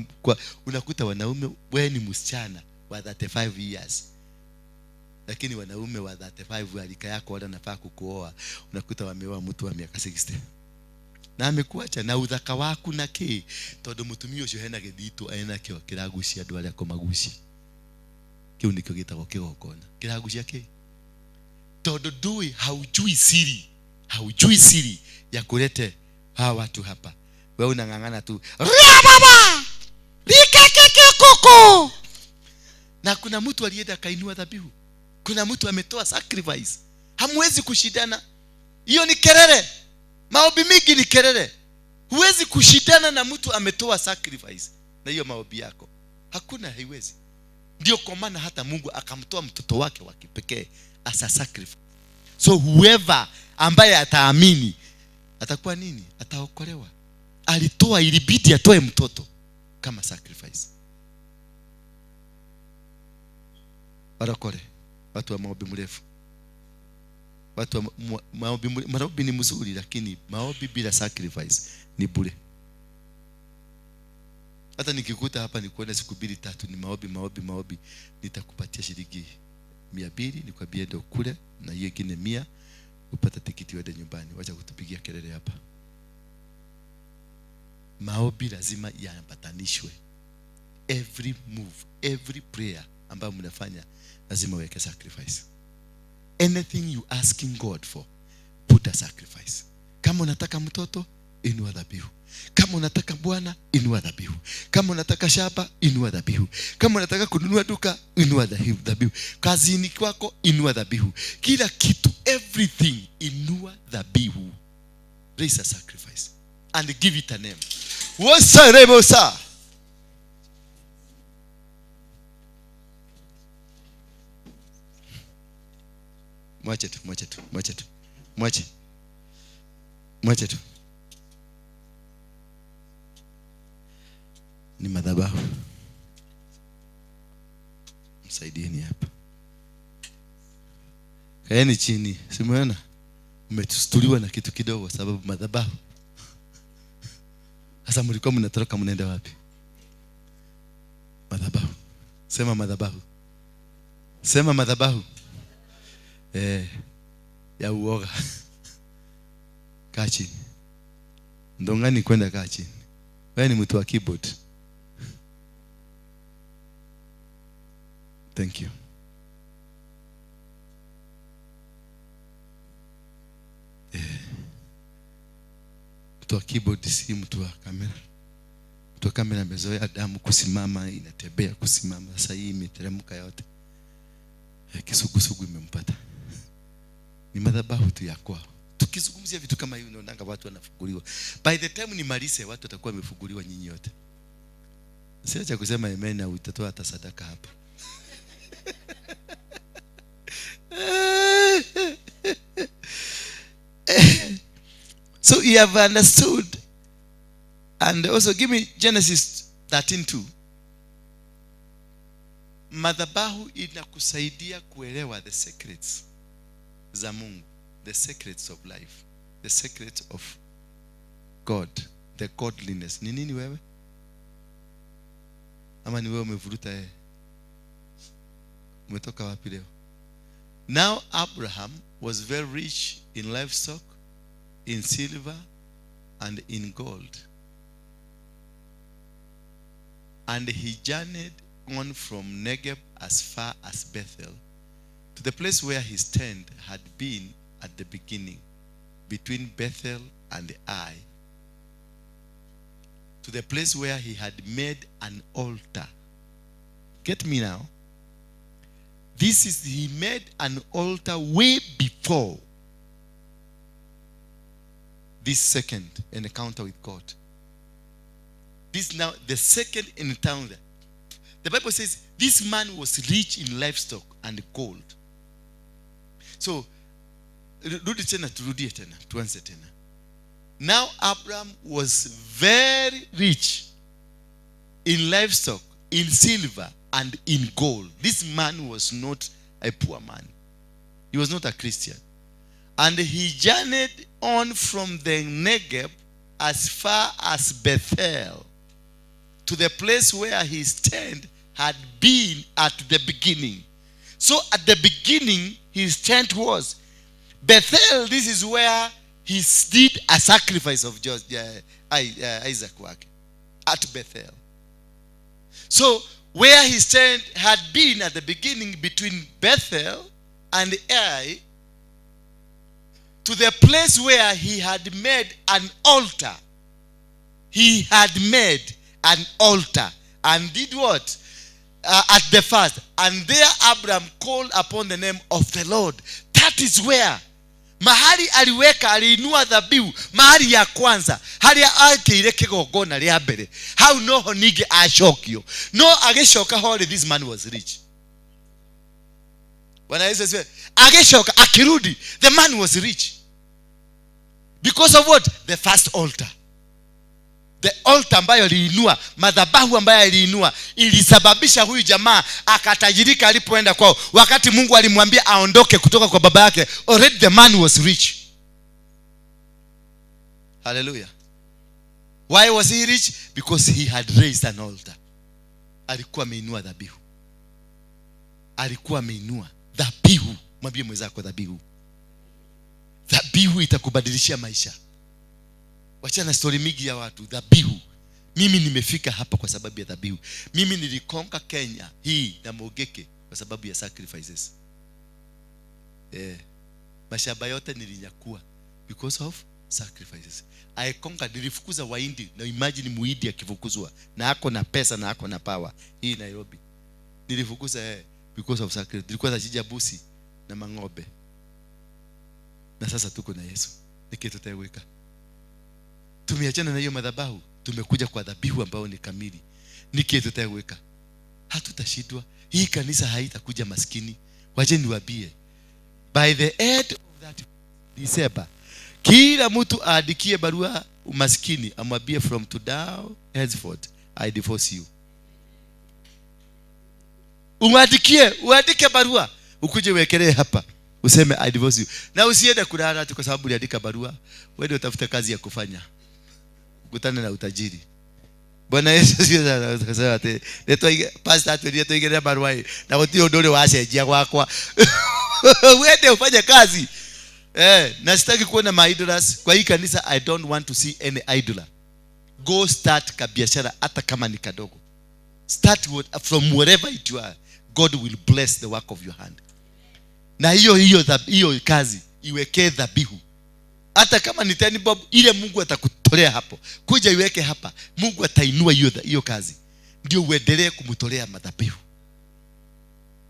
unakuta wanaume wewe ni msichana wa 35 years. Lakini wanaume wa 35 alika yako wala nafaa kukuoa, unakuta wameoa mtu wa miaka 60. Na amekuacha na udhaka waku na ki, todo mutumia ucio hena githito aena kio kiragucia andu aria komagucia. Kiu nikio gitagwo kigongona. Kiragucia ki? Todo dui haujui siri ya kulete hawa watu hapa. Wewe unangangana tu. Ria baba! Rikeke kuku! Na kuna mtu alienda kainua dhabihu. Kuna mtu ametoa sacrifice. Hamwezi kushindana. Hiyo ni kelele. Maombi mingi ni kelele. Huwezi kushindana na mtu ametoa sacrifice na hiyo maombi yako. Hakuna, haiwezi. Ndio kwa maana hata Mungu akamtoa mtoto wake wa kipekee as a sacrifice. So whoever ambaye ataamini atakuwa nini? Ataokolewa. Alitoa, ilibidi atoe mtoto kama sacrifice. Barokore. Watu wa maombi mrefu. Watu wa maombi ni mzuri, lakini maombi bila sacrifice ni bure. Hata nikikuta hapa nikuona siku 2-3 ni maombi, nitakupatia shilingi 200 nikwambie ndio kule, na hiyo nyingine 100 upata tikiti uende nyumbani. Wacha kutupigia kelele hapa. Maombi lazima yaambatanishwe. Every move, every prayer ambayo mnafanya lazima weke sacrifice. Anything you asking God for, put a sacrifice. Kama unataka mtoto, inua dhabihu. Kama unataka bwana, inua dhabihu. Kama unataka shamba, inua dhabihu. Kama unataka kununua duka, inua dhabihu. Kazini kwako, inua dhabihu. Kila kitu, everything, inua dhabihu. Raise a sacrifice and give it a name. Wasa rebosa. Mwache tu. Ni madhabahu. Msaidieni hapa. Kaeni chini. Simuona? Umetustuliwa na kitu kidogo sababu madhabahu. Sasa mlikuwa mnatoroka mnaenda wapi? Madhabahu. Sema madhabahu. Sema madhabahu. Ya uoga. Kaa chini. Ndongani kwenda kaa chini. Wewe ni mtu wa keyboard. Thank you. Mtu wa keyboard si mtu wa kamera. Mtu wa kamera amezoea damu kusimama, inatembea kusimama. Sasa hii imeteremka yote. Kisugusugu imempata. Ni madhabahu tu ya kwao. Tukizungumzia vitu kama hiyo unaona watu wanafunguliwa. By the time ni malise watu watakuwa wamefunguliwa nyinyi yote. Siacha kusema amen na utatoa hata sadaka hapa. So you have understood, and also give me Genesis 13:2. Madhabahu inakusaidia kuelewa the secrets za Mungu, the secrets of life, the secrets of God, the godliness. Ni nini wewe? Ama ni wewe umevuruta umetoka wapi leo? Now Abraham was very rich in livestock, in silver and in gold. And he journeyed on from Negev as far as Bethel, to the place where his tent had been at the beginning, between Bethel and Ai, to the place where he had made an altar. Get me now? he made an altar way before this second encounter with God. This now the second encounter. The Bible says this man was rich in livestock and gold. So, now Abraham was very rich in livestock, in silver, and in gold. This man was not a poor man. He was not a Christian. And he journeyed on from the Negev as far as Bethel, to the place where his tent had been at the beginning. So at the beginning, his tent was Bethel. This is where he did a sacrifice of Isaac at Bethel. So where his tent had been at the beginning, between Bethel and Ai, to the place where he had made an altar. He had made an altar and did what? At the first. And there Abraham called upon the name of the Lord. That is where mahali aliweka, aliinua dhabihu mahali ya kwanza, hali akeire kigongona ria mbere. How no nige ashokio no ageshoka hole. This man was rich. When I say ageshoka akirudi, the man was rich because of what? The first altar. The altar ambayo aliinua, madhabahu ambayo aliinua, ilisababisha huyu jamaa akatajirika alipoenda kwao. Wakati Mungu alimwambia aondoke kutoka kwa baba yake, already the man was rich. Hallelujah. Why was he rich? Because he had raised an altar. Alikuwa ameinua dhabihu. Alikuwa ameinua dhabihu. Mwambie mwenzako dhabihu. Dhabihu itakubadilishia maisha. Wachana story mingi ya watu. Dhabihu. Mimi nimefika hapa kwa sababu ya dhabihu. Mimi nilikonka Kenya hii na Mogeke kwa sababu ya sacrifices. Mashamba yote nilinyakua because of sacrifices. I conquered. Nilifukuza Wahindi. Na imagine Muhindi akifukuzwa na ako na pesa na ako na power hii Nairobi. Nilifukuza because of sacrifice. Nilikuwa nachija busi na mang'ombe. Na sasa tuko na Yesu. Nikitutaweka. Tumeachana na hiyo madhabahu, tumekuja kwa dhabihu ambayo ni kamili. Nikitutaweka. Hatutashindwa. Hii kanisa haitakuja maskini. Waje niwaambie. By the end of that December, kila mtu aadikie barua umaskini, amwambie from today henceforth I divorce you. Uandike barua, ukuje wekelee hapa. Useme I divorce you. Na usiende kulala ati kwa sababu uliandika barua. Wewe ndio utafuta kazi ya kufanya. Ukutane na utajiri. Bwana Yesu asifiwe. Tukasema ati leto pastor atulie barua hii. Na utio ndole wacenjia kwakwa. Wewe ndio ufanye kazi. Na sitaki kuona maidols kwa hii kanisa. I don't want to see any idol. Go start kabiashara hata kama ni kadogo. Start from wherever you are. God will bless the work of your hand. Na hiyo kazi iwekee dhabihu. Hata kama ni 10 bob, ile Mungu atakutolea hapo. Kuja iweke hapa. Mungu atainua hiyo kazi. Ndio uendelee kumtolea madhabihu.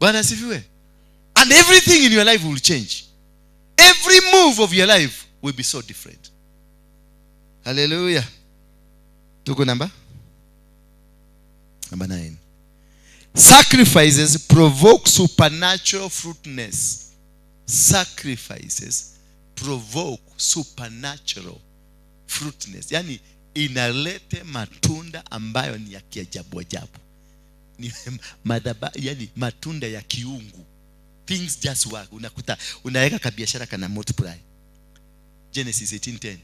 Bwana asifiwe. And everything in your life will change. Every move of your life will be so different. Hallelujah. Tuko number 9. Sacrifices provoke supernatural fruitfulness. Sacrifices provoke supernatural fruitfulness. Yani inalete matunda ambayo ni ya kiajabu ajabu. Ni yani matunda ya kiungu. Things just work. Unakuta unaweka kabiashara kana multiply. Genesis 18:10.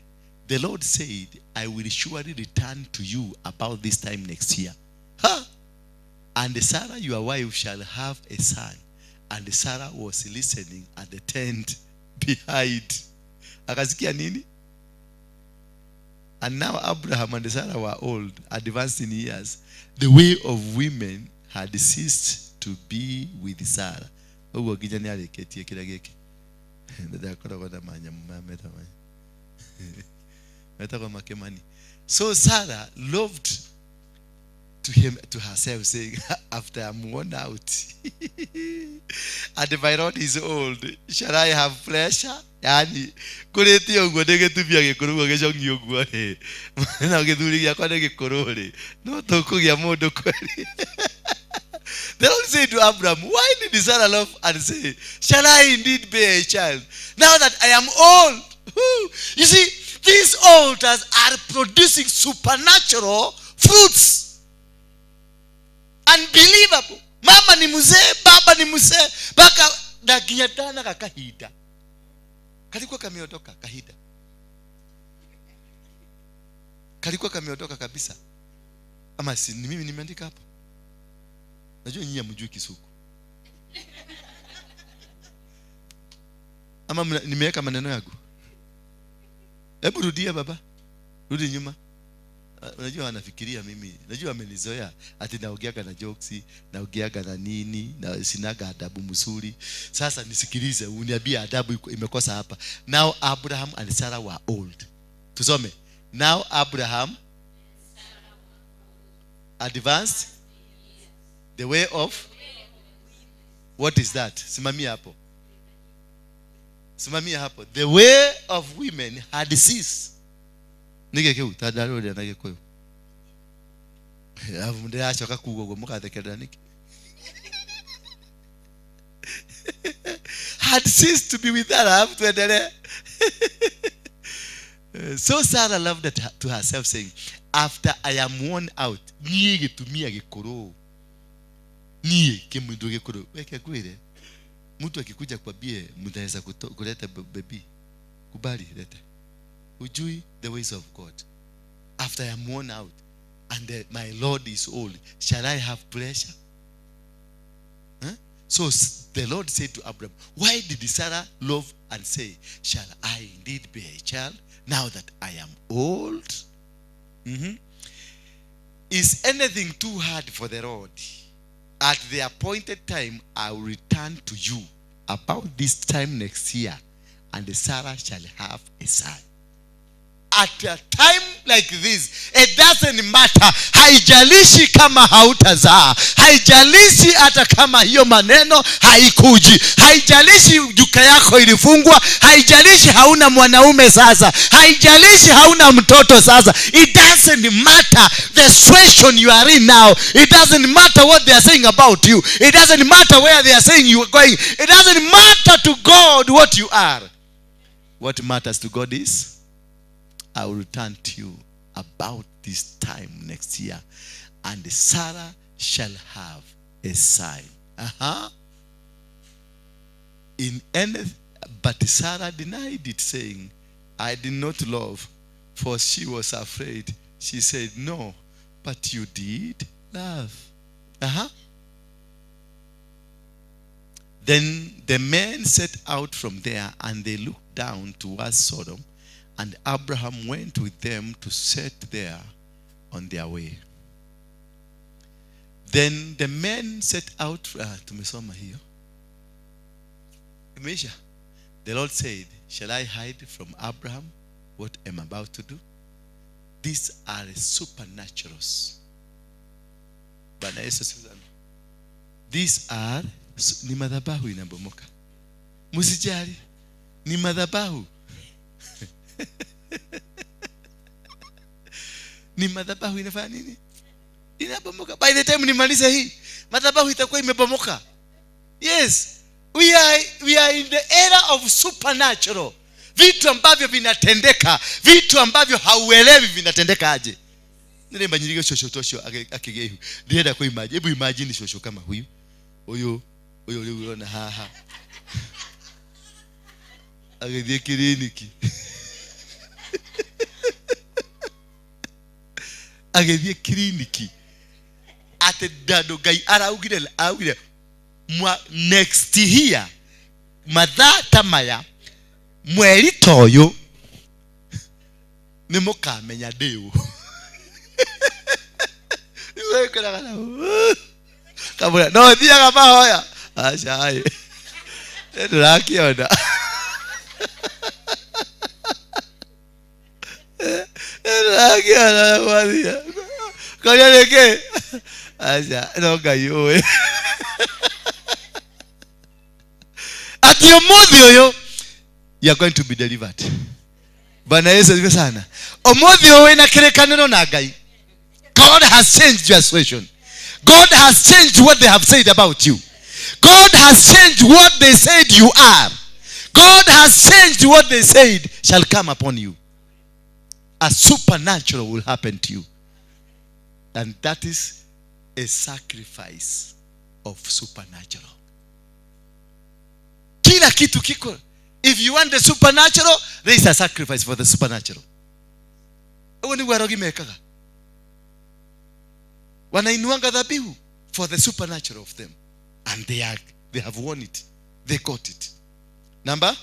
The Lord said, I will surely return to you about this time next year. And Sarah your wife shall have a son. And Sarah was listening at the tent behind. Akasikia nini? And now Abraham and Sarah were old, advanced in years. The way of women had ceased to be with Sarah. Ogo kijani aliketie kila geki. Ndio akora manya mmameta manya. Meta kwa makemani. So Sarah loved to herself, saying, after I'm worn out, and my rod is old, shall I have pleasure? Yani kureti ogwo ndegetubia gikurugo gicogi ogwo ri na githuri giakwa ni gikururi no tukugia mundu kweli. The Lord said to Abraham, why did Sarah love and say, shall I indeed bear a child now that I am old? You see, these altars are producing supernatural fruits. Unbelievable. Mama ni mzee, baba ni mzee, baka dakinyatana kakahida. Kalikuwa kameondoka kahida. Kalikuwa kameondoka kabisa. Ama si ni mimi nimeandika hapo. Najua nyinyi hamjui Kisuku. Ama nimeweka maneno yangu. Hebu rudia baba. Rudi nyuma. Unajua anafikiria mimi. Najua amenizoea ati naogeaga na jokes, naogeaga na nini, na sinaga adabu mzuri. Sasa nisikilize, uniambie adabu imekosa hapa. Now Abraham and Sarah were old. Tusome. Now Abraham advanced the way of, what is that? Simamia hapo. Simamia hapo. The way of women had ceased. Nige kiu tadaro ya nage koyo. Avu nde achoka kugogo mukathekera niki. Had ceased to be with her tuendelee. So Sarah loved it to herself, saying, after I am worn out, niye gitumia gikoro. Niye kimundu gikoro. Weke kwire. Mtu akikuja kwambie mtaweza kuleta baby. Kubali leta. Ujui the ways of God. After I am worn out and my Lord is old, shall I have pleasure? Huh? So the Lord said to Abraham, why did Sarah love and say, shall I indeed bear a child now that I am old? Is anything too hard for the Lord? At the appointed time, I will return to you about this time next year, and Sarah shall have a son. At a time like this, it doesn't matter. Haijalishi kama hautazaa, haijalishi hata kama hiyo maneno haikuji, haijalishi juka yako ilifungwa, haijalishi hauna mwanaume sasa, haijalishi hauna mtoto sasa. It doesn't matter the situation you are in now. It doesn't matter what they are saying about you. It doesn't matter where they are saying you are going. It doesn't matter to God what you are. What matters to God is, I will return to you about this time next year, and Sarah shall have a son. But Sarah denied it, saying, I did not love, for she was afraid. She said, no, but you did love. Then the men set out from there, and they looked down towards Sodom. And Abraham went with them to set there on their way. Then the men set out. Tumesoma hiyo. The Lord said, shall I hide from Abraham what I'm about to do? These are supernaturals. These are ni madhabahu inabomoka. Musijali. Ni madhabahu. Ni madhabahu inafanya nini? Inabomoka. By the time nimaliza hii, madhabahu itakuwa imebomoka. Yes, we are in the era of supernatural. Vitu ambavyo vinatendeka, vitu ambavyo hauelewi vinatendeka aje. Nilemba nyirige shosho tosho akigehu. Ndienda kwa imagine. Hebu imagine shosho kama huyu. Huyo uliona haha. Agedie kliniki. Agedie kliniki. Ate dado gai araugire next year mathaa tamaya mweri toyo nimukamenya deu. Niwe kana kabula no thia kama hoya acha hai ndirakiona ndirakiona wathia kaya leke Aja, noga yoe. At your mother, you are going to be delivered. Bwana Yesu asifiwe sana. Omodhio we na kerekanero na Ngai. God has changed your situation. God has changed what they have said about you. God has changed what they said you are. God has changed what they said shall come upon you. A supernatural will happen to you. And that is a sacrifice of supernatural. Kila kitu kiko. If you want the supernatural, there is a sacrifice for the supernatural. Wani warogi mekaga. Wanainuanga dhabihu for the supernatural of them. And they have won it. They got it. Number?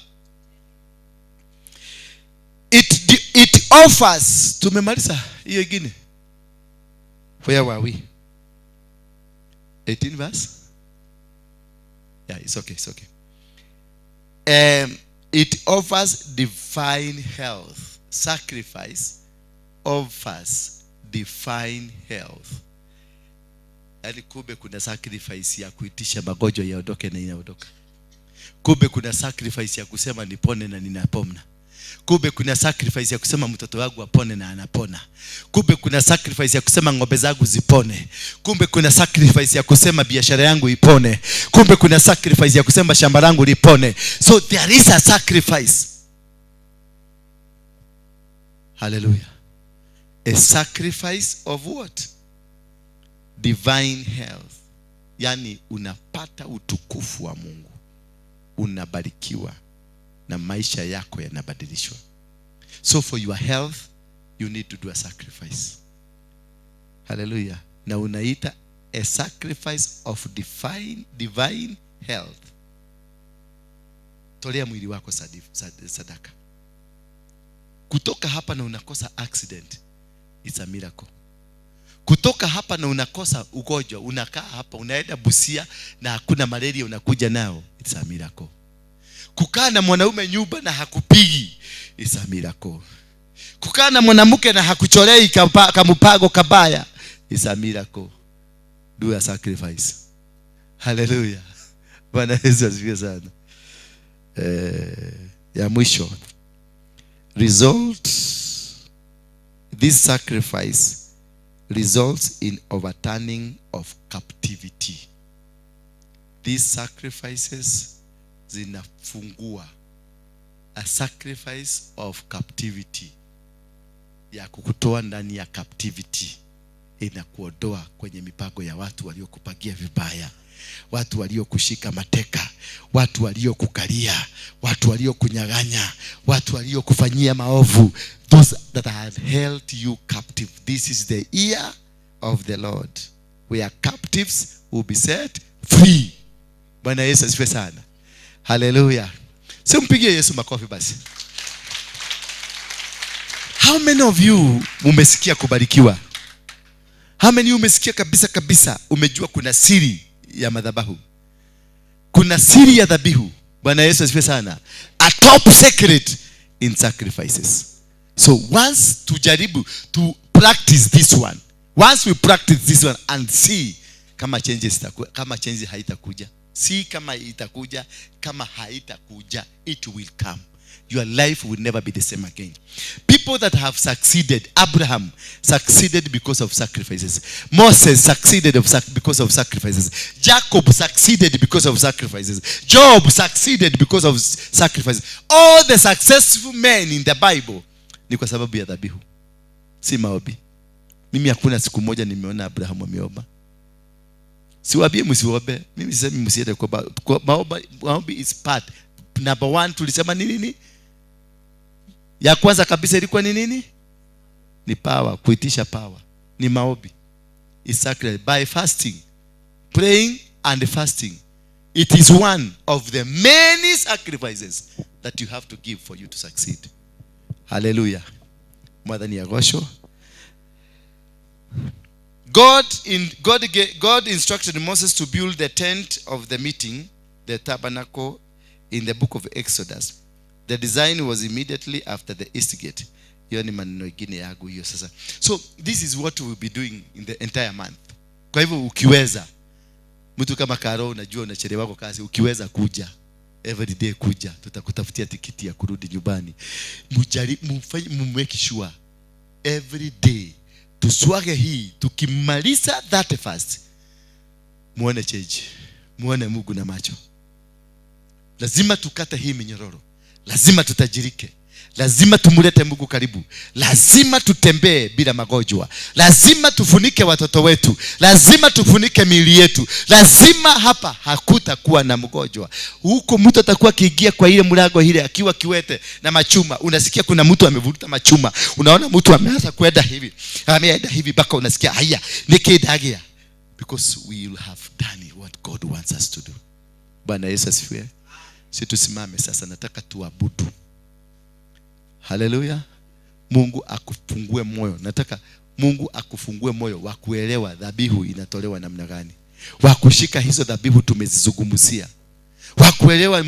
It offers. Tumemaliza hiyo ingine. Where were we? 18 verse? Yeah, it's okay, it's okay. It offers divine health. Sacrifice offers divine health. Yani kumbe kuna sacrifice ya kuitisha magonjwa yaondoke na inaondoka. Kumbe kuna sacrifice ya kusema nipone na ninapona. Kumbe kuna sacrifice ya kusema mtoto wangu apone na anapona. Kumbe kuna sacrifice ya kusema ng'ombe zangu zipone. Kumbe kuna sacrifice ya kusema biashara yangu ipone. Kumbe kuna sacrifice ya kusema shamba langu lipone. So there is a sacrifice. Hallelujah. A sacrifice of what? Divine health. Yani unapata utukufu wa Mungu. Unabarikiwa na maisha yako yanabadilishwa. So for your health, you need to do a sacrifice. Hallelujah. Na unaita a sacrifice of divine health. Tolea mwili wako sadaka. Kutoka hapa na unakosa accident, it's a miracle. Kutoka hapa na unakosa ugonjwa, unakaa hapa unaenda Busia na hakuna malaria unakuja nao, it's a miracle. Kukaa na mwanaume nyumba na hakupigi, it's a miracle. Kukaa na mwanamke na hakuchorei kamupago kabaya, it's a miracle. Do a sacrifice. Hallelujah. Bwana Yesu asifiwe sana. Ya mwisho. This sacrifice results in overturning of captivity. These sacrifices zinafungua a sacrifice of captivity, ya kukutoa ndani ya captivity, inakuondoa kwenye mipango ya watu waliokupagia vibaya, watu waliokushika mateka, watu waliokukalia, watu waliokunyang'anya, watu waliokufanyia maovu, those that have held you captive. This is the year of the Lord, where captives will be set free. Bwana Yesu asifiwe sana. Hallelujah. Simpigie Yesu makofi basi. How many of you umesikia kubarikiwa? How many umesikia kabisa umejua kuna siri ya madhabahu? Kuna siri ya dhabihu. Bwana Yesu asifiwe sana. A top secret in sacrifices. So once tujaribu to practice this one. Once we practice this one and see kama changes haitakuja. See kama itakuja, kama haitakuja, it will come. Your life will never be the same again. People that have succeeded, Abraham succeeded because of sacrifices. Moses succeeded because of sacrifices. Jacob succeeded because of sacrifices. Job succeeded because of sacrifices. All the successful men in the Bible ni kwa sababu ya dhabihu, si maombi. Mimi hakuna siku moja nimeona Abraham ameomba. Siwaambie msiombe. Mimi sisemi msiende kwa maombi is part. Number 1 tulisema nini? Ya kwanza kabisa ilikuwa ni nini? Ni power, kuitisha power. Ni maombi. Is sacred by fasting, praying and fasting. It is one of the many sacrifices that you have to give for you to succeed. Hallelujah. Mwadhani ya gosho. God instructed Moses to build the tent of the meeting, the tabernacle, in the book of Exodus. The design was immediately after the east gate. So this is what we'll be doing in the entire month. Kwa hivyo ukiweza, mtu kama Karo unajua unachelewa kwa kazi, ukiweza kuja every day, kuja, tutakutafutia tikiti ya kurudi nyumbani. Make sure every day tuswage hii, tukimaliza 31st muone change, muone Mungu na macho. Lazima tukate hii minyororo, lazima tutajirike, lazima tumulete Mungu karibu, lazima tutembee bila magonjwa, lazima tufunike watoto wetu, lazima tufunike miili yetu, lazima hapa hakutakuwa na mgonjwa. Huko mtu atakuwa kiingia kwa ile mlango ile akiwa kiwete na machuma, unasikia kuna mtu amevuruta machuma, unaona mtu ameanza kwenda hivi, ameenda hivi baka unasikia haya nikidagia, because we will have done what God wants us to do. Bwana Yesu asifiwe. Sisi tusimame sasa, nataka tuabudu. Haleluya. Mungu akufungue moyo. Nataka Mungu akufungue moyo wa kuelewa dhabihu inatolewa namna gani, wa kushika hizo dhabihu tumezizungumzia, wa kuelewa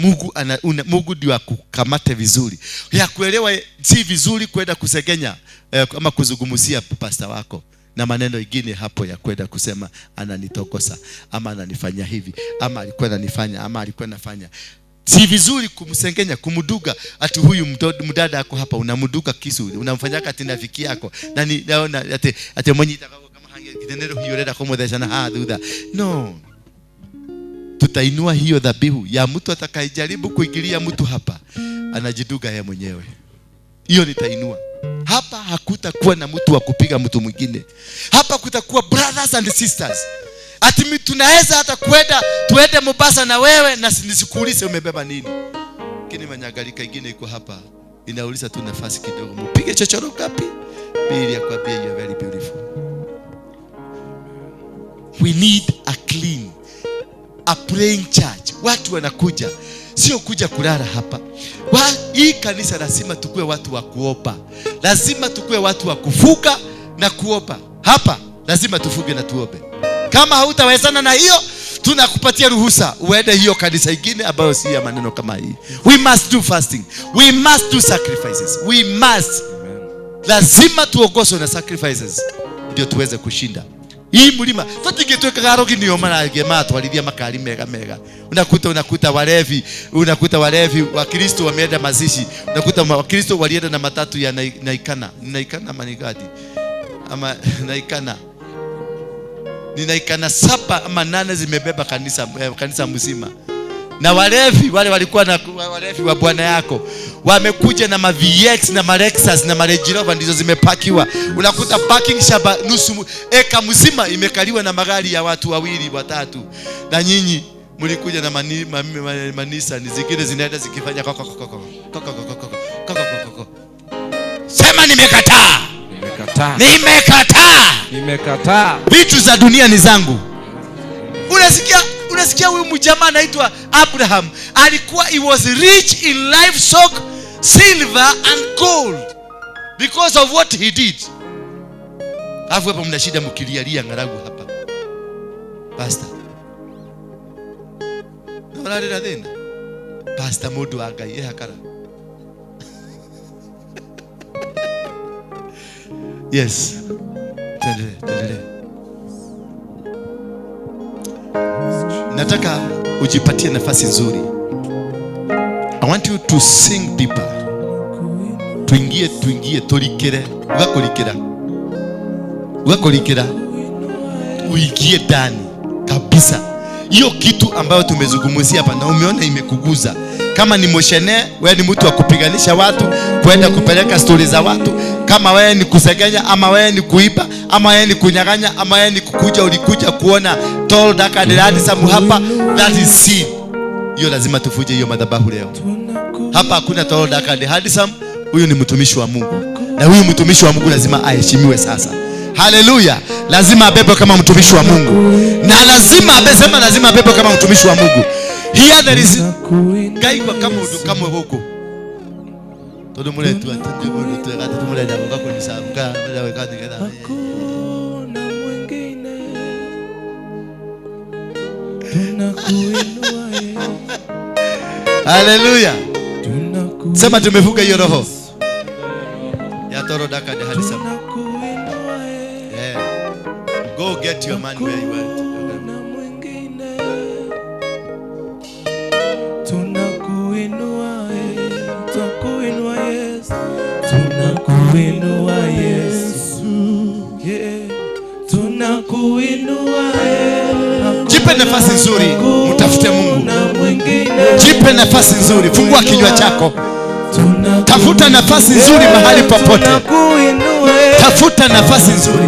Mungu ndio akukamate vizuri, ya kuelewa si vizuri kwenda kusegenya ama kuzungumzia pastor wako na maneno mengine hapo ya kwenda kusema ananitokosa ama ananifanya hivi ama alikuwa ananifanya ama alikuwa anafanya. Si vizuri kumsengenya, kumuduga. Ati huyu mdada yako hapa unamduga kisu, unamfanyaka ati rafiki yako. Na naona ati mwenye itakao kama hange kitendero hiyo reda komo deshana hadudha. No. Tutainua hiyo dhabihu ya mtu atakayejaribu kuingilia mtu hapa, anajiduga yeye mwenyewe. Hiyo nitainua. Hapa hakutakuwa na mtu wa kupiga mtu mwingine. Hapa kutakuwa brothers and sisters. Ati tunaweza hata tuende Mombasa na wewe na nisikuulize umebeba nini. Lakini manyagalika ingine iko hapa inauliza tu nafasi kidogo, mpige chochoro kapi ili akwambie you are very beautiful. We need a clean, a praying church. Watu wanakuja, sio kuja kulala hapa. Hii kanisa lazima tukue watu wa kuomba. Lazima tukue watu wa kufuga na kuomba. Hapa lazima tufuge na tuombe. Kama hautawezana na hiyo, tunakupatia ruhusa uende hiyo kanisa ingine ambayo si ya maneno kama hii. We must do fasting. We must do sacrifices. We must. Lazima tuongozwe na sacrifices ndio tuweze kushinda. Hii mlima, tutingetweka garogi niyo marage matwarithia makari mega mega. Unakuta walevi wa Kristo wameenda mazishi. Unakuta wa Kristo walienda na matatu ya naikana manigadi. Ama naikana. Ninaikana 7 ama 8 zimebeba kanisa mzima. Na walevi wale walikuwa na walevi wa bwana yako wamekuja na ma VX na ma Lexus na ma Range Rover ndizo zimepakiwa. Unakuta parking shaba nusu eka mzima imekaliwa na magari ya watu 2 3. Na nyinyi mlikuja na manisa ni zingine zinaenda zikifanya koko. Sema nimekataa. Nimekataa. Vitu za dunia ni zangu. Unasikia huyu mjamaa anaitwa Abraham, he was rich in livestock, silver and gold because of what he did. Hapo mna shida mkilialia ngaragu hapa. Pastor. Naona tena. Pastor modu agai hakara. Yes. Tendele. Nataka ujipatie nafasi nzuri. I want you to sing deeper. Tuingie tolikere. Ugakolikera. Uingie ndani kabisa. Hiyo kitu ambayo tumezungumzia hapa na umeona imekuguza. Kama ni moshene, wewe ni mtu wa kupiganisha watu, kwenda kupeleka stories za watu. Kama wewe ni kusegenya, ama wewe ni kuiba, ama wewe ni kunyang'anya, ama wewe ni ulikuja kuona tall dark and handsome hapa, that is sin. Hiyo lazima tufuje hiyo madhabahu leo. Hapa hakuna tall dark and handsome. Huyu ni mtumishi wa Mungu. Na huyu mtumishi wa Mungu lazima aheshimiwe sasa. Haleluya. Lazima abebe kama mtumishi wa Mungu. Na lazima abebe kama mtumishi wa Mungu. Here there is gaigwa kama huko. Todo mundo tu atende tu gata tu mundo da kwa nisamka ndio wekati kada. Hakuna mwingine. Tunakuinua yeye. Haleluya. Sema tumevuka hiyo roho. Ya toro daka de hadisa. Go get your man where you went. Tunakuinua Yesu, tunakuinua Yesu, tunakuinua Yesu. Jipe nafasi nzuri, mtafute Mungu. Jipe nafasi nzuri, fungua kinywa chako. Tafuta nafasi nzuri mahali popote. Tafuta nafasi nzuri.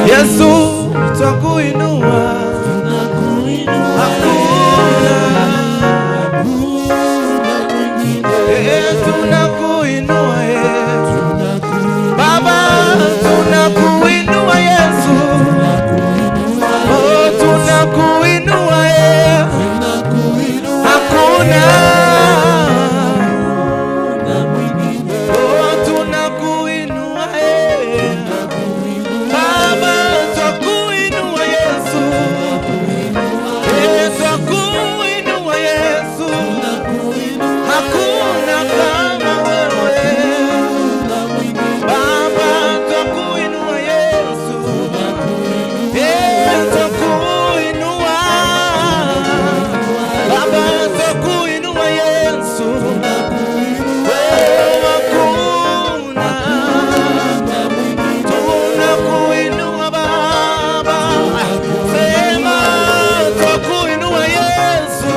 Yesu, tutakuinua. Tunakuinua Yesu. Baba, tunakuinua Yesu. Oh, tunakuinua Yesu. Hakuna. Oh, tunakuinua Yesu. Baba, tunakuinua Yesu. Tunakuinua Yesu. Hakuna kama wewe. Baba, tunakuinua Yesu. Tunakuinua. Baba, tunakuinua Yesu. Hakuna. Tunakuinua Baba. Sema tunakuinua Yesu.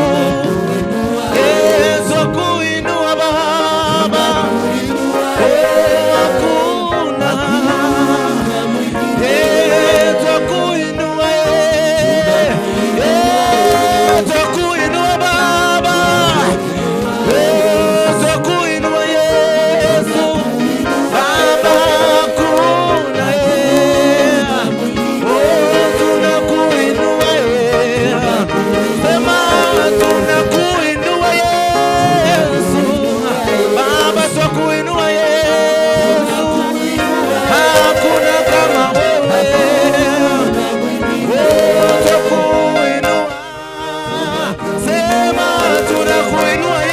Tunakuinua Baba. Hakuna. Tunakuinua. Tunakuinua Baba. Tunakuinua Yesu. Baba, hakuna. Tunakuinua. Sema tunakuinua Yesu. Baba, tunakuinua Yesu. Hakuna kama wewe. Tunakuinua. Sema tunakuinua Yesu.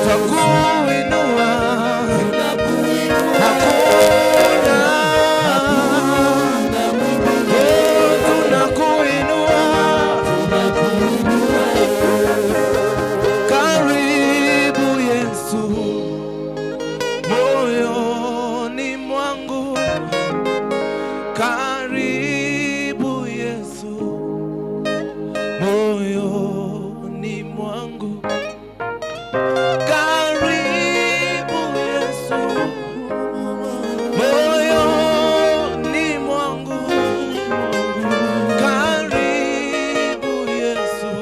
Tunakuinua. Hakuna. Tunakuinua. Karibu Yesu, moyoni mwangu. Karibu Yesu, moyoni mwangu. Karibu Yesu, moyoni mwangu. Karibu Yesu,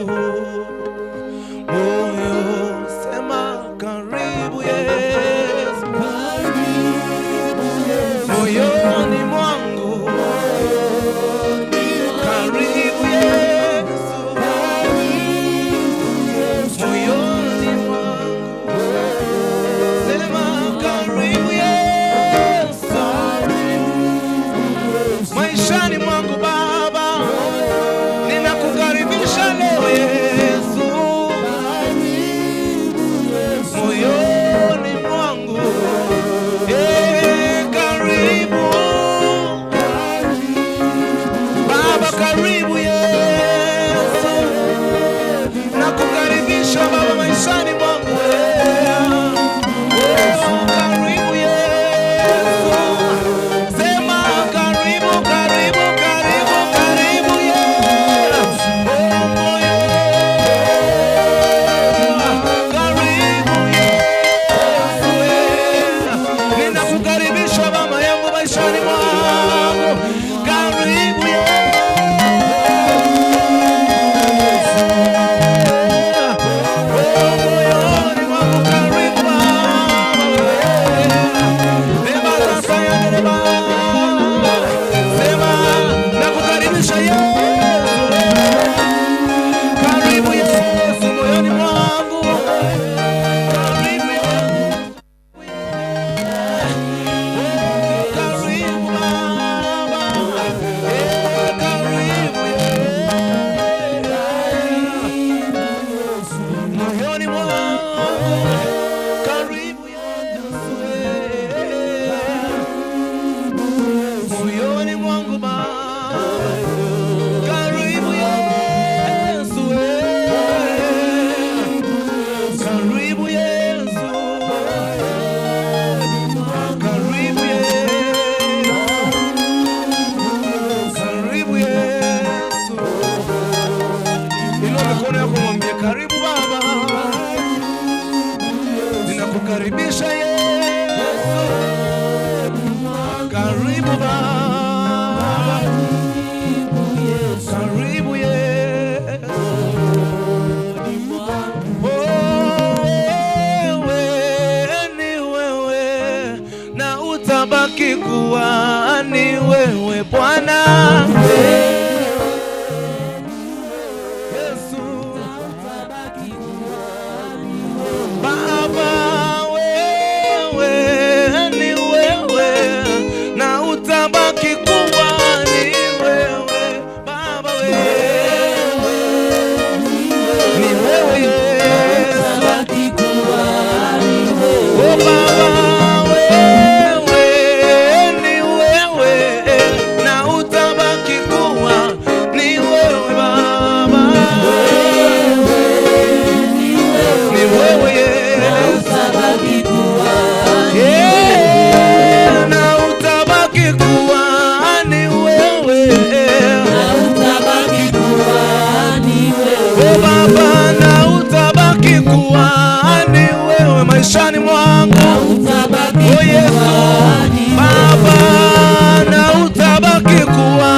moyo. Sema karibu Yesu. Moyoni mwangu. Karibu Yesu. Moyoni mwangu. Sema karibu Yesu. Maishani mwangu Baba, ninakukaribisha leo Yesu. Moyoni mwangu. Karibu Baba, karibu Yesu. Nakukaribisha Baba maishani mwangu. Karibu Yesu. Sema karibu, karibu, karibu, karibu Yesu. Moyo. Karibu Yesu. Ninakukaribisha Baba yangu maishani mwangu. Karibu Yesu. Moyoni mwangu. Karibu Baba. Sema nakukaribisha Yesu. Karibu Yesu moyoni mwangu. Karibu Yesu. Karibu Baba. utabaki kuwa ni wewe Bwana. Yesu Baba, wewe ni wewe na utabaki kuwa ni wewe Baba, wewe ni wewe utabaki kuwa ni wewe. Oh Baba, wewe ni wewe na utabaki kuwa ni wewe Baba, ni wewe utabaki kuwa na utabaki kuwa ni wewe, na utabaki kuwa ni wewe. Oh Baba, na utabaki kuwa ni wewe maishani mwangu. Oh Yesu Baba, na utabaki kuwa